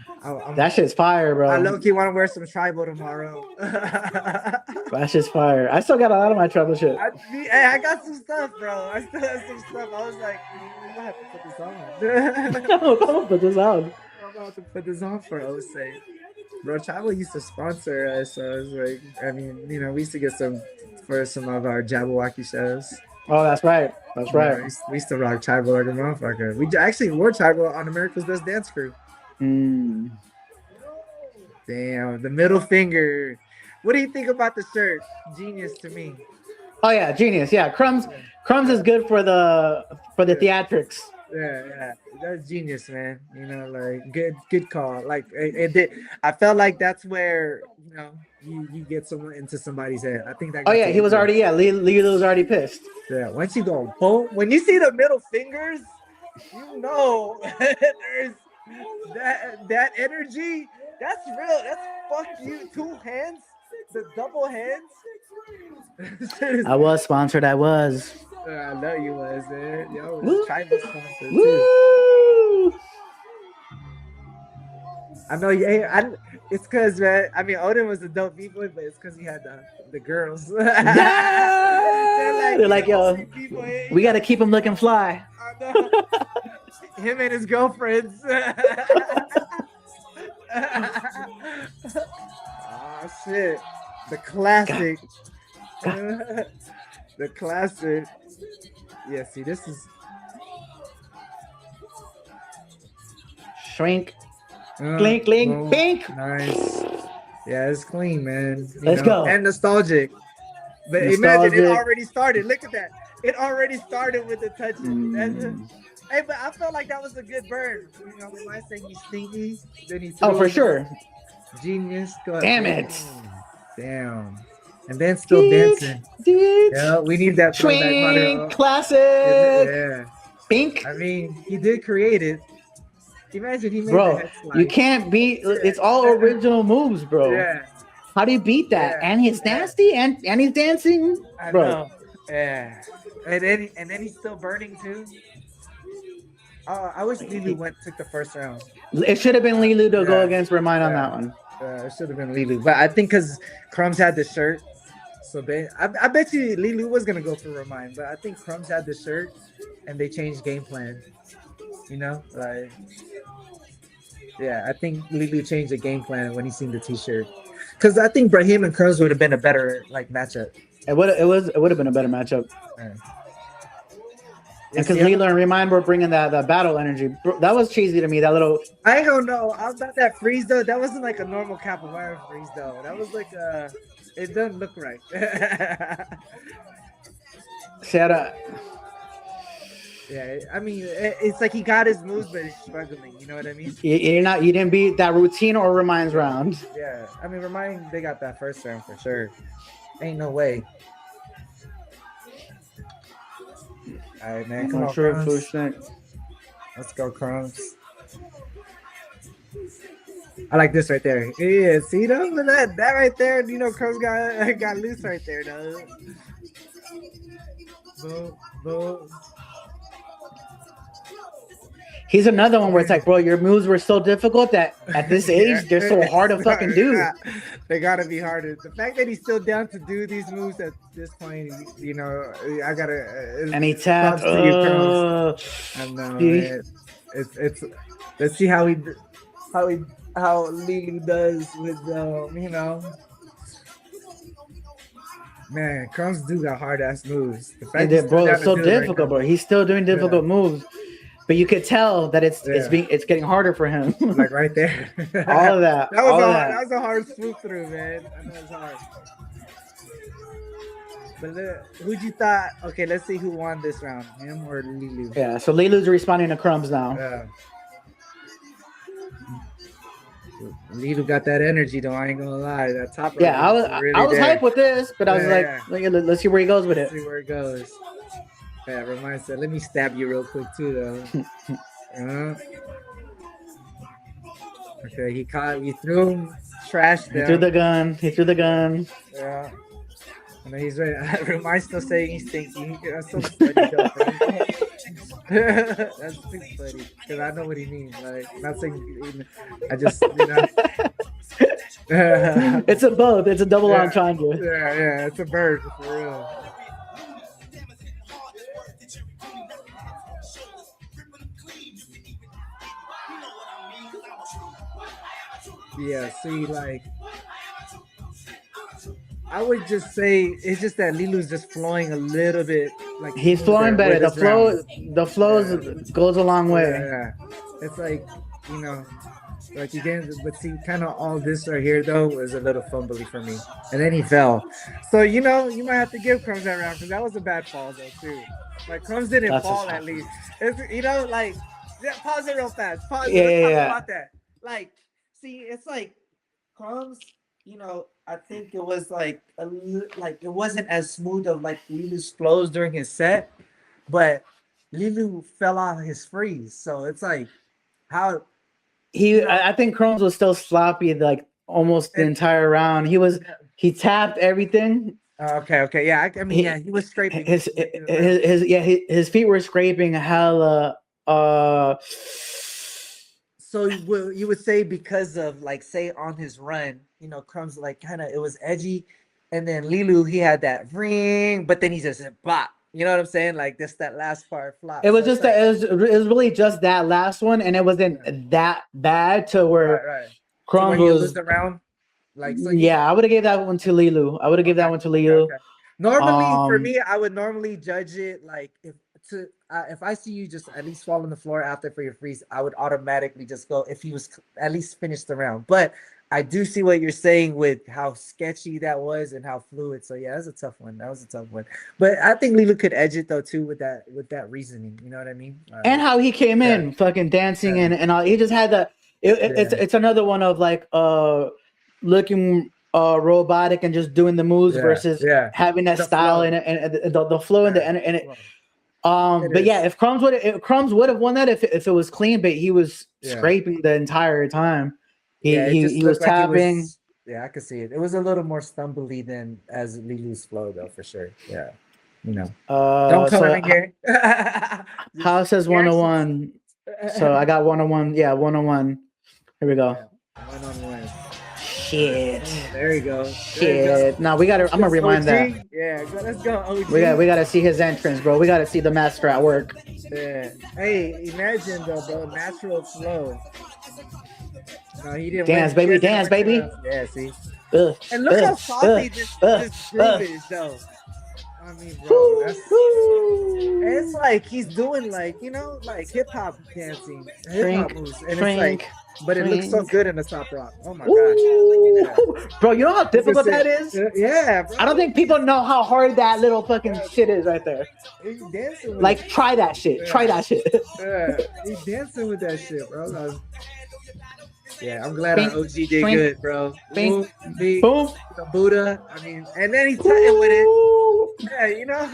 That shit's fire, bro. I low-key want to wear some tribal tomorrow. That shit's fire. I still got a lot of my tribal shit. I got some stuff, bro. I still have some stuff. I was like, I'm gonna have to put this on. I'm gonna put this on. I'm about to put this on for Osei. Bro, Tribal used to sponsor us, so it's like, we used to get some for some of our Jabberwocky shows. Oh, that's right. That's right. We used to rock Tribal like a motherfucker. We actually wore Tribal on America's Best Dance Crew. Mm. Damn, the middle finger. What do you think about the shirt? Genius to me. Oh yeah, genius. Yeah, Crumbs is good for the theatrics. Yeah, that's genius, man. Like good call. Like it did. I felt like that's where you get someone into somebody's head. I think that. Oh yeah, he was already Lilo was already pissed. Yeah, once you go boom, when you see the middle fingers, there's that energy. That's real. That's fuck you. 2 hands, the double hands. I was sponsored. I was. I know you was, man. Yo, was Tribal sponsor too. Woo! I know you. It's because, man. Odin was a dope b-boy, but it's because he had the girls. They're like, yo, we got to keep him looking fly. Him and his girlfriends. Oh shit! The classic. The classic. Yeah, see, this is shrink. Clink, clink, pink. Nice. Yeah, it's clean, man. Let's go. And nostalgic. But imagine it already started. Look at that. It already started with the touching. Hey, but I felt like that was a good burn. When I say he's stinky, then he threw for sure. Genius. Damn it. Damn. And then still dancing. Yeah, we need that Swing classic. Yeah. Pink. He did create it. Imagine he made bro, the head slide. You can't beat. It's all original moves, bro. Yeah. How do you beat that? Yeah. And he's nasty, and he's dancing, bro. I know. Yeah. And then he's still burning too. I wish Lilu took the first round. It should have been Lilu to go Yeah. against Remind on Yeah. that one. It should have been Lilu, but I think because Crumbs had the shirt, so I bet you Lilu was gonna go for Remind, but I think Crumbs had the shirt, and they changed game plan. You know, like yeah, I think Lilu changed the game plan when he seen the T-shirt, because I think Brahim and Crumbs would have been a better like matchup. It would have been a better matchup. Yeah. Because Lilo and Remind were bringing that battle energy. That was cheesy to me. That little. I don't know. About that freeze though. That wasn't like a normal capoeira freeze though. That was like it doesn't look right. Shout out. Yeah, I mean, it's like he got his moves, but he's struggling. You know what I mean? You didn't beat that routine or Remind's round. Yeah, I mean, Remind they got that first round for sure. Ain't no way. All right, man. Come on, Crumbs. Let's go, Crumbs. I like this right there. Yeah, see though, that right there. You know, Crumbs got loose right there, though. Boom, boom. He's another one where it's like, bro, your moves were so difficult that at this age they're so hard to fucking do. They gotta be harder. The fact that he's still down to do these moves at this point, you know, I gotta. And he tapped. I know. Man. It's. Let's see how Lily does with you know. Man, Crumbs do got hard ass moves. Bro, it's so difficult, right, bro. He's still doing difficult moves. But you could tell that it's getting harder for him. Like right there. All of that. That was a hard swoop through, man. I know it's hard. But who'd you thought? Okay, let's see who won this round, him or Lilu. Yeah, so Lilu's responding to Crumbs now. Yeah. Lilu got that energy though. I ain't gonna lie. That top. Yeah, I was hyped with this, but I was let's see where he goes with it. Let's see where it goes. Yeah, reminds me. Let me stab you real quick too, though. Okay, he threw him, trashed him. He threw the gun. Yeah. And then he's ready. Reminds still saying he's thinking. That's so funny, though, that's too funny because I know what he means. Like, not saying. I just, you know. It's a both. It's a double entendre. Yeah, it's a bird for real. Yeah, see, like, I would just say it's just that Lilu's just flowing a little bit. Like he's flowing better. The flow goes a long way. Yeah, it's like, you know, like again, but see, kind of all this right here though was a little fumbly for me, and then he fell. So you know, you might have to give Crumbs that round because that was a bad fall though too. Like Crumbs didn't fall at least. It's, you know, like pause it real fast. Pause. Let's talk about that. Like. See, it's like Crumbs, you know, I think it was like it wasn't as smooth of like Lilu's flows during his set, but Lilu fell out of his freeze. So it's like how I think Crumbs was still sloppy like almost the entire round. He tapped everything. Okay. Yeah, I mean, he was scraping his feet were scraping hella So you would say because of like say on his run, you know, Crumbs like kind of it was edgy, and then Lilu he had that ring, but then he just bop. You know what I'm saying? Like this that last part flop. It was just that it was really just that last one, and it wasn't that bad to where Crumbs was lose the round. Like so I would have gave that one to Lilu. Okay. Normally for me, I would normally judge it like if I see you just at least fall on the floor after for your freeze, I would automatically just go if he was at least finished the round. But I do see what you're saying with how sketchy that was and how fluid. So yeah, that's a tough one. That was a tough one. But I think Lilu could edge it though too with that reasoning. You know what I mean? And how he came in, fucking dancing and all. He just had that. It's another one of like looking robotic and just doing the moves versus having that style and the flow and it. But yeah, if Crumbs would have won that if it was clean, but he was scraping the entire time. He was tapping. I could see it. It was a little more stumbly than as Lilu's flow though, for sure. Yeah, you know. Don't come in here. House says 101. So I got 101. Yeah, 101. Here we go. One-on-one. Shit. There you go. There you go. Shit. No, we gotta. I'm gonna rewind that. Yeah, let's go. OG. We gotta see his entrance, bro. We gotta see the master at work. Yeah. Hey, imagine though, bro. Natural flow. No, he didn't Dance, win. baby. Dance, baby. Yeah, see. Ugh, And look how saucy this groove is, though. I mean, bro, that's, it's like he's doing like, you know, like hip hop dancing, hip hop moves, and it's like, but it looks so good in the top rock. Oh my gosh, bro, you know how difficult that is? Yeah, bro. I don't think people know how hard that little fucking shit is right there. He's dancing with Like, try that shit. Yeah. Try that shit. Yeah, he's dancing with that shit, bro. Like, yeah, I'm glad Bing, our OG did bing, good, bro. bing, Boom, beat, Boom. the Buddha. I mean, and then he's cutting with it. Yeah, you know.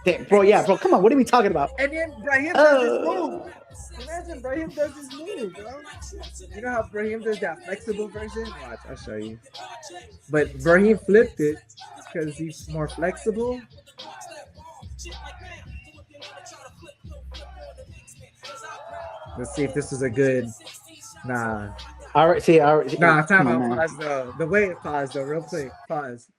Damn, bro, yeah, bro, come on. What are we talking about? And then Brahim does his move. Imagine Brahim does his move, bro. You know how Brahim does that flexible version? Watch, I'll show you. But Brahim flipped it because he's more flexible. Let's see if this is a good. Nah. All right, see, all right. Nah, time come on, out. man. Pause though. The way it paused though, real quick. Pause.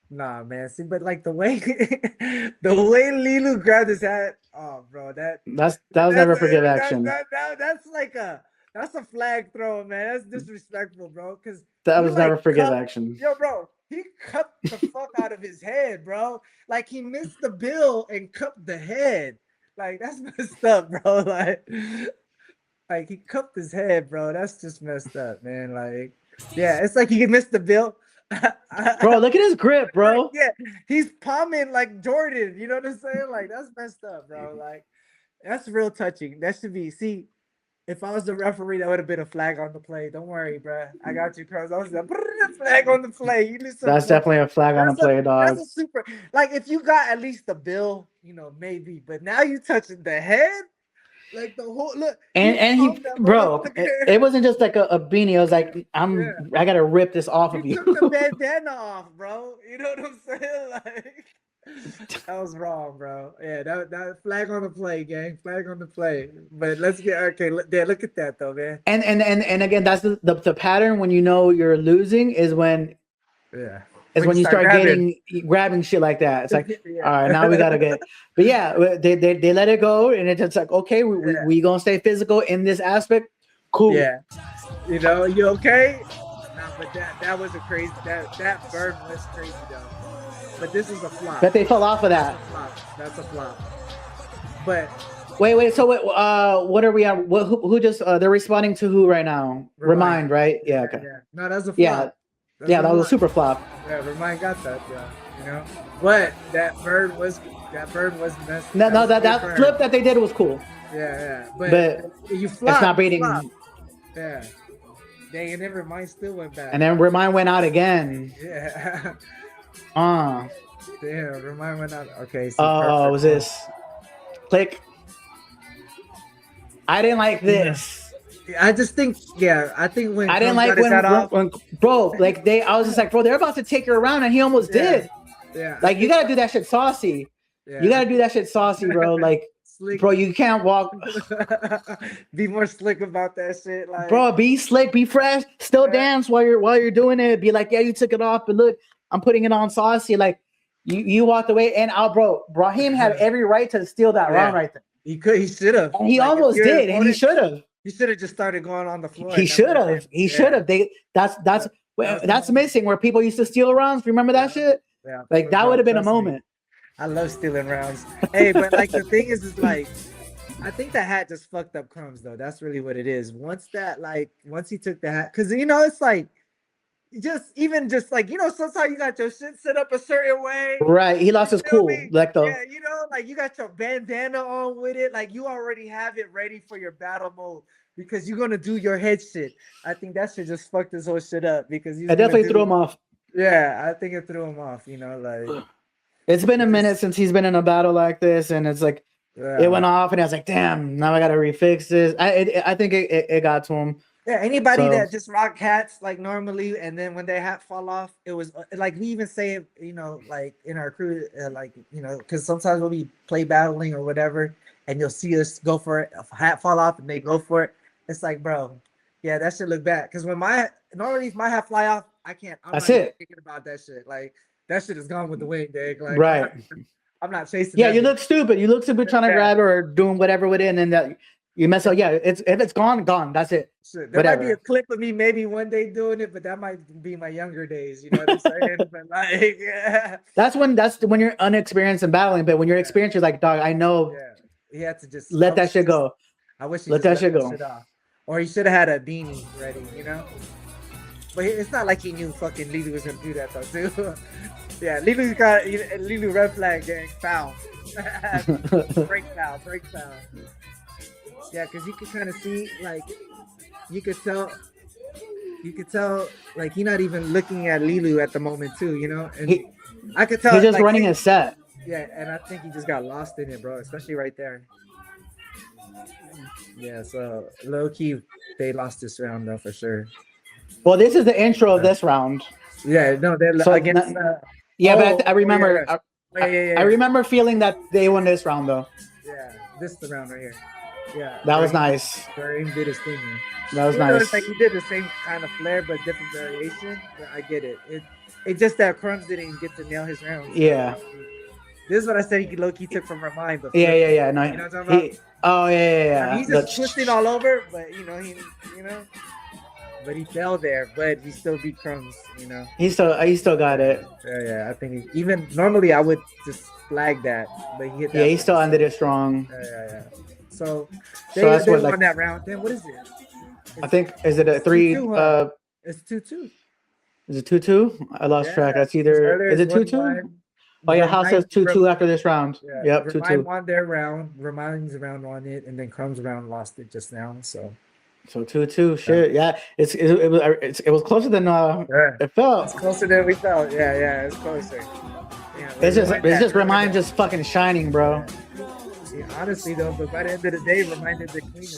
Nah, man. See, but like the way the way Lilu grabbed his hat. Oh, bro, that That was never forgive action. That's like that's a flag throw, man. That's disrespectful, bro. Because That was never forgive cut, action. Yo, bro, he cut the fuck out of his head, bro. Like he missed the bill and cut the head. Like that's messed up, bro. Like he cupped his head, bro. That's just messed up, man. Like, yeah, it's like he missed the bill. Bro, look at his grip, bro. Yeah, he's palming like Jordan. You know what I'm saying? Like that's messed up, bro. Like that's real touching. That should be. See, if I was the referee, that would have been a flag on the play. Don't worry, bro. I got you, Crows. I was like, flag on the play. You listen. That's definitely a flag on the play, dog. That's a super. Like if you got at least the bill, you know, maybe. But now you touching the head. Like the whole look, and he, bro, it wasn't just like a beanie. It was like I gotta rip this off of you. Took the bandana off, bro. You know what I'm saying? Like that was wrong, bro. Yeah, that flag on the play, gang. Flag on the play. But let's get okay. Look at that though, man. And again, that's the pattern when you know you're losing is when when you start grabbing shit like that. It's like, all right, now we gotta get. But yeah, they let it go, and it's just like, okay, we gonna stay physical in this aspect. Cool. Yeah. You know, you okay? No, but that was a crazy. That burn was crazy though. But this is a flop. But they fell off of that. That's a flop. But wait. So what are we at? Who just they're responding to who right now? Remind, right? Yeah. Okay. Yeah. No, that's a flop. Yeah, that was a super flop. Yeah, Remind got that, you know. But that bird was messed. No, that flip that they did was cool. Yeah. But you flop. It's not beating. Yeah. Dang, and then Remind still went back. And then Remind went out again. Yeah. Damn, Remind went out. Okay. So was this click? I didn't like this. I just think, I think when I didn't like when bro, like I was just like, bro, they're about to take her around, and he almost did. Yeah. Like you gotta do that shit saucy. Yeah. You gotta do that shit saucy, bro. Like, slick. Bro, you can't walk. Be more slick about that shit, like. Bro, be slick, be fresh. Still dance while you're doing it. Be like, yeah, you took it off, but look, I'm putting it on saucy. Like, you walked away, and bro, Brahim had every right to steal that round right there. He should have. And he almost did, and he should have. He should have just started going on the floor. He should have. He should have. That's missing where people used to steal rounds. Remember that shit? Yeah. Like that would have been a moment. I love stealing rounds. Hey, but like the thing is like, I think the hat just fucked up Crumbs though. That's really what it is. Once he took the hat, because you know it's like, just like, you know, sometimes you got your shit set up a certain way. Right. He lost his cool. Like you know, like you got your bandana on with it. Like you already have it ready for your battle mode because you're gonna do your head shit. I think that shit just fucked this whole shit up because I definitely threw him off. Yeah, I think it threw him off, you know, like it's been a minute since he's been in a battle like this, and it's like it went off, and I was like, damn, now I gotta refix this. I think it got to him. Yeah, anybody So that just rock hats like normally, and then when their hat fall off, it was like we even say it, like in our crew, like because sometimes when we play battling or whatever, and you'll see us go for it, a hat fall off, and they go for it. It's like, bro, yeah, that should look bad. Because when normally if my hat fly off, I can't. I'm that's not even it. thinking about that shit. Like that shit is gone with the wind, Dig. Like Right. I'm not chasing. Yeah, that you bitch. look stupid. You look stupid trying to Yeah. grab it or doing whatever with it, and then that you mess up. Yeah, if it's gone, gone. That's it. Shit, there might be a Whatever. clip of me maybe one day doing it, but that might be my younger days. You know what I'm saying? But like, yeah. That's when you're unexperienced in battling. But when you're experienced, you're like, dog, I know. Yeah, he had to just Let that shit go. I wish he Let just that shit go. shit off. Or he should have had a beanie ready, But it's not like he knew fucking Lulu was gonna do that though, too. Yeah, Lilu's got Lulu red flag gang foul. break foul. Yeah, because you could kind of see like you could tell like he's not even looking at Lilu at the moment too, and I could tell He's just like, running his set. Yeah, and I think he just got lost in it, bro, especially right there. Yeah, so low key, they lost this round though for sure. Well, this is the intro of this round. Yeah, no, they're So against. Yeah, but I remember. Yeah. I remember feeling that they won this round though. Yeah, this is the round right here. Yeah, That was nice. Kareem did his thing. Man. That was Even though nice. It's like he did the same kind of flair, but different variation. But I get it. It's just that Crumbs didn't get to nail his rounds. Yeah. This is what I said. He low key took from Remind. But Yeah. No, You know what I'm talking about? oh yeah. I mean, he's just twisting all over, but but he fell there. But he still beat Crumbs. He still got it. Yeah. I think even normally I would just flag that, but he hit that. Yeah, he still ended it strong. Yeah. So that's they what, won like- that round. Then what is it? I think is it a 3? 2-2, huh? It's 2-2. Is it 2-2? I lost track. That's either. Is it 2-2? Oh yeah, House says 2-2 after this round. Yeah, Yep, Remind 2-2. won their round. Remind's round won it, and then Crumb's round lost it just now. So 2-2. Shit. Yeah. It was closer than yeah. it felt. It's closer than we thought. Yeah, it's closer. Yeah, It's just Remind just fucking shining, bro. Yeah, honestly though, but by the end of the day, reminded the queen.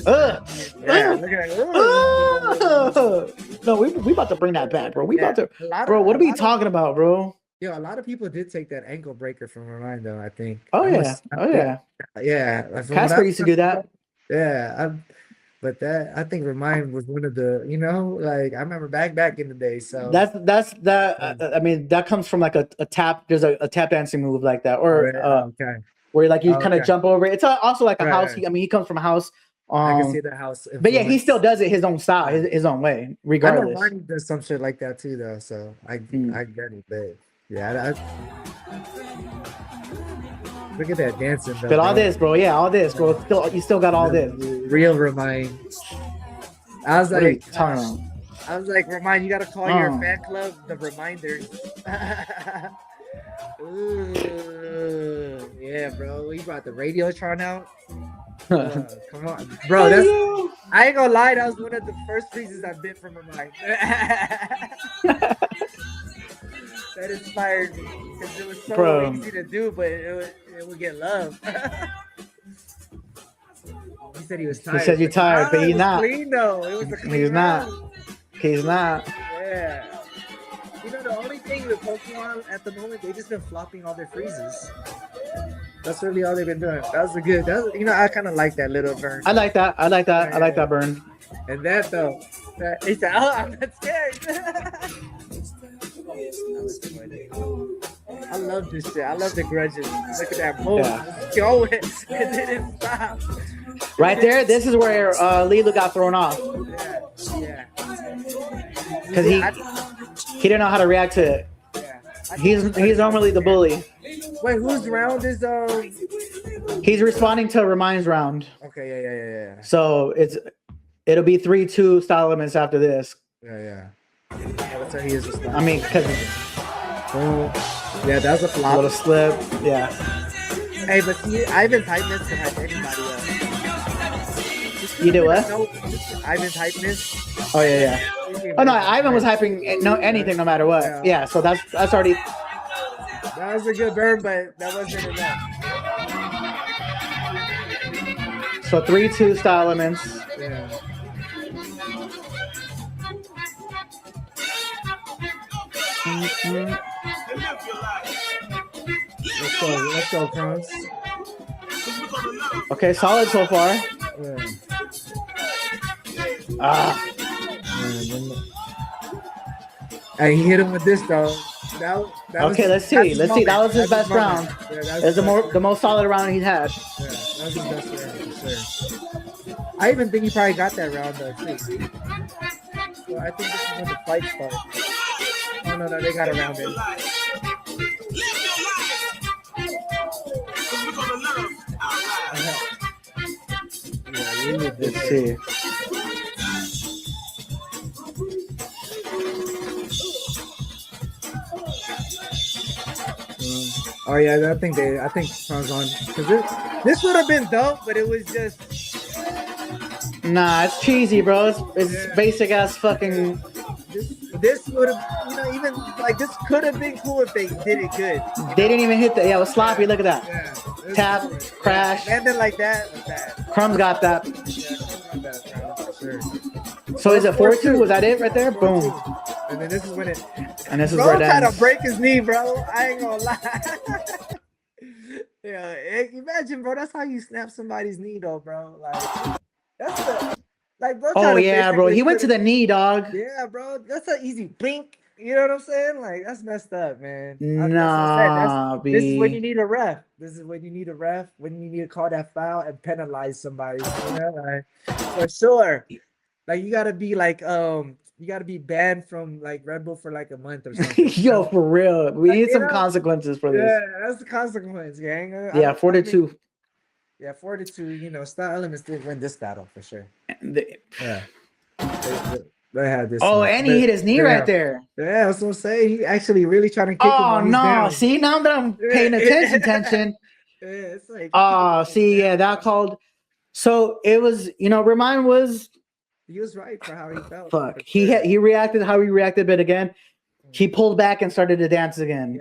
Yeah, look at that. No, we about to bring that back, bro. We about to, A bro. What are we lot of- talking about, bro? Yo, a lot of people did take that ankle breaker from Remind though. I think. Oh yeah, Yeah. From what Casper I- used to do that. Yeah, but I think Remind was one of the, like I remember back in the day. So That's that. I mean, that comes from like a tap. There's a tap dancing move like that, or okay. where like you kind of Okay. jump over it. It's also like a Right, house. right. I mean, he comes from a house. I can see the house. But yeah, he influence. still does it his own style, his own way, I know regardless. Marty does some shit like that too, though. So I get it, but yeah, look at that dancing. Though, But all bro. this, bro. Yeah, all this, bro. You still got all this. Real Remind. I was What are you like, talking about? Remind, you gotta call your Oh. fan club the Reminders. Ooh, yeah, bro. You brought the Radiotron out. Come on, bro. I ain't gonna lie. That was one of the first freezes I've been from Remind. That inspired me because it was so Bro. easy to do, but it would get love. He said he was tired. said you're tired, but it he's was not. Clean though. It was a clean He's not. round. He's not. Yeah. The only thing with Pokemon at the moment, they've just been flopping all their freezes. That's really all they've been doing. That was a good. I kind of like that little burn. I like that. I like that burn. And that though, he said, "Oh, I'm not scared." I love this shit. I love the grudges. Look at that move. Yeah. Go it. It didn't stop. Right there, this is where Lila got thrown off Yeah. because he didn't know how to react to it. Yeah. He's normally the bully. Wait, whose round is He's responding to Remind's round, Okay, yeah. so it'll be 3-2 style limits after this. Yeah. That's how he is responding. I mean, because Yeah, that was a a flop. little slip. Yeah. Hey, but see, Ivan's hypeness can hype anybody else. You did what? No, Ivan's hypeness. Oh yeah. Oh no, Ivan was hyping anything no matter what. Yeah, so that's already. That was a good burn, but that wasn't enough. So 3-2 style limits. Yeah. Let's go, Crumbs. Okay, solid so far. Yeah. Hey, he hit him with this though. Okay, let's see. Let's see. That was his best round. Yeah, It's the most solid round he's had. Yeah, that was his best round for sure. I even think he probably got that round though too. So I think this is when the fight starts. Oh no, they got a round in. Let's see. Oh yeah, I think Crumbs on because this would have been dope, but it was just Nah, it's cheesy, bro. It's basic ass fucking. This would have, even like this could have been cool if they did it good. They didn't even hit that. Yeah, it was sloppy. Look at that. Yeah, Tap, cool. crash. Landed like that. Was bad. Crumbs got that. Yeah, Crumbs got that round for sure. So is it 4-2? Was that it right there? Boom. And then this is when it. And this is Bro where it tried to ends. break his knee, bro. I ain't gonna lie. Yeah, imagine, bro. That's how you snap somebody's knee, though, bro. Like that's the bro. Oh yeah, bro. He went to the knee, dog. Yeah, bro. That's an easy blink. You know what I'm saying? Like that's messed up, man. Nah, this is when you need a ref. This is when you need a ref. When you need to call that foul and penalize somebody. You know, like for sure. Like you gotta be like you gotta be banned from like Red Bull for like a month or something. Yo, for real. We need some consequences for this. Yeah, that's the consequence, gang. Yeah, 4-2. Yeah, 4-2. Star Elements did win this battle for sure. Yeah. They had this. Oh, and he hit his knee right there. Yeah, that's what I'm saying. He actually really trying to kick him. Oh while he's no! down. See, now that I'm paying attention. Yeah, it's like. Oh, see, yeah, that called. So it was, Remind was. He was right for how he felt. Fuck. He reacted how he reacted, but again, he pulled back and started to dance again.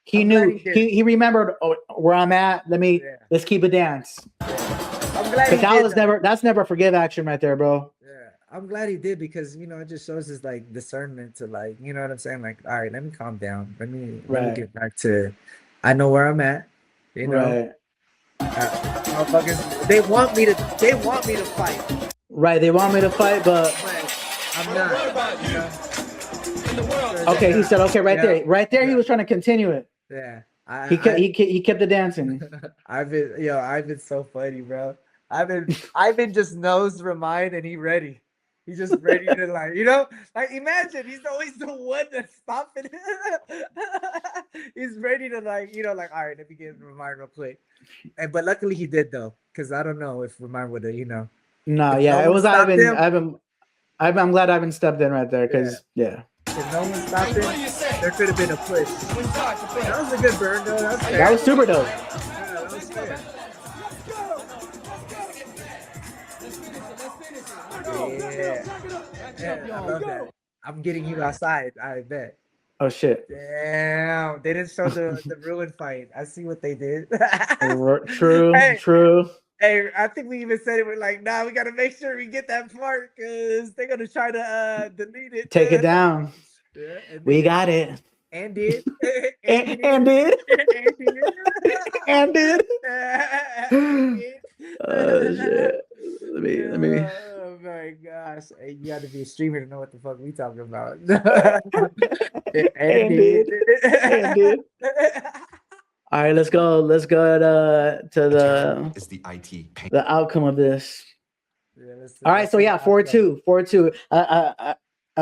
He knew he remembered where I'm at. Let's keep it dance. I'm glad. But that's never forgive action right there, bro. Yeah, I'm glad he did because it just shows his like discernment to like what I'm saying. Like, all right, let me calm down. Let me get back to. I know where I'm at. Right. Motherfuckers, they want me to fight. Right, they want me to fight, but I'm not. Okay, he said, okay, right there, he was trying to continue it. Yeah, he kept it dancing. I've been so funny, bro. I've been just nose Remind and he ready. He's just ready to like imagine he's always the one that's stopping. He's ready to all right, let me get Remind real quick. But luckily he did though, because I don't know if Remind would have, No, yeah, it was Ivan. I'm glad Ivan stepped in right there because If no one stopped him, there could have been a push. That was a good burn, though. That was super dope. Yeah, that was fair. Yeah, I love that. I'm getting you outside, I bet. Oh shit. Damn, they didn't show the ruin fight. I see what they did. True. Hey, I think we even said it. We're like, nah, we gotta make sure we get that part because they're gonna try to delete it. Take it down. Yeah, we got it. And did. And did. And did. Oh shit. Let me. Oh my gosh. Hey, you gotta be a streamer to know what the fuck we talking about. And did. All right, let's go to the outcome of this. All right, so yeah, 4-2. I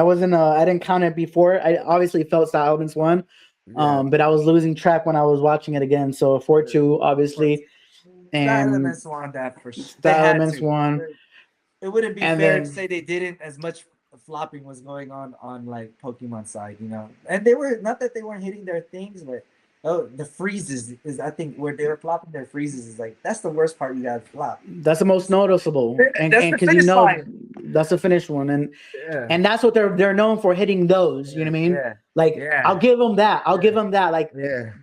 wasn't I didn't count it before. I obviously felt Style Elements won. But I was losing track when I was watching it again. So 4-2, obviously. And Style Elements won that for sure. Style Elements won. It wouldn't be fair to say they didn't as much flopping was going on like Pokemon side, And they were not that they weren't hitting their things, but the freezes is I think where they were flopping their freezes is like that's the worst part you gotta flop. That's the most noticeable. And because that's the finished one. And that's what they're known for, hitting those. You know what I mean? Yeah. Like I'll give them that. Like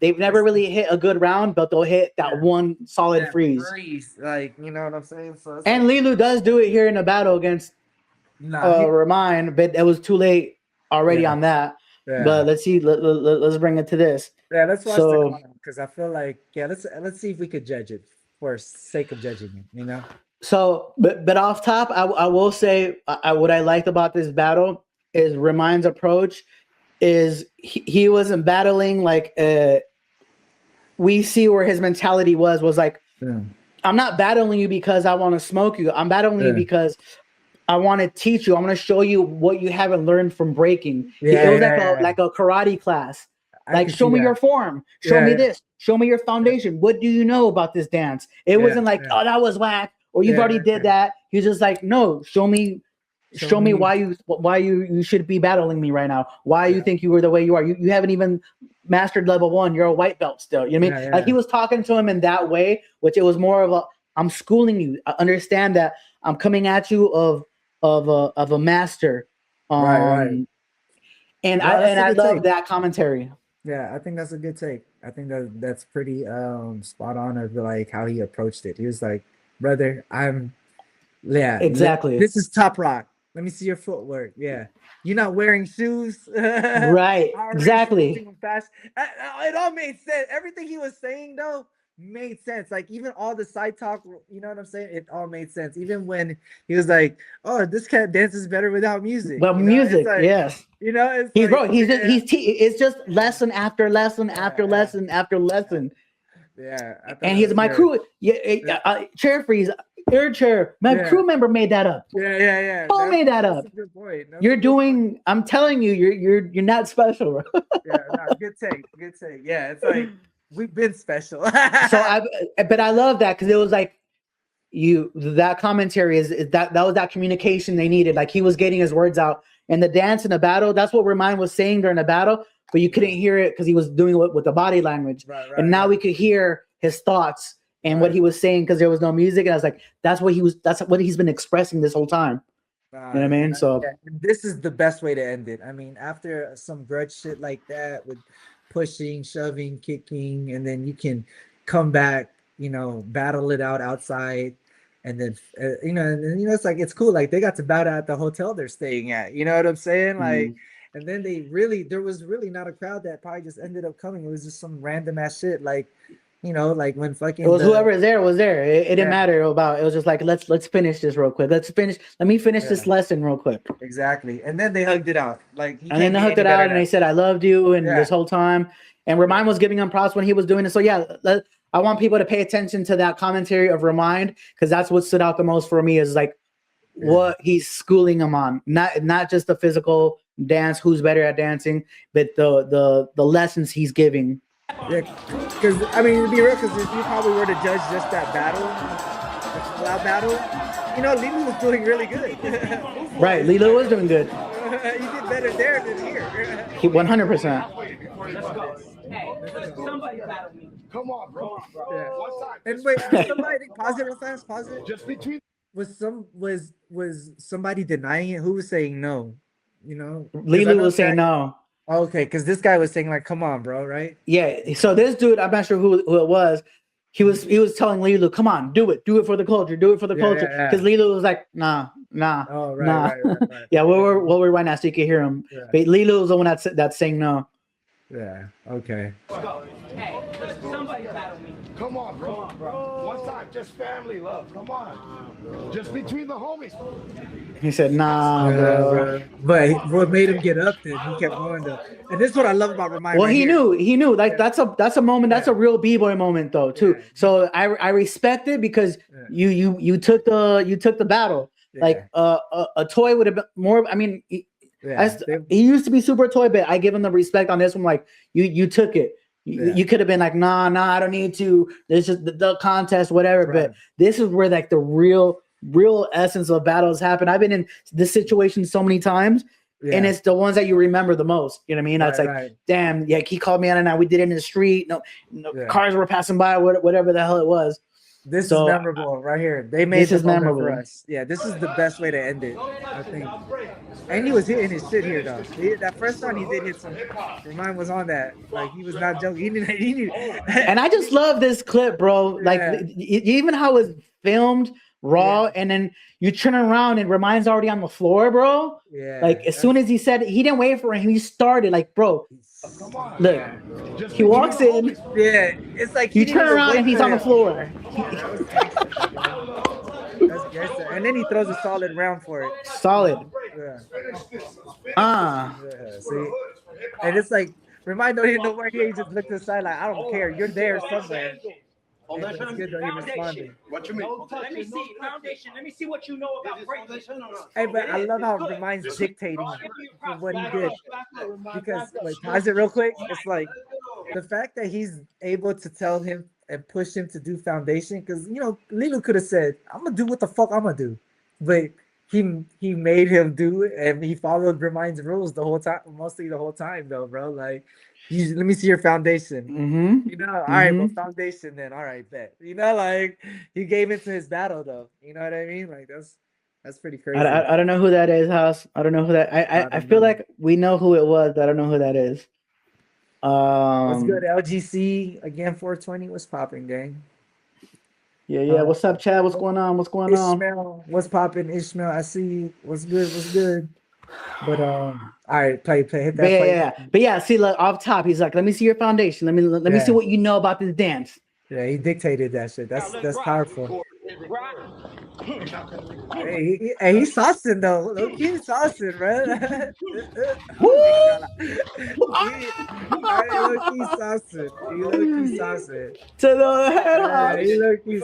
they've never really hit a good round, but they'll hit that one solid freeze. Like, you know what I'm saying? So and Lilu does do it here in a battle against Remind, but it was too late already on that. Yeah. But let's see. Let's bring it to this. Yeah, let's watch the So, clown because I feel like let's see if we could judge it for sake of judging it, you know? but off top, I will say what I liked about this battle is Remind's approach is he wasn't battling like we see where his mentality was like, I'm not battling you because I want to smoke you. I'm battling you because I want to teach you. I'm going to show you what you haven't learned from breaking. It was like a karate class. Like, show me your form. Show me this. Show me your foundation. What do you know about this dance? It wasn't like, oh, that was whack, or you've already did that. He's just like, no, show me why you should be battling me right now. Why you think you were the way you are. You haven't even mastered level 1. You're a white belt still. You know what I mean? Like, he was talking to him in that way, which it was more of a, I'm schooling you. I understand that I'm coming at you of a master. Right. And I love that commentary. Yeah, I think that's a good take. I think that's pretty spot on of like how he approached it. He was like, brother, exactly. This is top rock. Let me see your footwork. Yeah. You're not wearing shoes. Right. Exactly. Fast. It all made sense. Everything he was saying though made sense. Like, even all the side talk, you know what I'm saying? It all made sense. Even when he was like, "Oh, this cat dances better without music." But music, like, yes. You know, it's it's just lesson after lesson after lesson after lesson. Yeah. And he's my crew. Chair freeze, air chair. My crew member made that up. Yeah. Paul made that up. That's a good point. You're doing. I'm telling you, you're not special, bro. Good take. Yeah, it's like we've been special. But I love that because it was like that commentary is that was that communication they needed. Like, he was getting his words out in the dance in the battle. That's what Remind was saying during the battle, but you couldn't hear it because he was doing it with the body language. And now we could hear his thoughts and what he was saying because there was no music. And I was like, that's what he's been expressing this whole time. You know what I mean? So this is the best way to end it. I mean, after some grudge shit like that with pushing, shoving, kicking, and then you can come back, battle it out outside, and then it's like, it's cool. Like, they got to battle at the hotel they're staying at. You know what I'm saying? Like, and then there was really not a crowd that probably just ended up coming. It was just some random ass shit. Like, like when fucking whoever was there. It didn't matter about. It was just like, let's finish this real quick. Let me finish this lesson real quick. Exactly. And then they hugged it out. Like, and then they hugged it out, and they said, "I loved you," and this whole time. And Remind was giving him props when he was doing it. So I want people to pay attention to that commentary of Remind, because that's what stood out the most for me, is like what he's schooling him on. Not just the physical dance, who's better at dancing, but the lessons he's giving. Yeah, because I mean, to be real, because if you probably were to judge just that battle, Lilo was doing really good. Right, Lilo was doing good. He did better there than here. He 100%. Somebody battle me. Come on, bro. And wait, somebody pause it real fast. Pause it. Just between was somebody denying it? Who was saying no? Lilo was saying no. Okay, because this guy was saying like, "Come on, bro," right? Yeah. So this dude, I'm not sure who it was. He was telling Lilo, "Come on, do it for the culture, do it for the culture." Because Lilo was like, "Nah." Oh, right. Yeah, we'll rewind that so you can hear him. Yeah. But Lilo was the one that's saying no. Yeah. Okay. Hey, somebody battle me. Come on, bro. One time, just family love. Come on. Just between the homies. He said, "Nah, bro." But what made him get up? Then he kept going though. And this is what I love about Remind. Well, he knew. Like, that's a moment. That's a real b-boy moment though too. Yeah. So I respect it because you took the battle. Yeah. Like a toy would have been more. I mean, he used to be super toy, but I give him the respect on this one. Like, you took it. You could have been like, nah, I don't need to. There's just the contest, whatever. Right. But this is where like the real essence of battles happen. I've been in this situation so many times, and it's the ones that you remember the most. You know what I mean? It's like, damn, he called me out, and we did it in the street. No, cars were passing by, whatever the hell it was. This is memorable right here. They made this memorable for us. Yeah, this is the best way to end it, I think. And he was hitting his shit here though. That first time he did hit some. Remind was on that. Like, he was not joking. He And I just love this clip, bro. Like, even how it's filmed raw, and then you turn around and Remind's already on the floor, bro. Yeah. Like as soon as he said it, he didn't wait for him. He started like, bro. Come on. Look, Just he walks in. Yeah, it's like You he didn't turn even around wait and he's for on the him. floor. That's gangster. And then he throws a solid round for it. Solid. Yeah. Ah. Yeah. See, and it's like Remind don't even know where he is. He just looked to the side like, I don't care. You're there somewhere. And it's good that he responded. What you mean? Let me see foundation. Let me see what you know about greatness. Hey, but I love how Remind's dictating for what he did. Because like, pause it real quick. It's like the fact that he's able to tell him and push him to do foundation. Because Lilu could have said, "I'm gonna do what the fuck I'm gonna do," but he made him do it, and he followed Remind's rules the whole time, mostly the whole time, though, bro. Like, let me see your foundation. Mm-hmm. All right, well, foundation then. All right, bet. Like he gave into his battle, though. You know what I mean? Like that's pretty crazy. I don't know who that is, House. I don't know who that. I feel like we know who it was, but I don't know who that is. What's good, LGC again? 420. What's popping, gang? Yeah. What's up, Chad? What's going on? Ishmael, what's popping? Ishmael, I see you. What's good? But all right, play, hit that. But yeah. See, look off top. He's like, let me see your foundation. Let me see what you know about this dance. Yeah, he dictated that shit. That's powerful. Hey, he's saucing though. Look, he's saucing, bro. He's saucing. He's saucing. To the head. He's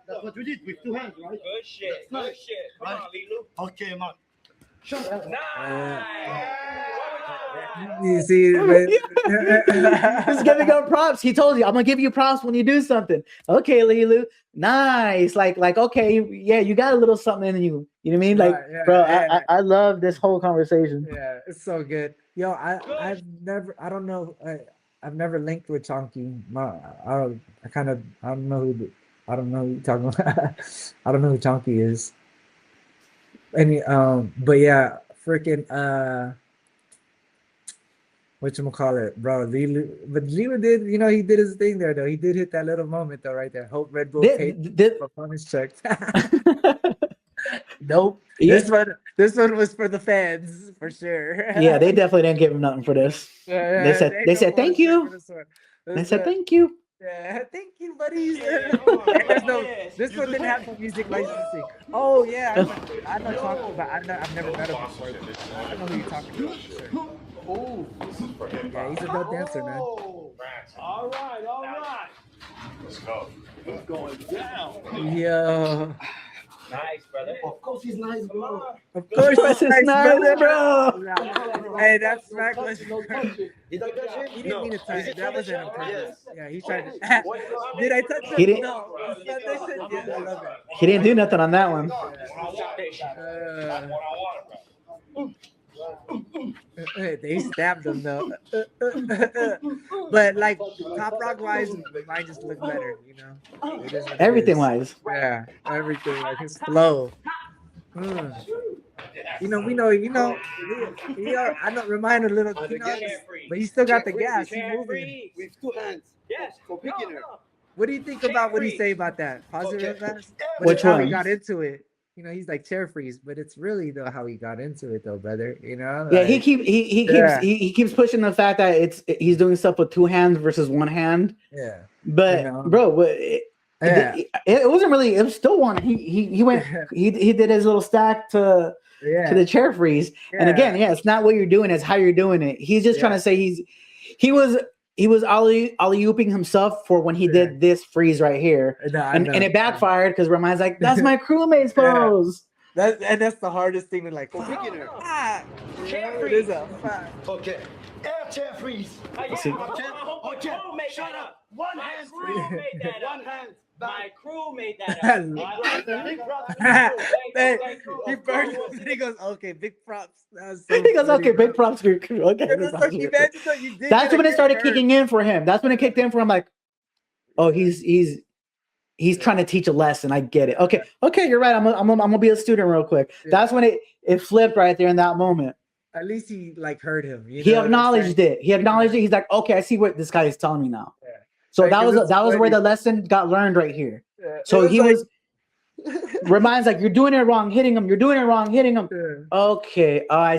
That's what we did with 2 hands, right? Good shit. Good shit. Come on, Lilu. Okay, man. You see, He's giving up props. He told you, I'm gonna give you props when you do something. Okay, Lilu, nice. Like, okay, yeah, you got a little something in you. You know what I mean? Like, bro, I love this whole conversation. Yeah, it's so good. Yo, I've never linked with Chonky. I don't know who you're talking about. I don't know who Chonky is. But yeah, freaking whatchamacallit, bro. Lilu did, he did his thing there though. He did hit that little moment though, right there. Hope Red Bull paid performance check. Nope. Yeah. This one was for the fans for sure. Yeah, they definitely didn't give him nothing for this. They said thank you. They said thank you. Yeah, thank you, buddies. This one didn't have the music licensing. Oh yeah, I know talking about. I've never met him before. I don't know who you're talking about. Sure. Oh, Yeah, he's a dope dancer, man. All right. Let's go. it's going down. Yeah. Nice, brother. Of course, he's nice, bro. Of course, It's nice, bro. Hey, that smack was. Did I touch it? He didn't mean to touch it. That wasn't on purpose. Yes. Yeah, he tried to. Did I touch him? He didn't- No. Yeah, I love it. He didn't do nothing on that one. They stabbed him though. But like top rock wise, mine just look better, It is what it Everything is. wise. Yeah, everything like his flow. We know, I don't remind a little, but he still got the gas. He's moving. With 2 hands. Yes. For beginner. What do you think about what he say about that? Positive fast? Which how one? he got into it. He's like chair freeze, but it's really though how he got into it though, brother. Yeah, he keeps pushing the fact that he's doing stuff with 2 hands versus 1 hand. Yeah. But bro, it wasn't really. It was still one. He went. He did his little stack to the chair freeze. And again, it's not what you're doing; it's how you're doing it. He's just trying to say he was alley-ooping himself for when he did this freeze right here, and it backfired because Remind's like, "That's my crewmate's pose." That's the hardest thing to like. Beginner. It is a Okay. Air chair freeze. See? Okay. Shut up. 1 hand. One hand. My crew made that up. He burned him and he goes, okay, big props. He goes, okay, big props for your crew. Okay. That's when it started kicking in for him. That's when it kicked in for him. Like, oh, he's trying to teach a lesson. I get it. Okay, you're right. I'm gonna be a student real quick. Yeah. That's when it flipped right there in that moment. At least he like heard him. He acknowledged it. He acknowledged it. He's like, okay, I see what this guy is telling me now. Yeah. So Like, that was where the lesson got learned right here. So he like, was reminds like you're doing it wrong, hitting him. You're doing it wrong, hitting him. Okay, I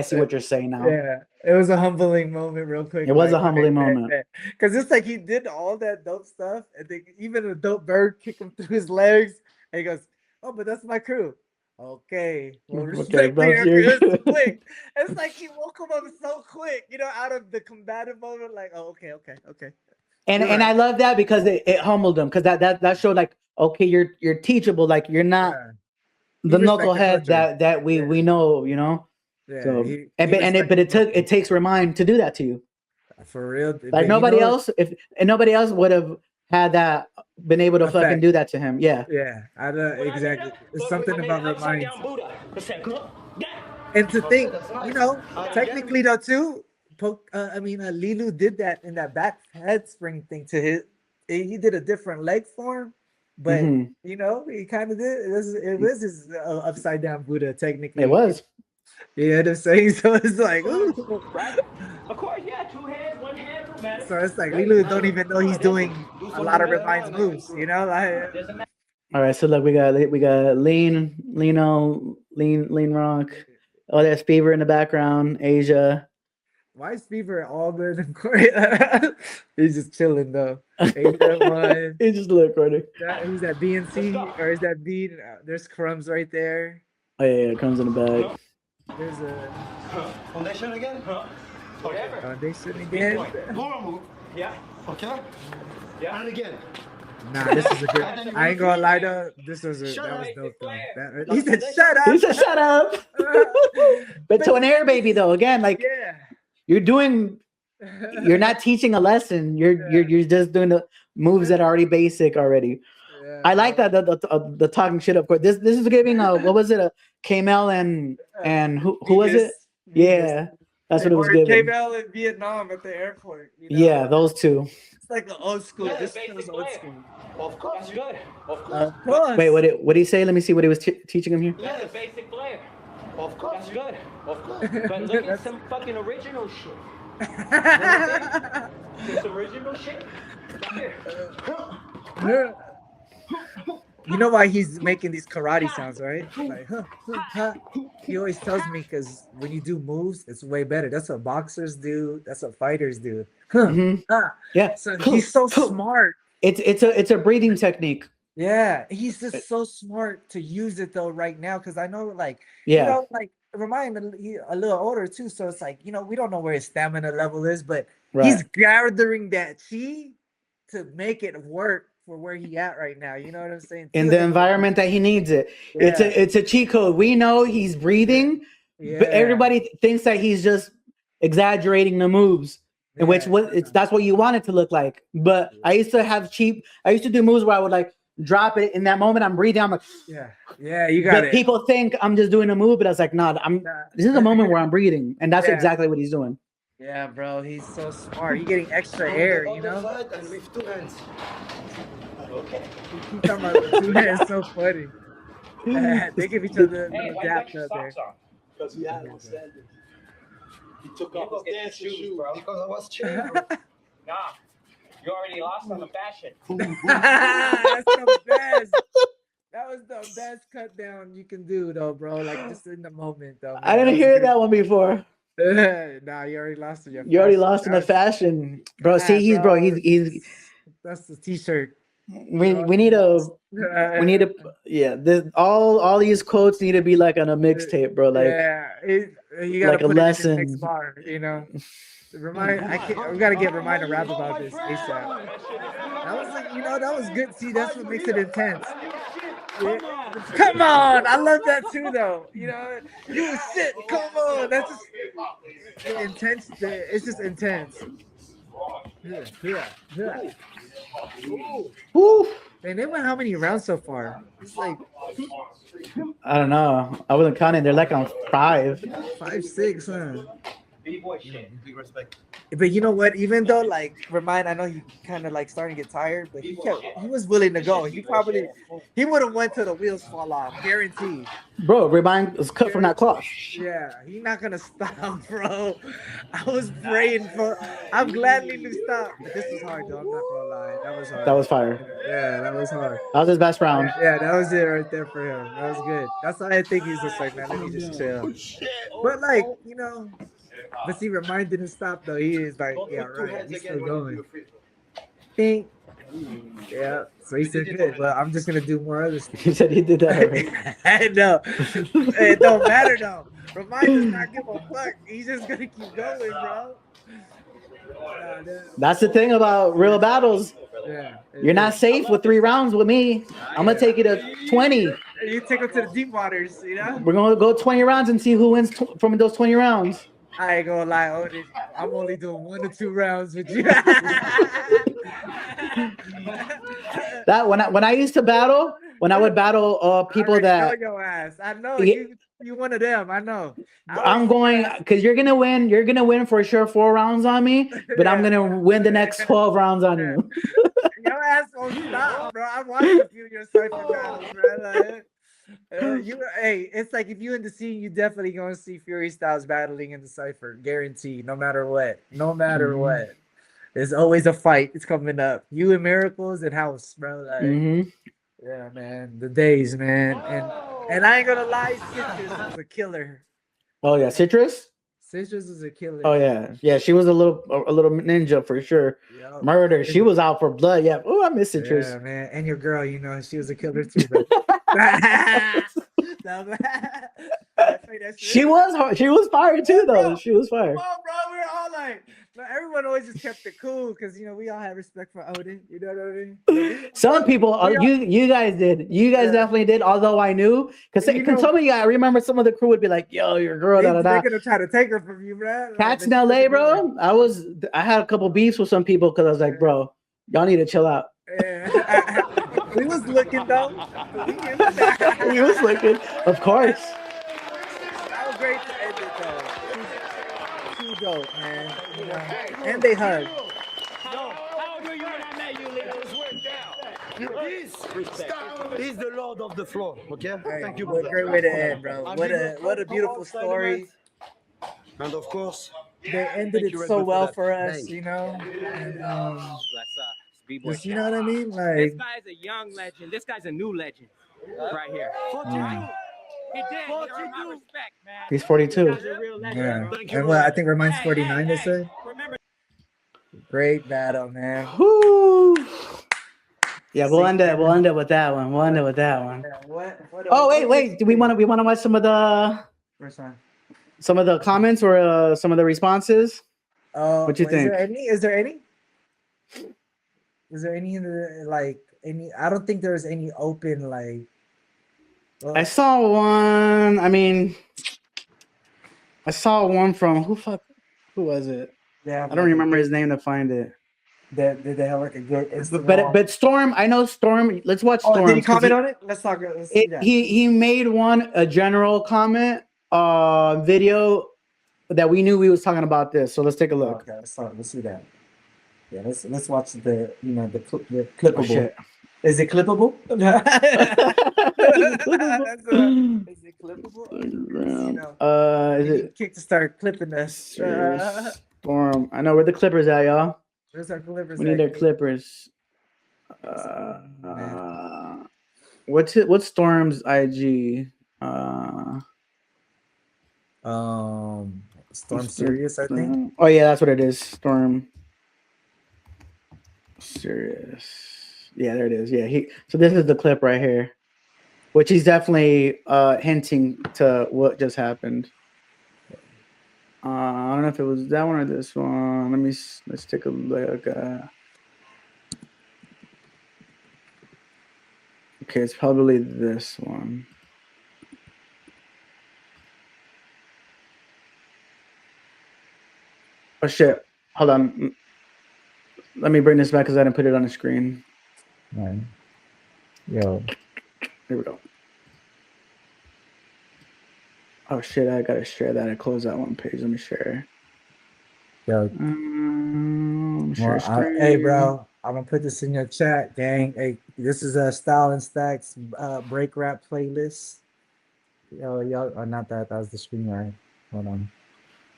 see what you're saying now. Yeah, it was a humbling moment, real quick. It was a humbling moment because it's like he did all that dope stuff, and then even a dope bird kick him through his legs, and he goes, "Oh, but that's my crew." Okay, well, respect bro, your crew. It's quick. It's like he woke him up so quick, out of the combative moment. Like, oh, okay. And I love that because it humbled him because that showed like, okay, you're teachable, like you're not the knucklehead that we know, Yeah. So it takes remind to do that to you. For real. Like nobody else, nobody else would have had that, been able to fucking do that to him. Yeah. Yeah, I know exactly. It's something about reminds. And to think, technically though too, Lilu did that in that back head spring thing to his. He did a different leg form, but he kind of did. It was his upside down Buddha technically. It was. You know what I'm saying? So it's like, ooh. Right? Of course, yeah, 2 hands, 1 hand, no matter. So it's like Lilu don't even know he's doing a lot of reminds moves, like. All right, so look, we got lean rock. Oh, there's Fever in the background. Asia. Why is Fever all good in Korea? He's just chilling though. Asia 1. He's just recording. Who's that? BNC or is that B? There's Crumbs right there. Oh yeah, Crumbs in the back. There's a foundation again. Whatever. Foundation again. More move. Yeah. Okay. Yeah. And again. Nah, this is a good. I ain't gonna lie though. That was dope though. He said, "Shut up." He said, "Shut up." But to an air baby though, again, like you're not teaching a lesson. You're just doing the moves that are already basic already. Yeah, I like that the talking shit. Of course, this is giving what was it, a Kamel and who was it? Yeah, that's what it was giving. Kamel in Vietnam at the airport. Yeah, those two. It's like the old school. This was old school. Of course, that's good. Of course. Wait, what did he say? Let me see what he was teaching him here. That's a basic player. Of course, that's good. Of course. But look at some fucking original shit. This original shit. Here. You know why he's making these karate sounds, right? Like, he always tells me because when you do moves, it's way better. That's what boxers do. That's what fighters do. Yeah. So he's so smart. It's a breathing technique. Yeah, he's just so smart to use it though right now because I know remind a little older too. So it's like we don't know where his stamina level is, but he's gathering that chi to make it work for where he at right now. You know what I'm saying? In the environment that he needs it. Yeah. It's a cheat code. We know he's breathing, but everybody thinks that he's just exaggerating the moves. In which that's what you want it to look like. But I used to do moves where I would like drop it in that moment. I'm breathing. I'm like, you got it. People think I'm just doing a move, but I was like, nah, this is a moment where I'm breathing, and that's exactly what he's doing. Yeah, bro, he's so smart. He's getting extra air, And with 2 hands. Okay. He's talking about the 2 hands. So funny. They give each other a dap out there. Because he had one standing. He took off his dancing shoes, bro. Because I was chilling. Nah, you already lost on the fashion. That's the best. That was the best cut down you can do, though, bro. Like just in the moment, though. Man. I didn't hear that one before. Nah, you already lost in your. You already lost in the fashion, bro. See, he's. That's the T-shirt. We need a all these quotes need to be like on a mixtape, bro. Like you gotta like put a lesson. It in the next bar, we gotta get Remind to rap about this ASAP. That was like, that was good. See, that's what makes it intense. Yeah. Come on, I love that too, though. You sit. Come on, that's just intense. It's just intense. Yeah. Woo. And they went how many rounds so far? It's like I don't know. I wasn't counting. They're like on 5, 6, huh? B-boy shit. Big respect. But you know what? Even though like remind, I know he kind of like starting to get tired, but he was willing to go. He would have went till the wheels fall off, guaranteed. Bro, remind was cut from that cloth. Yeah, he's not gonna stop, bro. I was praying for. I'm gladly to stop, but this was hard, though. I'm not gonna lie, that was hard. That was fire. Yeah, that was hard. That was his best round. Yeah, that was it right there for him. That was good. That's why I think he's just like, man, let me just chill. But like, you know, but see, Remind didn't stop though. He is like, yeah, right. He's still going. Think. Yeah, so he said good, but I'm just gonna do more other stuff. He said he did that already. No, it don't matter though. Remind does not give a fuck. He's just gonna keep going, bro. That's the thing about real battles. Yeah, You're not safe with 3 rounds with me. I'm gonna take you to 20. You take him to the deep waters, you know. We're gonna go 20 rounds and see who wins from those 20 rounds. I ain't gonna lie, Odin. I'm only doing 1 or 2 rounds with you. That when I used to battle, when I would battle people that your ass. I know you one of them. I know. I'm going because you're gonna win. You're gonna win for sure 4 rounds on me, but I'm gonna win the next 12 rounds on you. Your ass won't stop, bro. I'm watching a few of your cypher battles, bro. Hey, it's like if you in the scene, you definitely gonna see Fury Styles battling in the cypher, guaranteed. No matter what, what. There's always a fight. It's coming up. You and Miracles and House, bro. Like, yeah, man. The days, man. And I ain't gonna lie, Citrus was a killer. Oh yeah, Citrus. Citrus is a killer. Oh yeah. She was a little ninja for sure. Yep. Murder. She was out for blood. Yeah. Oh, I miss Citrus. Yeah, man. And your girl, you know, she was a killer too. Bro. She was fire too, though. Bro, she was fire. Come on, bro. We're all like, everyone always just kept it cool because you know we all have respect for Odin. You know what I mean? Some people, you guys did. You guys definitely did. Although I knew, because some of you, I remember some of the crew would be like, "Yo, your girl." They're gonna try to take her from you, bro. Cats in LA, bro. I had a couple beefs with some people because I was like, "Bro, y'all need to chill out." Yeah. We was looking though. We was looking, of course. That was great to end it though. Too dope, man. You know, and they hug. How old were you when I met you, Leo? He's the lord of the floor. Okay. Hey, thank you. What a great way to end, bro. What a beautiful story. And of course, they ended it so well for us, you know. And, just, you know what I mean? Like, this guy's a young legend. This guy's a new legend, right here. He did. You earned my respect, man. He's 42. Yeah. And what I think Reminds 49. They said. Great battle, man. Woo. Yeah, we'll end it with that one. Oh wait. Do we want to watch some of the comments or some of the responses? What you think? Is there any? Is there any like any? I don't think there's any open like. Well, I saw one. I mean, I saw one from who was it? Yeah, I don't remember his name to find it. Did they have like a good? But Storm, I know Storm. Let's watch Storm. Oh, did he comment on it? Let's talk. Let's see that. He made a general comment video that we knew we was talking about this. So let's take a look. Okay, let's see that. Yeah, let's watch the clippable. Oh, shit. Is it clippable? Is it clippable? Is it kick to start clipping us? Storm. I know where the clippers at, y'all. Where's our clippers? We need their clippers. What's Storm's IG? Storm Serious, I think. Oh yeah, that's what it is. Storm Serious. Yeah, there it is. Yeah, so this is the clip right here, which he's definitely hinting to what just happened. I don't know if it was that one or this one. Let's take a look. Okay, it's probably this one. Oh shit! Hold on. Let me bring this back because I didn't put it on the screen. Right. Yo. Here we go. Oh shit! I gotta share that. I closed that one page. Let me share. Yo. Well, hey, bro, I'm gonna put this in your chat, gang. Hey, this is a Style and Stacks break rap playlist. Yo, y'all, not that. That was the screen, right? Hold on.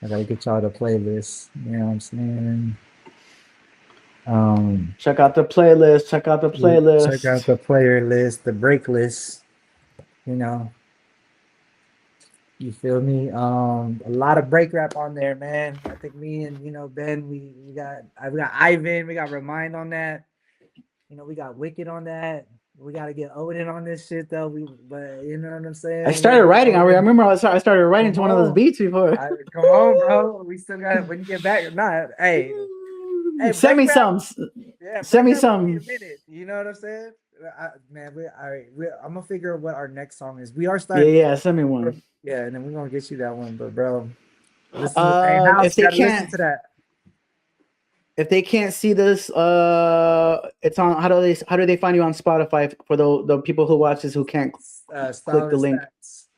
I gotta get y'all the playlist. You know what I'm saying? Check out the playlist. Check out the playlist. Check out the player list, the break list. You know, you feel me? A lot of break rap on there, man. I think me and Ben, we got Ivan, we got Remind on that. You know, we got Wicked on that. We got to get Odin on this shit though. But you know what I'm saying? I started writing. I remember I started writing to one of those beats before. Come on, bro. We still got it when you get back. Nah, hey, send me some. Yeah, send me some. You know what I'm saying? Man, I'm gonna figure out what our next song is. We are starting. Yeah, send me one. Yeah, and then we're gonna get you that one. But bro, if they can't listen to that. If they can't see this, it's on. How do they find you on Spotify for the people who watch this who can't click the link?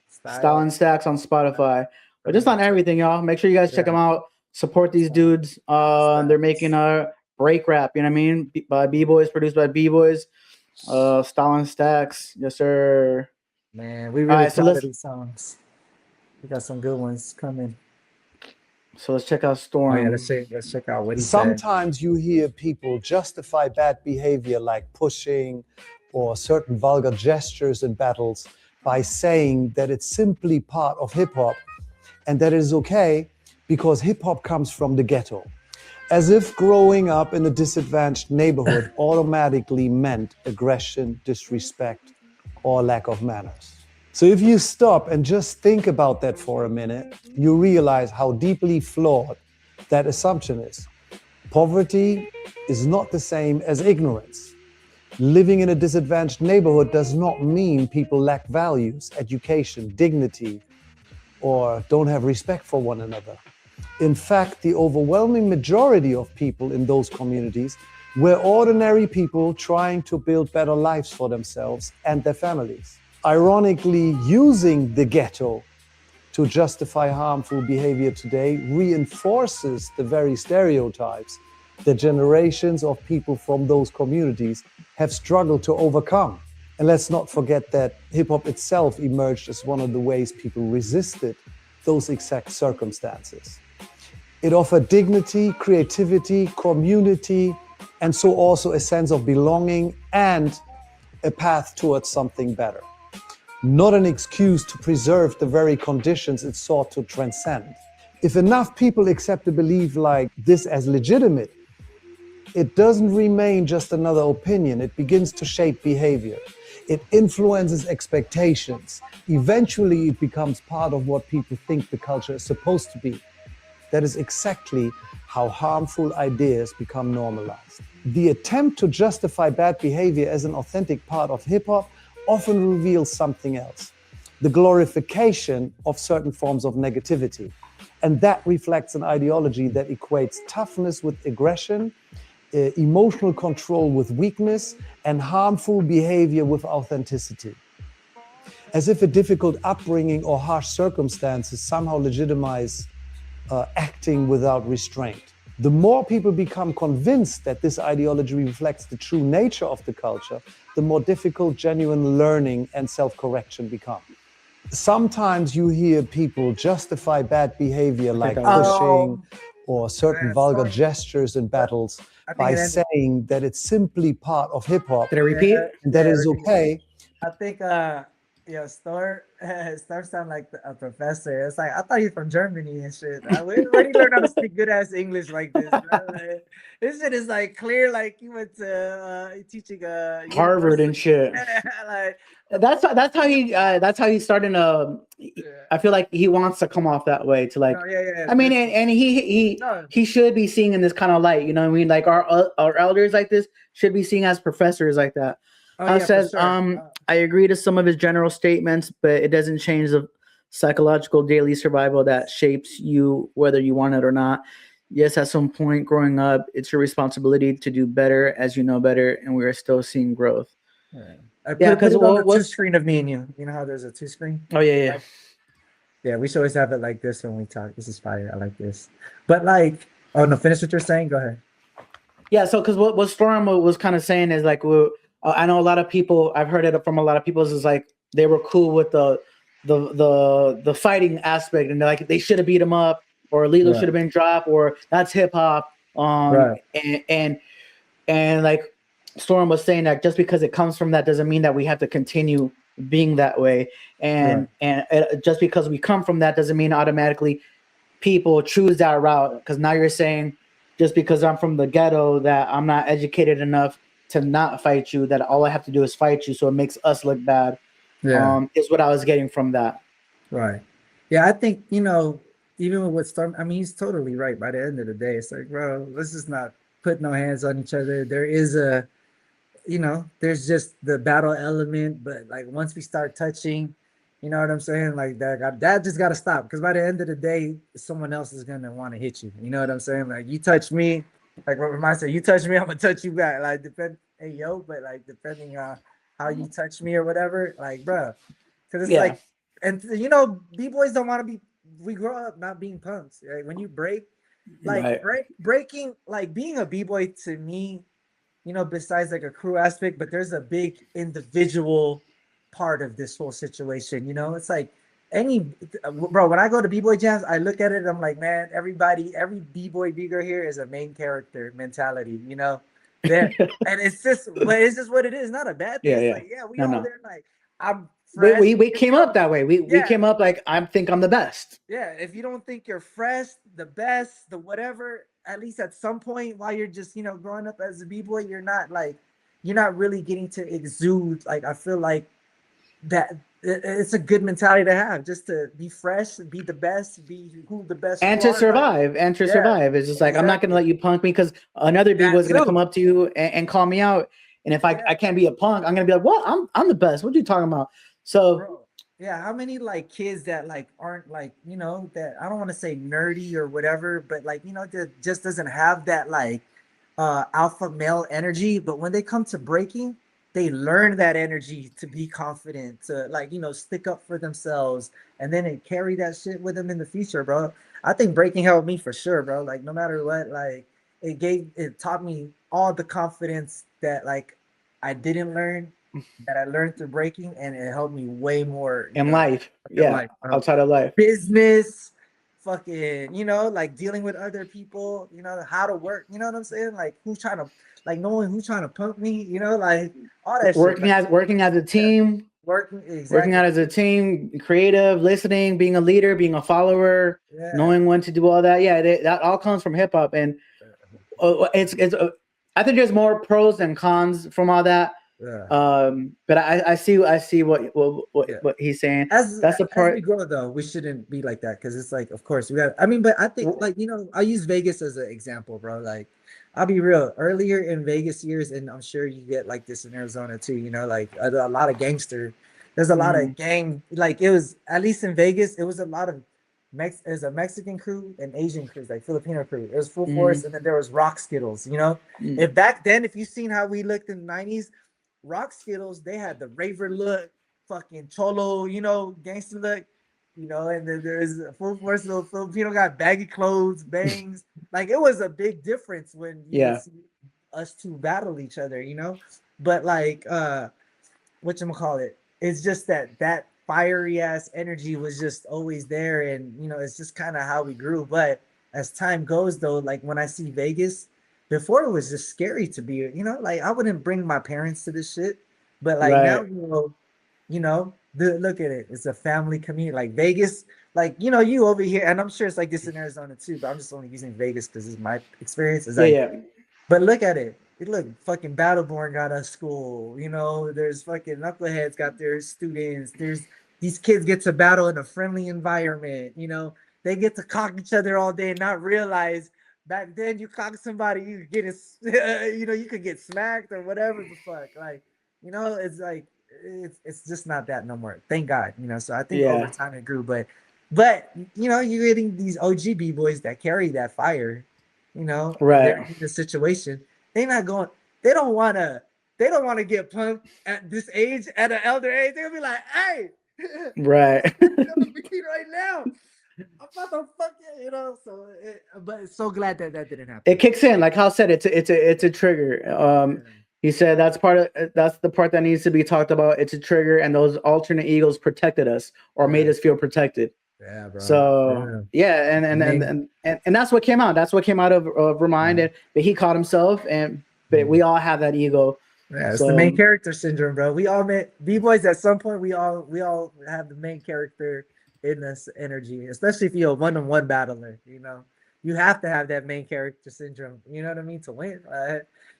Style and Stacks on Spotify, but just on everything, y'all. Make sure you guys check them out. Support these dudes. They're making a break rap. You know what I mean? By B-Boys, produced by B-Boys. Style and Stacks, yes sir. Man, we really proud of these songs. We got some good ones coming. So let's check out Storm. Oh, yeah, let's check out what he Sometimes you hear people justify bad behavior like pushing or certain vulgar gestures in battles by saying that it's simply part of hip-hop and that it is okay because hip-hop comes from the ghetto. As if growing up in a disadvantaged neighborhood automatically meant aggression, disrespect, or lack of manners. So if you stop and just think about that for a minute, you realize how deeply flawed that assumption is. Poverty is not the same as ignorance. Living in a disadvantaged neighborhood does not mean people lack values, education, dignity, or don't have respect for one another. In fact, the overwhelming majority of people in those communities were ordinary people trying to build better lives for themselves and their families. Ironically, using the ghetto to justify harmful behavior today reinforces the very stereotypes that generations of people from those communities have struggled to overcome. And let's not forget that hip-hop itself emerged as one of the ways people resisted those exact circumstances. It offered dignity, creativity, community, and so also a sense of belonging and a path towards something better. Not an excuse to preserve the very conditions it sought to transcend. If enough people accept a belief like this as legitimate, it doesn't remain just another opinion. It begins to shape behavior. It influences expectations. Eventually, it becomes part of what people think the culture is supposed to be. That is exactly how harmful ideas become normalized. The attempt to justify bad behavior as an authentic part of hip-hop often reveals something else, the glorification of certain forms of negativity. And that reflects an ideology that equates toughness with aggression, emotional control with weakness, and harmful behavior with authenticity. As if a difficult upbringing or harsh circumstances somehow legitimize acting without restraint. The more people become convinced that this ideology reflects the true nature of the culture, the more difficult genuine learning and self-correction become. Sometimes you hear people justify bad behavior like pushing or certain vulgar gestures in battles by saying that it's simply part of hip-hop. Did I repeat? And that is okay. I think Star sound like a professor. It's like I thought he's from Germany and shit. Where do you learn how to speak good ass English like this? Like, this shit is like clear, like you went to teaching Harvard and shit. Like, that's how he's starting to. I feel like he wants to come off that way to like. I mean, and he should be seeing in this kind of light. You know what I mean? Like our elders like this should be seen as professors like that. Says, I agree to some of his general statements, but it doesn't change the psychological daily survival that shapes you, whether you want it or not. Yes, at some point growing up, it's your responsibility to do better as you know better, and we are still seeing growth. Yeah, because what's the screen of me and you? You know how there's a 2-screen? Oh, yeah. Yeah, we should always have it like this when we talk. This is fire. I like this. But like, oh no, finish what you're saying. Go ahead. Yeah, so because what Storm was kind of saying is like, I know a lot of people. I've heard it from a lot of people. Is like they were cool with the fighting aspect, and like they should have beat him up, or Lilo Right. should have been dropped, or that's hip hop. Right. And like Storm was saying that just because it comes from that doesn't mean that we have to continue being that way, and just because we come from that doesn't mean automatically people choose that route. Because now you're saying just because I'm from the ghetto that I'm not educated enough to not fight you, that all I have to do is fight you, so it makes us look bad. Yeah. Is what I was getting from that. Right. Yeah, I think, even with what Storm, I mean, he's totally right. By the end of the day, it's like, bro, let's just not put no hands on each other. There is there's just the battle element, but like once we start touching, you know what I'm saying? Like that just got to stop, because by the end of the day, someone else is gonna want to hit you. You know what I'm saying? Like you touch me, like what Ramon said, you touch me, I'm gonna touch you back. Like but like depending on how you touch me or whatever, like, bro, because it's like, and b-boys don't want to be. We grow up not being punks. Right? When you break, like breaking, like being a b-boy to me, besides like a crew aspect, but there's a big individual part of this whole situation. It's like bro, when I go to b-boy jams, I look at it and I'm like, man, every b-boy b-girl here is a main character mentality, there. And it's just what it is. Not a bad thing. It's like, we all there like, I'm fresh. We came up that way. We came up like, I think I'm the best. Yeah, if you don't think you're fresh, the best, the whatever, at least at some point while you're just, growing up as a b-boy, you're not really getting to exude. Like, I feel like that it's a good mentality to have, just to be fresh, be the best, be who the best, and to survive. Survive. It's just like, I'm not gonna let you punk me, because another b-boy is gonna come up to you and call me out. And if I can't be a punk, I'm gonna be like, what? I'm the best. What are you talking about? So bro, yeah, how many like kids that like aren't like, that I don't want to say nerdy or whatever, but like, that just doesn't have that like alpha male energy, but when they come to breaking, they learn that energy to be confident, to like, stick up for themselves, and then they carry that shit with them in the future, bro. I think breaking helped me for sure, bro. Like no matter what, like it taught me all the confidence that like I didn't learn, that I learned through breaking, and it helped me way more in life. Life, outside of life. Business, fucking, like dealing with other people, how to work, you know what I'm saying? Like knowing who's trying to punk me, like all that working shit. Working as a team. Working out as a team, creative, listening, being a leader, being a follower, knowing when to do all that. Yeah, that all comes from hip hop, and it's I think there's more pros than cons from all that. Yeah. But I see what he's saying. That's the part. As we grow, though, we shouldn't be like that, because it's like, of course, but I think like, I'll use Vegas as an example, bro. Like, I'll be real. Earlier in Vegas years, and I'm sure you get like this in Arizona too. Like a lot of gangster. There's a lot of gang. Like it was, at least in Vegas, it was a lot of there's a Mexican crew and Asian crews, like Filipino crew. It was full force, and then there was Rock Skittles. If back then, if you seen how we looked in the 90s. Rock Skittles, they had the raver look, fucking cholo, gangster look, and then there's a full force little Filipino got baggy clothes, bangs. Like it was a big difference when you see us two battle each other, But like whatchamacallit, it's just that fiery ass energy was just always there, and it's just kind of how we grew. But as time goes, though, like when I see Vegas, before it was just scary to be, like I wouldn't bring my parents to this shit, but like now, look at it. It's a family community. Like Vegas, like, you over here, and I'm sure it's like this in Arizona too, but I'm just only using Vegas because it's my experience. It's like, but look at it. Look, fucking Battleborn got a school, there's fucking Knuckleheads got their students. There's these kids get to battle in a friendly environment, they get to cock each other all day and not realize. Back then, you cock somebody, you could get you could get smacked or whatever the fuck. Like, it's like it's just not that no more. Thank God, So I think over time it grew, but you're getting these OG b-boys that carry that fire, They're in the situation. They're not going. They don't want to get punked at this age, at an elder age. They'll be like, hey, right right now. I'm about to fuck you, you know. So, but so glad that that didn't happen. It kicks in, like Hal said. It's a trigger. He said that's the part that needs to be talked about. It's a trigger, and those alternate egos protected us or made us feel protected. Yeah, bro. So yeah, and that's what came out. That's what came out of Remind. But he caught himself, but we all have that ego. Yeah, it's the main character syndrome, bro. We all met B-boys at some point. We all have the main character in this energy, especially if you're a one-on-one battler. You know, you have to have that main character syndrome. You know what I mean? To win,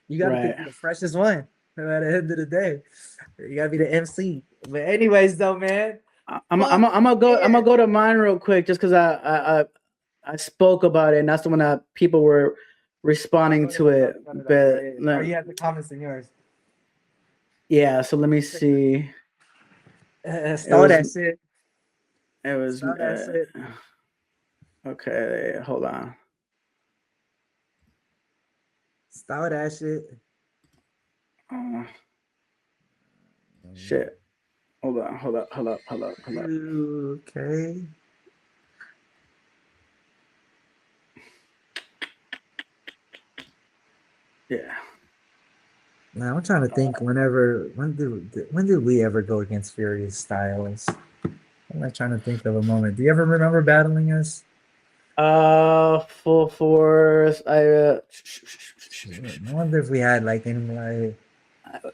you got to be the freshest one. At the end of the day, you got to be the MC. But anyways, though, man, I'm gonna go to mine real quick, just because I spoke about it, and that's the one that people were responding to it. But you have the comments in yours. Yeah, so let me see. Start that shit. It was okay. Hold on. Start that shit. Shit. Hold up. Okay. Yeah. Now I'm trying to think. When did we ever go against Furious Styles? I'm not trying to think of a moment. Do you ever remember battling us? Full force. I wonder if we had like any like.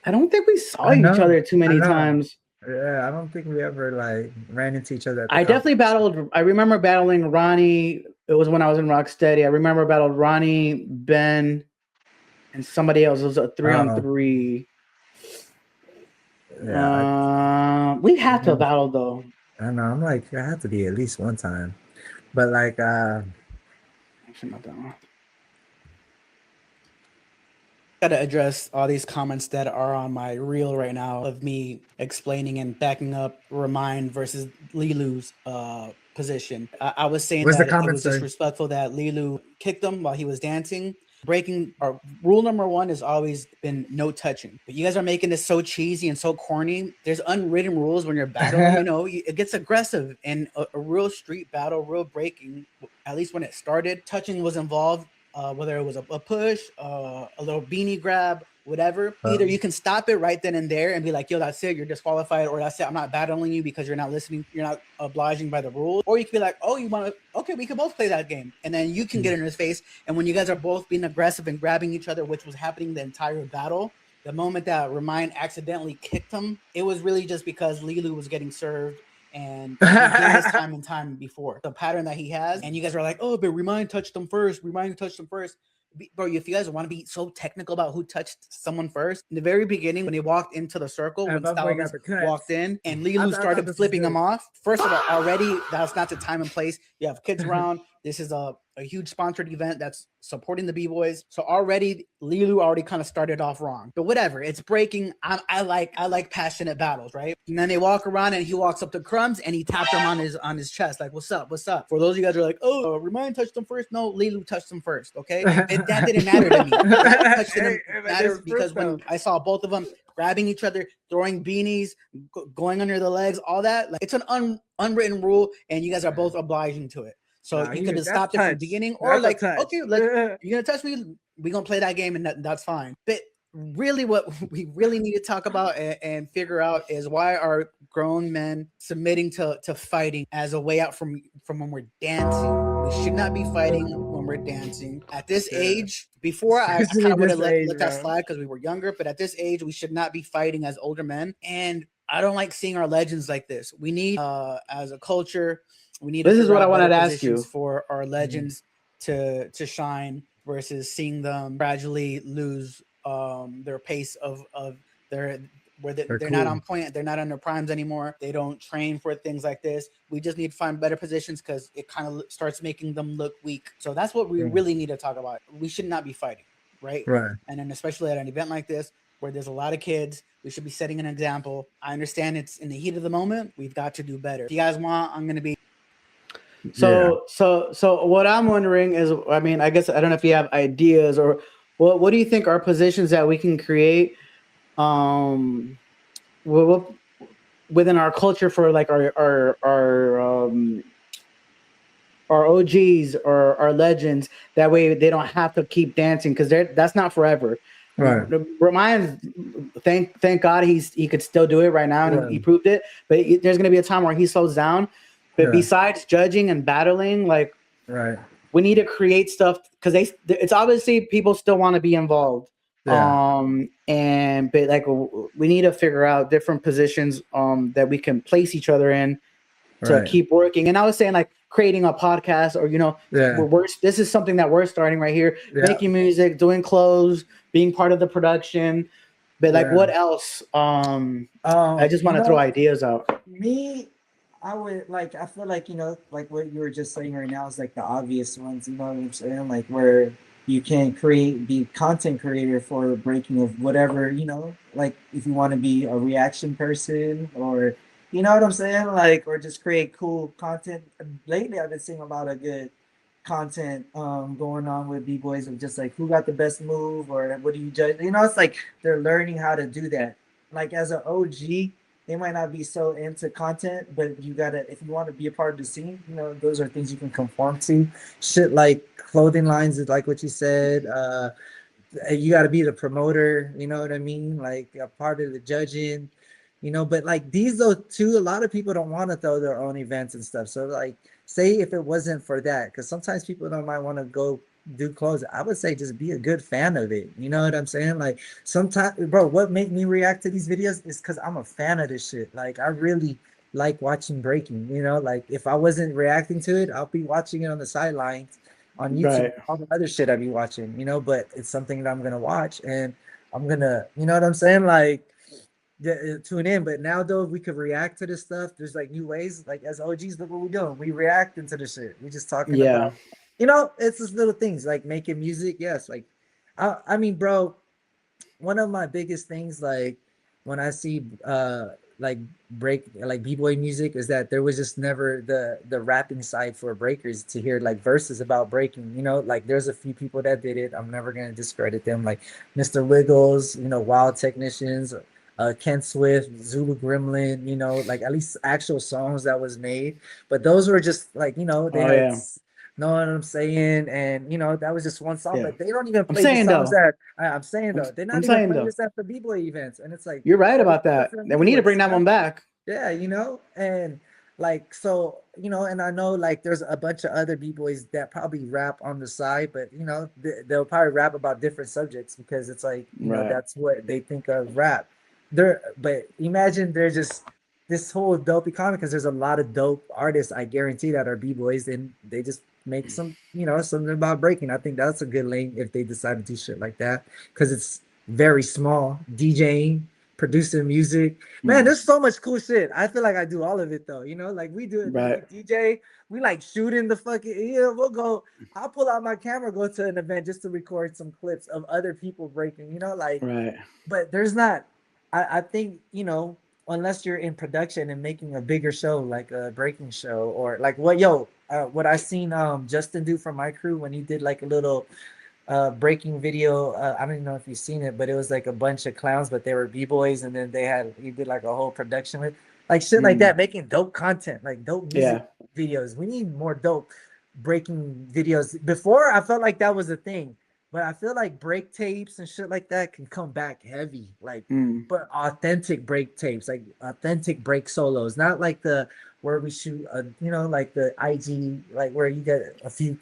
I don't think we saw each other too many times. Yeah, I don't think we ever like ran into each other. I definitely battled. I remember battling Ronnie. It was when I was in Rocksteady. I remember I battled Ronnie, Ben, and somebody else. It was a 3-on-3. Yeah, we have to battle though. I know. I'm like, I have to be at least one time, but like, actually not that one. Gotta address all these comments that are on my reel right now of me explaining and backing up Remind versus Lilu's position. I was saying that it was disrespectful that Lilu kicked him while he was dancing. Breaking our rule number one has always been no touching, but you guys are making this so cheesy and so corny. There's unwritten rules when you're battling. You know, it gets aggressive in a real street battle, real breaking. At least when it started, touching was involved. Whether it was a push, a little beanie grab, whatever. Either you can stop it right then and there and be like, yo, that's it, you're disqualified, or that's it, I'm not battling you because you're not listening, you're not obliging by the rules. Or you can be like, oh, you want to, okay, we can both play that game. And then you can get in his face. And when you guys are both being aggressive and grabbing each other, which was happening the entire battle, the moment that Remind accidentally kicked him, it was really just because Lilu was getting served. And he's doing this time and time before. The pattern that he has, and you guys are like, oh, but Remind touched him first. Remind touched him first. Bro, if you guys want to be so technical about who touched someone first, in the very beginning, when they walked into the circle, when Styles walked in and Lilu started flipping him off, first of all, already, that's not the time and place. You have kids around. This is a huge sponsored event that's supporting the B-boys. So already, Lilu already kind of started off wrong. But whatever, it's breaking. I like passionate battles, right? And then they walk around and he walks up to Crumbs and he tapped him on his chest, like, what's up? For those of you guys who are like, oh, Remind touched him first. No, Lilu touched him first, okay? That didn't matter to me. That didn't matter because when I saw both of them grabbing each other, throwing beanies, going under the legs, all that, like, it's an unwritten rule and you guys are both obliging to it. So you could have stopped it from the beginning, or like, okay, you're gonna touch me, we're gonna play that game, and that's fine. But really, what we really need to talk about and figure out is why are grown men submitting to fighting as a way out from when we're dancing? We should not be fighting when we're dancing. At this age, before I kind of would have let that slide because we were younger, but at this age, we should not be fighting as older men. And I don't like seeing our legends like this. We need, as a culture, we need. This is what I wanted to ask you for our legends to shine versus seeing them gradually lose their pace of their where they're cool. Not on point. They're not on their primes anymore. They don't train for things like this. We just need to find better positions because it kind of starts making them look weak. So that's what we really need to talk about. We should not be fighting, right? And then especially at an event like this where there's a lot of kids, we should be setting an example. I understand it's in the heat of the moment. We've got to do better. If you guys want, I'm going to be. So what I'm wondering is, I mean, I guess I don't know if you have ideas or what do you think are positions that we can create within our culture for like our our OGs or our legends. That way they don't have to keep dancing because that's not forever. Right. Reminds, thank God he could still do it right now and he proved it. But there's gonna be a time where he slows down. But besides judging and battling, like we need to create stuff because it's obviously people still want to be involved. And but like we need to figure out different positions that we can place each other in to keep working. And I was saying like creating a podcast or this is something that we're starting right here, making music, doing clothes, being part of the production. But like what else? I just want to throw ideas out. Me, I would like, I feel like, like what you were just saying right now is like the obvious ones, you know what I'm saying? Like where you can be content creator for breaking of whatever, like if you want to be a reaction person or, you know what I'm saying? Like, or just create cool content. Lately, I've been seeing a lot of good content going on with B-boys of just like who got the best move or what do you judge? It's like they're learning how to do that. Like as an OG, they might not be so into content, but you gotta, if you want to be a part of the scene, those are things you can conform to. Shit like clothing lines is like what you said. You got to be the promoter, you know what I mean? Like a part of the judging, but like these though too, a lot of people don't want to throw their own events and stuff. So like, say if it wasn't for that, because sometimes people don't might want to go do clothes. I would say just be a good fan of it. You know what I'm saying? Like sometimes, bro, what made me react to these videos is because I'm a fan of this shit. Like I really like watching breaking. Like if I wasn't reacting to it, I'll be watching it on the sidelines on YouTube, all the other shit I'd be watching. But it's something that I'm gonna watch and I'm gonna, you know what I'm saying? Like tune in. But now though, we could react to this stuff. There's like new ways. Like as OGs, look what we're doing. We react into the shit. We just talking about. It's just little things like making music. Yes, like I mean, bro, one of my biggest things, like when I see like b-boy music, is that there was just never the rapping side for breakers to hear like verses about breaking. Like there's a few people that did it. I'm never gonna discredit them, like Mr. Wiggles, Wild Technicians, Ken Swift, Zulu Gremlin, like at least actual songs that was made. But those were just like, they had, know what I'm saying? And that was just one song, but they don't even play the songs that I'm saying though. They're not even playing this at the b-boy events. And it's like you're right about that. And we need to bring that one back. Yeah, and like so, and I know like there's a bunch of other b-boys that probably rap on the side, but they'll probably rap about different subjects because it's like, that's what they think of rap. But imagine they're just this whole dope economy because there's a lot of dope artists, I guarantee, that are b-boys, and they just make some, something about breaking. I think that's a good lane if they decide to do shit like that because it's very small. DJing, producing music, man, there's so much cool shit. I feel like I do all of it though, like we do it. We DJ, we like shooting the fucking, we'll go, I'll pull out my camera, go to an event just to record some clips of other people breaking, but there's not, I think, unless you're in production and making a bigger show, like a breaking show, or like what I seen Justin do from my crew when he did like a little breaking video. I don't even know if you've seen it, but it was like a bunch of clowns, but they were b-boys, and then he did like a whole production with like shit like that, making dope content, like dope music videos. We need more dope breaking videos. Before, I felt like that was a thing. But I feel like break tapes and shit like that can come back heavy, like, but authentic break tapes, like authentic break solos, not like where we shoot, like the IG, like where you get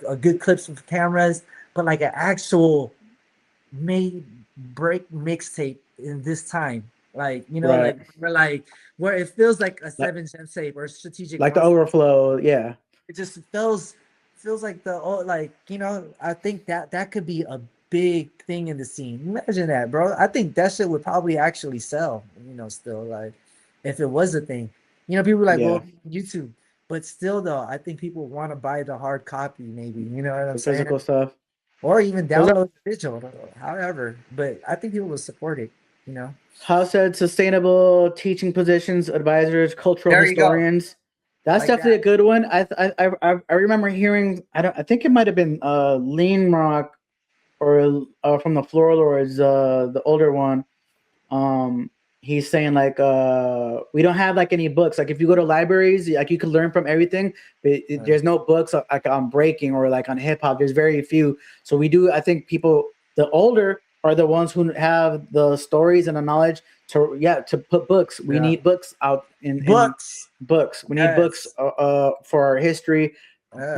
a good clips with cameras, but like an actual made break mixtape in this time, like, like we're like where it feels like a 7 Gen tape or strategic, like the overflow, it just feels like I think that could be a big thing in the scene. Imagine that, bro. I think that shit would probably actually sell, still, like if it was a thing. People were like, well, YouTube, but still though, I think people want to buy the hard copy, maybe, what I'm saying? Physical stuff. Or even download the digital, however. But I think people will support it, How said sustainable teaching positions, advisors, cultural historians. That's like definitely a good one. I remember hearing. I think it might have been Lean Rock, or from the Floor Lords, the older one. he's saying like we don't have like any books. Like if you go to libraries, like you can learn from everything, but there's no books like on breaking or like on hip hop. There's very few. So we do. I think people, the older, are the ones who have the stories and the knowledge to put books. We need books out in books. Books. We need books for our history,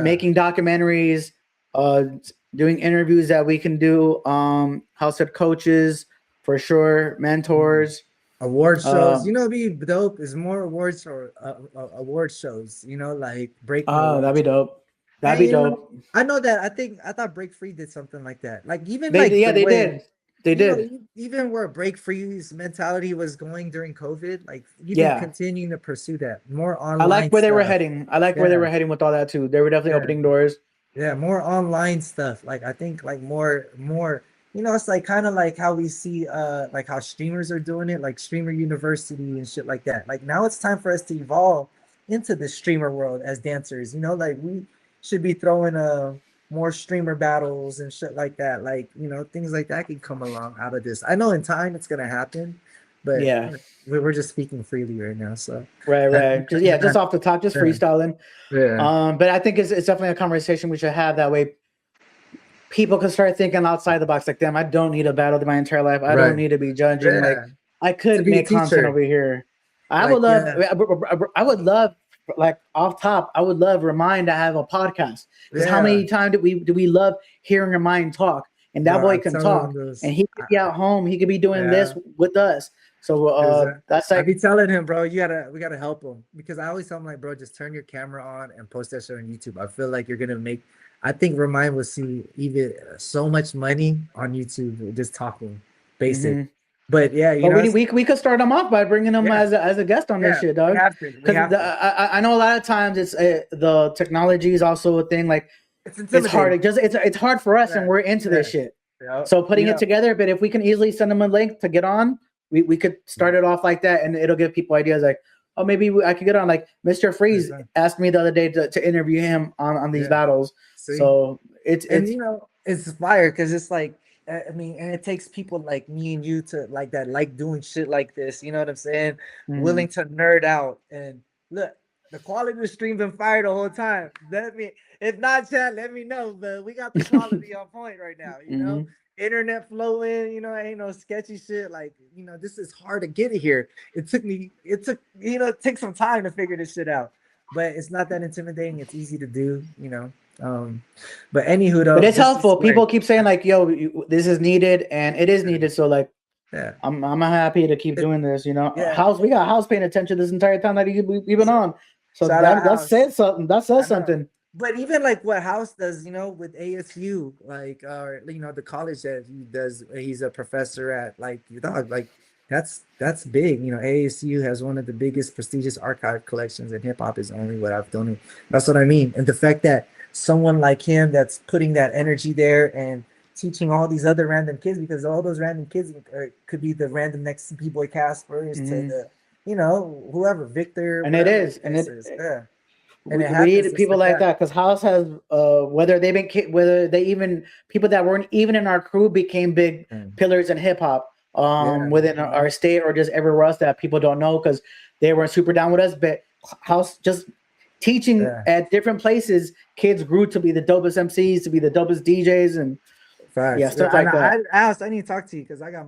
making documentaries, doing interviews that we can do. House head coaches for sure, mentors. Award shows, you know, be dope is more awards or award shows, you know, like break. Oh, that'd be dope. That'd be dope. I know that. I thought Break Free did something like that. Like even they like did. They did. Know, even where Break Free's mentality was going during COVID, like even continuing to pursue that more online. I like where they were heading. I like where they were heading with all that too. They were definitely opening doors. Yeah, more online stuff. Like I think like more. You know, it's like kind of like how we see like how streamers are doing it, like Streamer University and shit like that. Like now it's time for us to evolve into the streamer world as dancers. You know, like we should be throwing more streamer battles and shit like that. Like, you know, things like that can come along out of this. I know in time it's gonna happen, but we're just speaking freely right now. So right. Just off the top, just freestyling. Yeah. But I think it's definitely a conversation we should have. That way people can start thinking outside the box. Like, damn, I don't need a battle my entire life. I don't need to be judging. Yeah. Like, I could make content over here. I would love, like off top, I would love Remind to have a podcast. Because how many times do we love hearing Remind talk? And that boy can talk, and he could be at home. He could be doing this with us. So that's like, I be telling him, bro, we gotta help him, because I always tell him like, bro, just turn your camera on and post that shit on YouTube. I feel like you're gonna make. I think Remind will see even so much money on YouTube just talking basic. Mm-hmm. But yeah, we could start him off by bringing him as a guest on this shit, dog. Because I know a lot of times it's the technology is also a thing. Like it's hard. It's hard for us, and we're into this shit. Yeah. So putting it together, but if we can easily send them a link to get on, we could start it off like that, and it'll give people ideas like, oh, maybe I could get on. Like Mr. Freeze asked me the other day to interview him on these battles. See? So it's you know, it's fire because it's like, I mean, and it takes people like me and you to like that, like doing shit like this. You know what I'm saying? Mm-hmm. Willing to nerd out. And look, the quality of the stream been fire the whole time. If not, chat, let me know. But we got the quality on point right now. You know, internet flowing. You know, ain't no sketchy shit. Like, you know, this is hard to get here. It took it takes some time to figure this shit out. But it's not that intimidating. It's easy to do. You know. But anywho, though, but it's helpful. People keep saying like, "Yo, this is needed," and it is needed. So like, I'm happy to keep doing this. You know, we got House paying attention this entire time that we've been on. So that says something. That says something. But even like what House does, you know, with ASU, like, you know, the college that he does, he's a professor at. Like, dog, like that's big. You know, ASU has one of the biggest prestigious archive collections, and hip hop is only what I've done. That's what I mean, and the fact that someone like him that's putting that energy there and teaching all these other random kids, because all those random kids could be the random next B-boy Caspers to the, you know, whoever, Victor. And it is. And we need people like that, because House has whether people that weren't even in our crew became big pillars in hip hop within our state or just everywhere else that people don't know because they weren't super down with us. But House just teaching at different places, kids grew to be the dopest MCs, to be the dopest DJs, and stuff like that. I need to talk to you because I got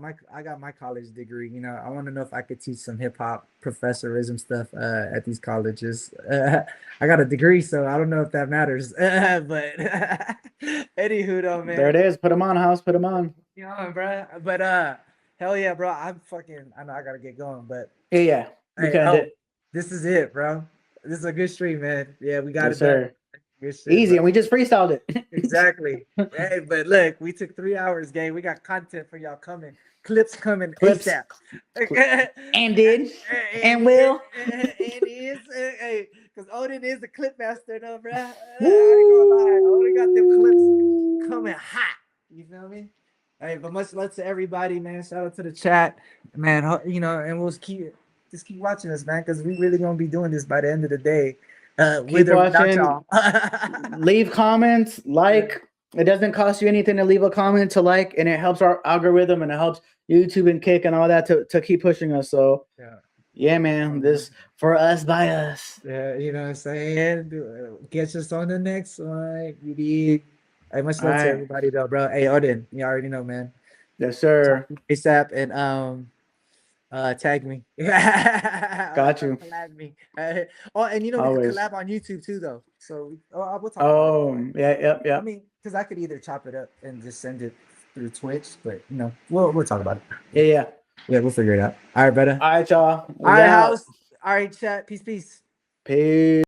my college degree. You know, I want to know if I could teach some hip hop professorism stuff at these colleges. I got a degree, so I don't know if that matters. But anywho, though, man, there it is. Put them on, House. Put them on. You know, bro. But hell yeah, bro. I know I gotta get going, but yeah. This is it, bro. This is a good stream, man. Yeah, we got it done. Good shit, easy, bro. And we just freestyled it. Exactly. Hey, but look, we took 3 hours, gang. We got content for y'all coming. Clips coming. Clips. And did. And will. And is. Hey, because Odin is the clip master, though, bro. I ain't gonna lie. Odin got them clips coming hot. You feel me? Hey, but much love to everybody, man. Shout out to the chat, man. You know, and we'll keep watching us, man, because we really gonna be doing this by the end of the day. Keep watching. Leave comments, like, It doesn't cost you anything to leave a comment, to like, and it helps our algorithm and it helps YouTube and Kick and all that to keep pushing us. So yeah, man, this for us by us. Yeah, you know what I'm saying? Get us on the next one. You need. I much love to Alright. everybody though, bro. Hey, Odin, you already know, man. Yes, sir. ASAP and tag me. Got you. Collab me. Oh, and you know we Always. can collab on YouTube too, though. So we'll talk. Oh, about it. yeah, yep, I yep. mean, because I could either chop it up and just send it through Twitch, but you know, we'll talk about it. Yeah. Yeah, we'll figure it out. All right, brother. All right, y'all. All right, house. All right, chat. Peace. Peace.